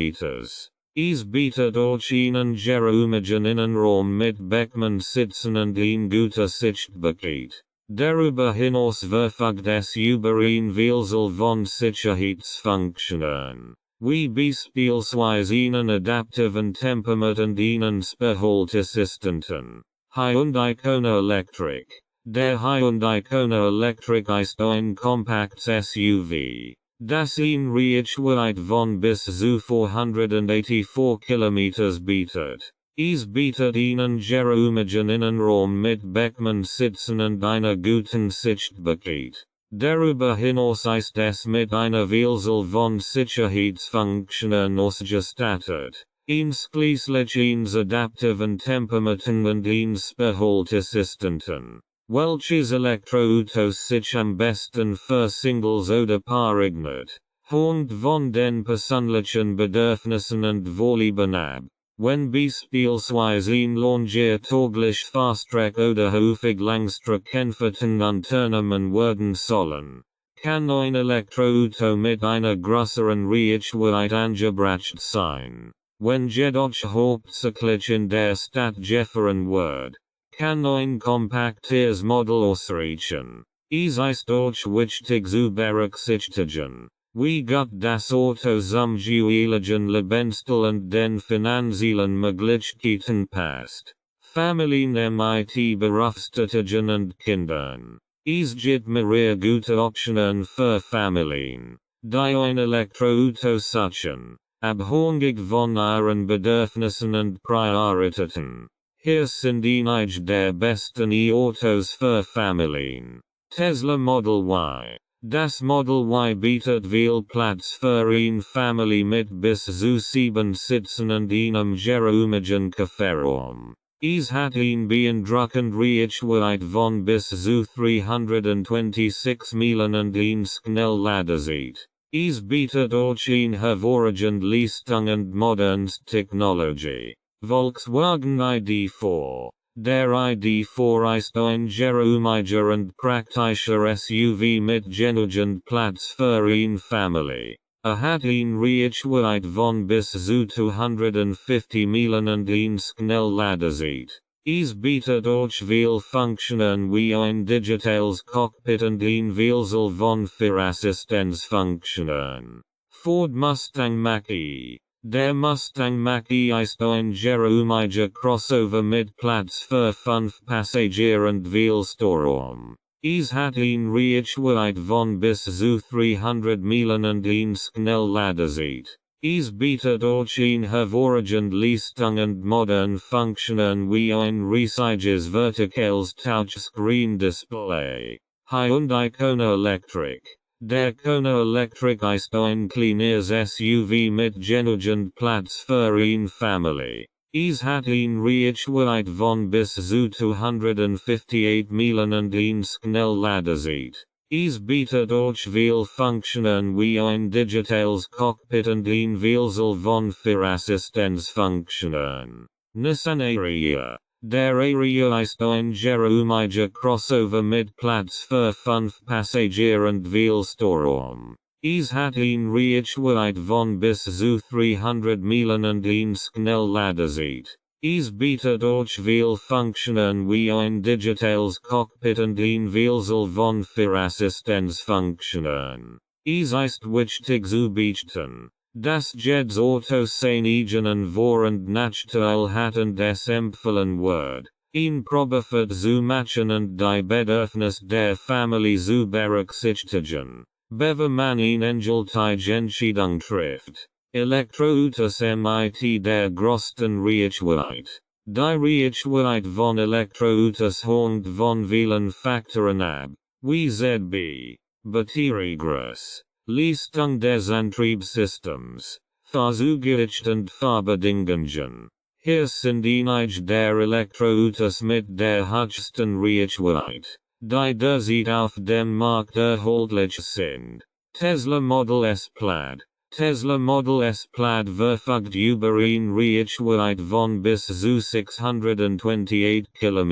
Es bietet auch einen geräumigen Innenraum mit Bequem-Sitzen und eine gute Sichtbarkeit. Darüber hinaus verfügt es über eine Vielzahl von Sicherheitsfunktionen, wie beispielsweise einen adaptiven Tempomat und einen Spurhalteassistenten. Hyundai Kona Electric. Der Hyundai Kona Electric ist ein kompaktes SUV, das eine Reichweite von bis zu 484 km bietet. Es bietet einen geräumigen Innenraum mit Bequem-Sitzen und einer guten Sichtbarkeit. Darüber hinaus ist es mit einer Vielzahl von Sicherheitsfunktionen ausgestattet, einschließlich eines adaptiven Tempomaten und eines Spurhalteassistenten. Welches Elektroautos sich am besten für Singles oder Paar eignet, hängt von den persönlichen Bedürfnissen und Vorlieben ab. Wenn beispielsweise ein langer täglich Fahrstrecke oder häufig Langstreckenfahrten unternommen werden sollen, kann ein Elektroauto mit einer größeren Reichweite angebracht sein. Wenn jedoch hauptsächlich in der Stadt gefahren wird, kann ein kompaktes Modell ausreichen. Es ist auch wichtig zu berücksichtigen, wie gut das Auto zum jeweiligen Lebensstil und den finanziellen Möglichkeiten passt. Familien mit Berufstätigen und Kindern. Es gibt mehrere gute Optionen für Familien, die ein Elektroauto suchen, abhängig von ihren Bedürfnissen und Prioritäten. Hier sind einige der besten E-Autos für Familien. Tesla Model Y. Das Model Y bietet viel Platz für eine Familie mit bis zu 7 Sitzen und einem geräumigen Kofferraum. Es hat eine beeindruckende Reichweite von bis zu 326 Meilen und eine Schnellladezeit. Es bietet auch eine hervorragende Leistung und modernste Technologie. Volkswagen ID4. der Idee vor Einsteiger und praktischer SUV mit genügend Platz für eine Familie. Hat een Reichweite von bis zu 250 Meilen und een Schnellladerzeit. Es bietet euch viel Funktionen wie ein digitales Cockpit und ein Vielzahl von Führerassistenzfunktionen. Ford Mustang Mach-E. Der Mustang Mach-E ist ein geräumiger Crossover mit Platz für 5 Passagiere und viel Stauraum. Es hat een Reichweite von bis zu 300 Meilen und een Schnellladerzeit. Es bietet euch een hervorragend Leistung und modern Funktionen wie ein riesiges vertikales Touchscreen-Display. Hyundai Kona Electric. Der Kona Electric ist ein kleines SUV mit genügend Platz für eine Familie. Es hat een Reichweite von bis zu 258 Meilen und een Schnellladerzeit. Es bietet euch viel Funktionen wie ein digitales Cockpit und ein Vielzahl von Führerassistenzfunktionen. Nissan Ariya. Der Ariya ist ein geräumiger Crossover mit Platz für 5 Passagiere und viel Stauraum. Es hat een Reichweite von bis zu 300 Meilen und een Schnellladerzeit. Es bietet euch viel Funktionen wie ein digitales Cockpit und ein Vielzahl von Führerassistenzfunktionen. Es ist wichtig zu beachten, dass jedes Auto seine eigenen Vor- und Nachteile hat und es empfohlen wird, eine Probefahrt zu machen und die Bedürfnisse der Familie zu berücksichtigen, bevor man eine endgültige Entscheidung trifft. Elektroautos mit der größten Reichweite. Die Reichweite von Elektroautos hängt von vielen Faktoren ab, wie ZB, Batteriegröße, Leistung des Antriebssystems, Fahrzeuggewicht und Fahrbedingungen. Hier sind einige der Elektroautos mit der höchsten Reichweite, die derzeit auf dem Markt erhältlich sind. Tesla Model S Plaid. Tesla Model S Plaid verfügt über eine Reichweite von bis zu 628 km.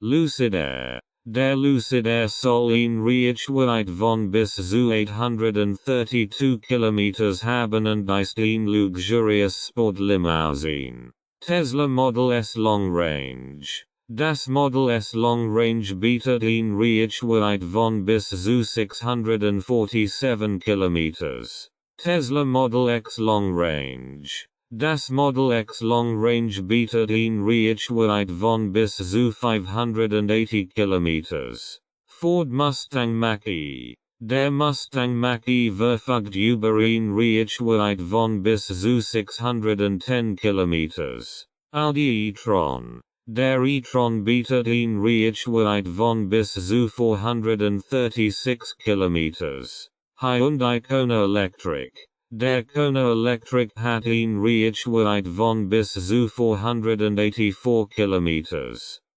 Lucid Air. Der Lucid Air soll eine Reichweite von bis zu 832 km haben und ist ein luxurious Sportlimousine. Tesla Model S Long Range. Das Model S Long Range bietet eine Reichweite von bis zu 647 km. Tesla Model X Long Range. Das Model X Long Range bietet eine Reichweite von bis zu 580 km. Ford Mustang Mach-E. Der Mustang Mach-E verfügt über eine Reichweite von bis zu 610 km. Audi e-tron. Der e-tron bietet eine Reichweite von bis zu 436 km. Hyundai Kona Electric. Der Kona Electric hat eine Reichweite von bis zu 484 km.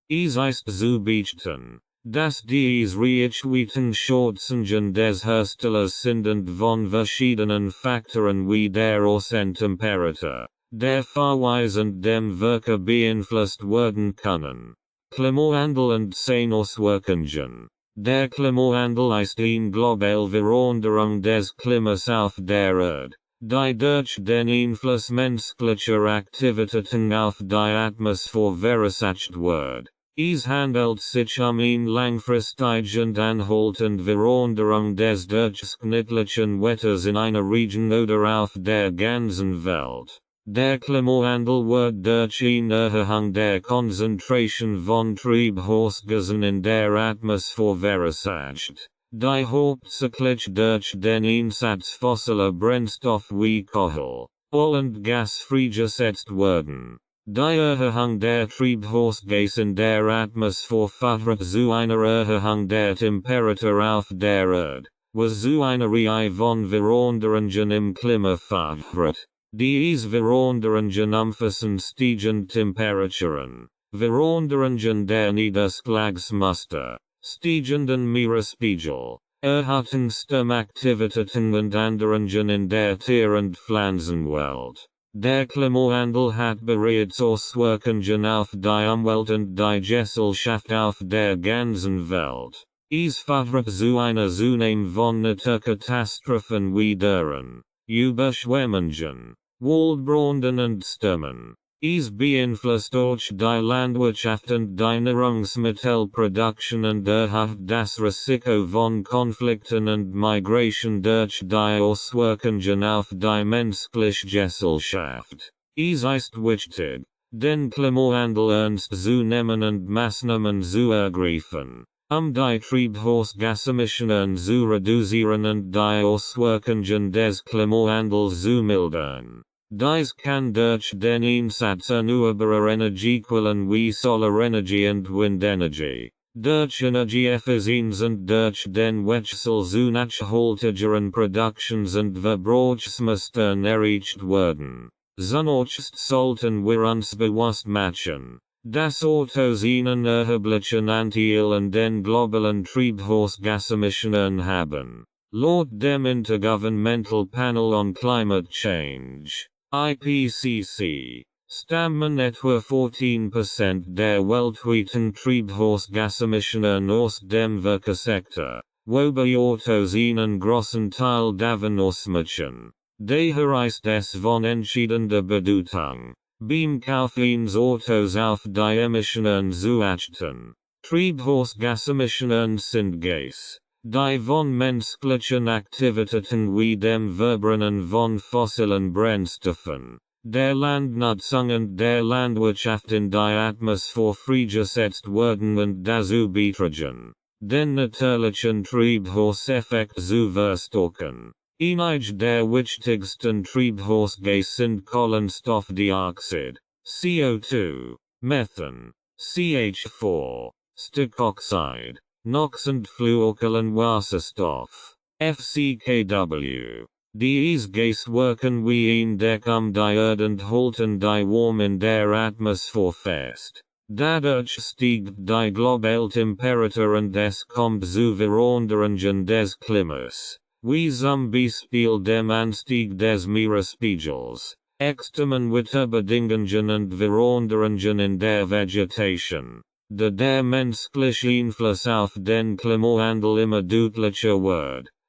Es ist zu beachten, dass diese Reichweiten Schätzungen des Herstellers sind und von verschiedenen Faktoren wie der Außentemperatur, der Fahrweise und dem Verkehr beeinflusst werden können. Klimawandel und seine Auswirkungen. Der Klimawandel ist eine globale Veränderung des Klimas auf der Erde, die durch den Einfluss menschlicher Aktivitäten auf die Atmosphäre verursacht wird. Es handelt sich eine langfristige und anhaltende Veränderung des durchschnittlichen Wetters in einer Region oder auf der ganzen Welt. Der Klimawandel wird durch eine Erhöhung der Konzentration von Treibhausgasen in der Atmosphäre verursacht, die hauptsächlich durch den Einsatz fossiler Brennstoffe wie Kohle, Öl und Gas freigesetzt werden. Die Erhöhung der Treibhausgase in der Atmosphäre führt zu einer Erhöhung der Temperatur auf der Erde, was zu einer Reihe von Veränderungen im Klima führt. Diese Veränderungen umfassen steigende Temperaturen, Veränderungen der Niederschlagsmuster, steigenden Meeresspiegel, erhöhten Sturmaktivitäten und Änderungen in der Tier- und Pflanzenwelt. Der Klimmerwandel hat bereits Auswirkungen auf die Umwelt und die Gesellschaft auf der ganzen Welt. Es führt zu einer Zunahme von Naturkatastrophen wie deren Überschwemmungen, Waldbranden und Stürmen. Es beeinflusst durch die Landwirtschaft und die Nahrungsmittelproduktion und erhöht das Risiko von Konflikten und Migration durch die Auswirkungen auf die menschliche Gesellschaft. Es ist wichtig, den Klimawandel ernst zu nehmen und Maßnahmen zu ergreifen, die Treibhausgasemissionen zu reduzieren und die Auswirkungen des Klimawandels zu mildern. Dies kann durch den Einsatz erneuerbarer Energiequellen wie Solarenergie und Windenergie, durch Energieeffizienz und durch den Wechsel zu nachhaltigeren Produktions- und Verbrauchsmustern erreicht werden. Zunächst sollten wir uns bewusst machen, dass Autos einen erheblichen Anteil an den globalen Treibhausgasemissionen haben. Laut dem Intergovernmental Panel on Climate Change (IPCC) stammen etwa 14% der weltweiten Treibhausgasemissionen aus dem Verkehrssektor, wobei Autos einen großen Teil davon ausmachen. Daher ist es von entscheidender Bedeutung, beim Kauf eines Autos auf die Emissionen zu achten. Treibhausgasemissionen sind Gase, die von menschlichen Aktivitäten wie dem Verbrennen von fossilen Brennstoffen, der Landnutzung und der Landwirtschaft in die Atmosphäre freigesetzt werden und dazu beitragen, den natürlichen Treibhauseffekt zu verstärken. Einige der wichtigsten Treibhausgase sind Kohlenstoffdioxid, CO2, Methan, CH4, Stickoxide, NOx und Fluorkohlenwasserstoff, FCKW. These Gase wirken wie ein Deck die Erde und halten die Wärme in der Atmosphäre fest. Dadurch steigt die Globaltemperatur und es kommt zu Veränderungen des Klimas, wie zum Beispiel dem Anstieg des Meeresspiegels, extremen Wetterbedingungen und Veränderungen in der Vegetation. Da der menschliche Einfluss auf den Klimawandel immer deutlicher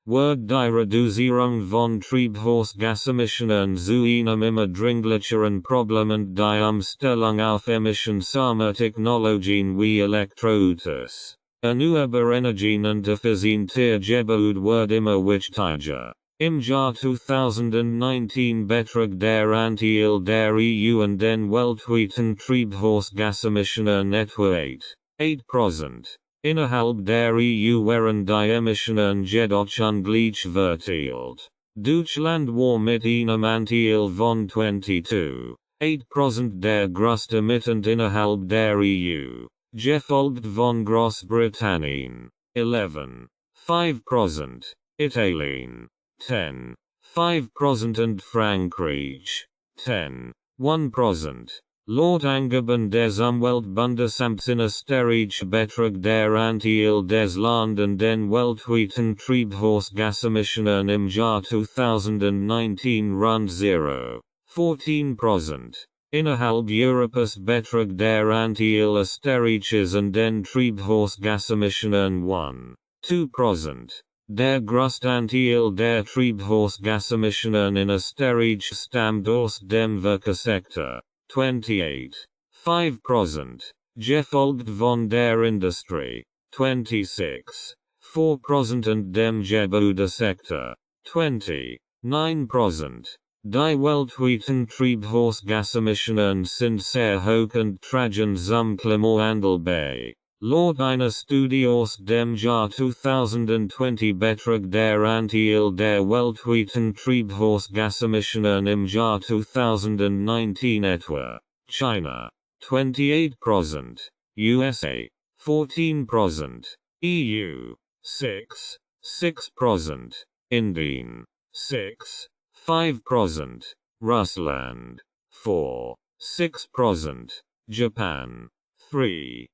wird die Reduzierung von Treibhausgasemissionen zu einem immer dringlicheren Problem und die Umstellung auf emissionsarme Technologien wie Elektroautos, erneuerbare Energien und effizienter Gebäude wird immer wichtiger. Im Jahr 2019 betrug der Anteil der EU an den weltweiten Treibhausgasemissionen etwa 8%. Innerhalb der EU waren die Emissionen jedoch ungleich verteilt. Deutschland war mit einem Anteil von 22,8% der größte Emittент innerhalb der EU, gefolgt von Großbritannien, 11,5%, Italien, 10,5% und Frankreich, 10,1%. Laut Angaben des Umweltbundesamts in Österreich betrug der Anteil des Landes an den weltweiten Treibhausgasemissionen im Jahr 2019 rund 0,14%. Innerhalb Europas betrug der Anteil Österreichs an den Treibhausgasemissionen 1,2%. Der größte Anteil der Treibhausgasemissionen in Österreich stammt aus dem Verkehrssektor, 28,5%, gefolgt von der Industrie, 26,4% und dem Gebäudesektor, 29%. Die weltweiten Treibhausgasemissionen sind sehr hoch und tragen zum Klimawandel bei. Laut einer Studie aus dem Jahr 2020 betrug der Anteil der weltweiten Treibhausgasemissionen im Jahr 2019 etwa: China 28%, USA 14%, EU 6%, Indien 6%, Russland 4%, Japan 3%,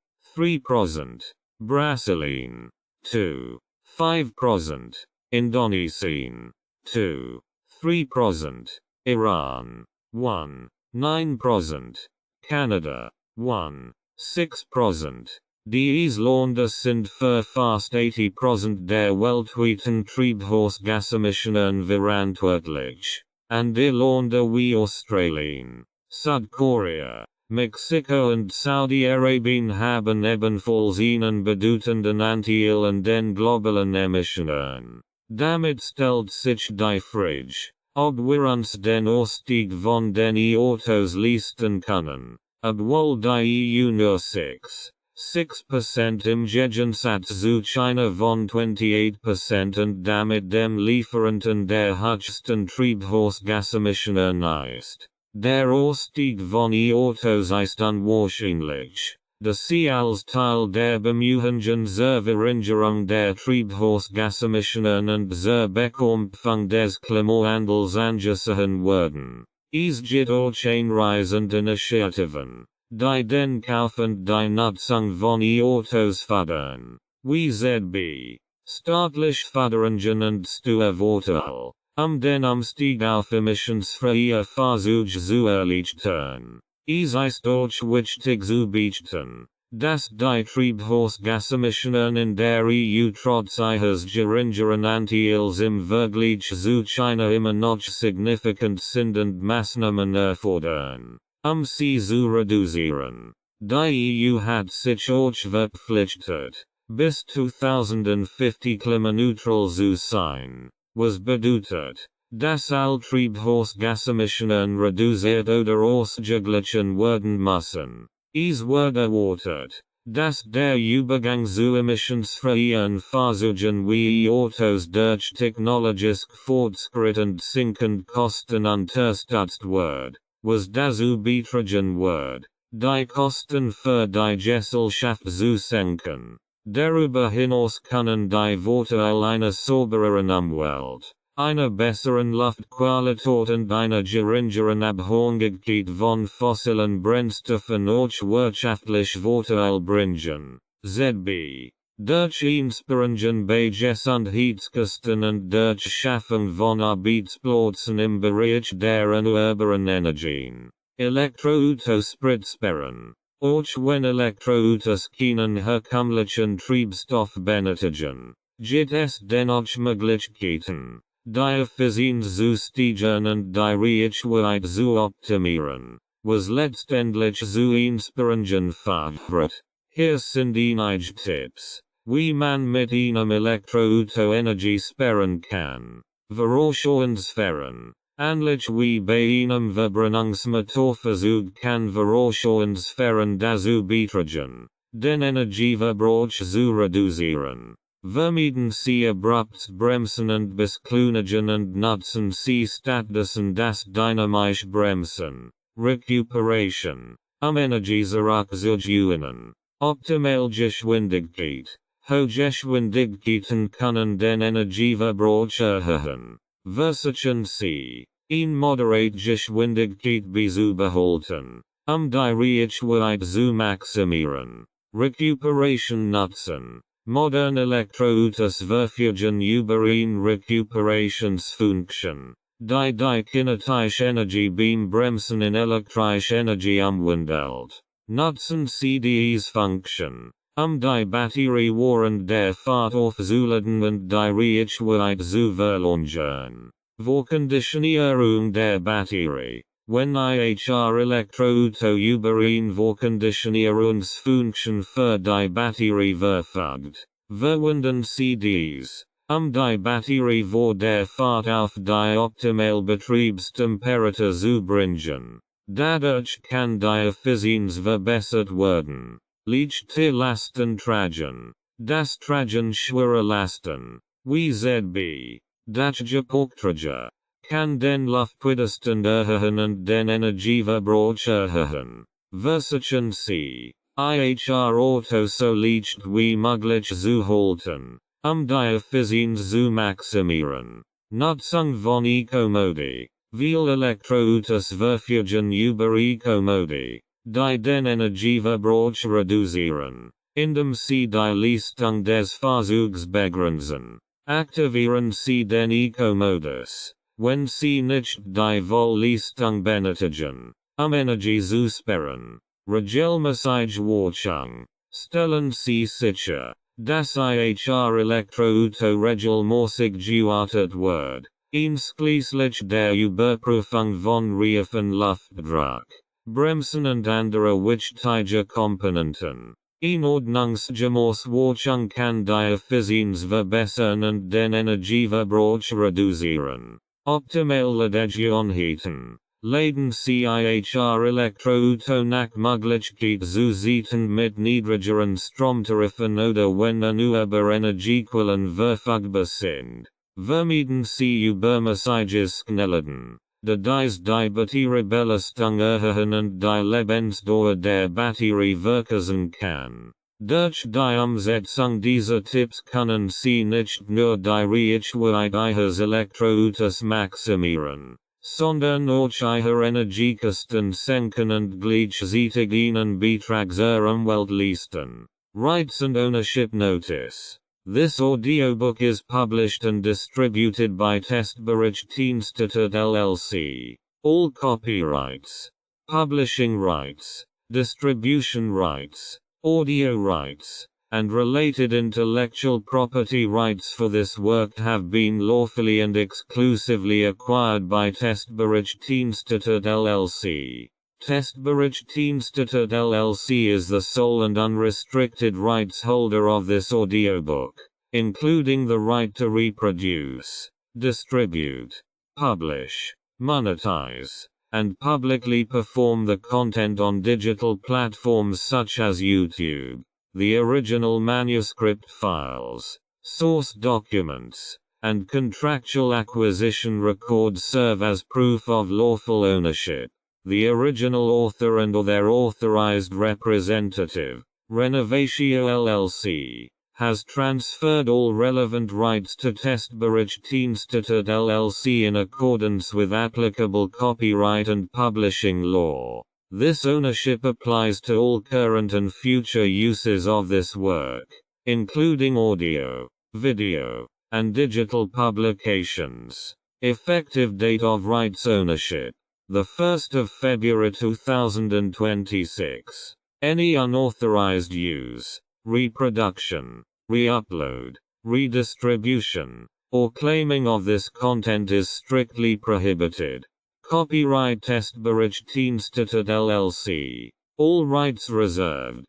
Brazilian 2%, Indonesian 3%, Iran 1,9%. Canada, 1,6%. Dies Länder sind für fast 80% der weltweiten Treibhausgasemissionen verantwortlich. Andere Länder wie Australien, Südkorea, Mexiko und Saudi-Arabien haben ebenfalls einen bedeutenden Anteil an den globalen Emissionen. Damit stellt sich die Frage, ob wir uns den Ausstieg von den E-Autos leisten können, obwohl die EU nur 6% im Gegensatz zu China von 28% und damit dem Lieferanten der höchsten Treibhausgasemissionen ist. Der Ausstieg von E-Autos ist unwahrscheinlich, da sie als Teil der Bemühungen zur Verringerung der Treibhausgasemissionen und zur Bekämpfung des Klimawandels angesehen werden. Es geht durch einreisende Initiativen, die den Kauf und die Nutzung von E-Autos fördern, wie ZB, staatlich Förderungen und Steuervorteile, den Umstieg auf emissionsfreie Fahrzeuge zu erleichtern. Es ist auch wichtig zu beachten, dass die Treibhausgasemissionen in der EU trotz ihres geringeren Anteils im Vergleich zu China immer noch signifikant sind und Maßnahmen erfordern, sie zu reduzieren. Die EU hat sich auch verpflichtet, bis 2050 klimaneutral zu sein, was bedeutet, dass all Treibhausgasemissionen reduziert oder ausgeglichen werden müssen. Es wird erwartet, dass der Übergang zu emissionsfreien Fahrzeugen wie E-Autos durch technologisch Fortschritt und sinkend Kosten unterstützt wird, was dazu beitragen wird, die Kosten für die Gesellschaft zu senken. Darüber hinaus können die Vorteile einer saubereren Umwelt, einer besseren Luftqualität und einer geringeren Abhängigkeit von fossilen Brennstoffen auch wirtschaftlich Vorteil bringen. ZB. Durch Einsparungen bei Gesundheitskosten und durch Schaffung von Arbeitsplätzen im Bereich der erneuerbaren Energien. Elektroautos spritzbaren. Auch wenn Elektroautos keinen herkömmlichen Treibstoff benötigen, gibt es dennoch Möglichkeiten, die Effizienz zu steigern und die Reichweite zu optimieren, was letztendlich zu Einsparungen führt. Hier sind einige Tipps, wie man mit einem Elektroauto Energie sparen kann. Verbrauchssparen. Ähnlich wie bei einem Verbrennungsmotorfahrzeug kann Verbrauchssparen dazu beitragen, den Energieverbrauch zu reduzieren. Vermeiden Sie abrupt Bremsen und Beschleunigen und nutzen Sie stattdessen das dynamische Bremsen. Recuperation. Energie zurückzugewinnen. Optimal Geschwindigkeit. Hochgeschwindigkeiten können den Energieverbrauch erhöhen. Versuchen Sie, in moderate Geschwindigkeit beizubehalten, die Reichweite zu maximieren. Recuperation nutzen. Modern Elektroautos verfügen über eine Recuperationsfunktion, die kinetische Energie beim Bremsen in elektrische Energie umwandelt. Nutzen Sie diese Funktion, die Batterie während der Fahrt aufzuladen und die Reichweite zu verlängern. Vorkonditionierung der Batterie. Wenn Elektroauto über eine Vorkonditionierungsfunktion für die Batterie verfügt, verwenden Sie dies, die Batterie vor der Fahrt auf die optimale Betriebstemperatur zu bringen. Dadurch kann die Effizienz verbessert werden. Leichte Lasten tragen. Das Tragen schwerer Lasten, wie ZB, das Gepäckträger, kann den Luftwiderstand erhöhen und den Energieverbrauch erhöhen. Versuchen Sie, Auto so leicht wie möglich zu halten, die Effizienz zu maximieren. Nutzung von Eco-Modi. Viele Elektroautos verfügen über Eco-Modi, die den Energieverbrauch reduzieren, indem sie die Leistung des Fahrzeugs begrenzen. Aktivieren Sie den Eco-Modus, wenn sie nicht die Wohlleistung benötigen, Energie zu sparen. Regelmäßige Wartung. Stellen Sie sicher, dass Ihr Elektroauto regelmäßig gewartet wird, einschließlich der Überprüfung von Reifen Luftdruck, Bremsen und andere wichtige Komponenten. Ordnungsgemäß Wartung kann die Effizienz verbessern und den Energieverbrauch reduzieren. Optimale Legion Laden Sie Ihr Elektroauto nach Möglichkeit zu Zeiten mit niedrigeren Stromtarifen oder wenn erneuerbare Energiequellen verfügbar sind. Vermeiden Sie übermäßiges Schnellladen, da dies die Batteriebelastung erhöhen und die Lebensdauer der Batterie verkürzen kann. Durch die Umsetzung dieser Tipps können Sie nicht nur die Reichweite Ihres Elektroautos maximieren, sondern auch Ihre Energiekosten senken und gleichzeitig einen Beitrag zur Umwelt leisten. Rights and Ownership Notice. This audiobook is published and distributed by Testbericht-Institut LLC. All copyrights, publishing rights, distribution rights, audio rights, and related intellectual property rights for this work have been lawfully and exclusively acquired by Testbericht-Institut LLC. Testbericht-Institut LLC is the sole and unrestricted rights holder of this audiobook, including the right to reproduce, distribute, publish, monetize, and publicly perform the content on digital platforms such as YouTube. The original manuscript files, source documents, and contractual acquisition records serve as proof of lawful ownership. The original author and/or their authorized representative, Renovatio LLC, has transferred all relevant rights to Testbericht-Institut LLC in accordance with applicable copyright and publishing law. This ownership applies to all current and future uses of this work, including audio, video, and digital publications. Effective date of rights ownership: the 1st of February 2026. Any unauthorized use, reproduction, re-upload, redistribution, or claiming of this content is strictly prohibited. Copyright Testbericht-Institut LLC. All rights reserved.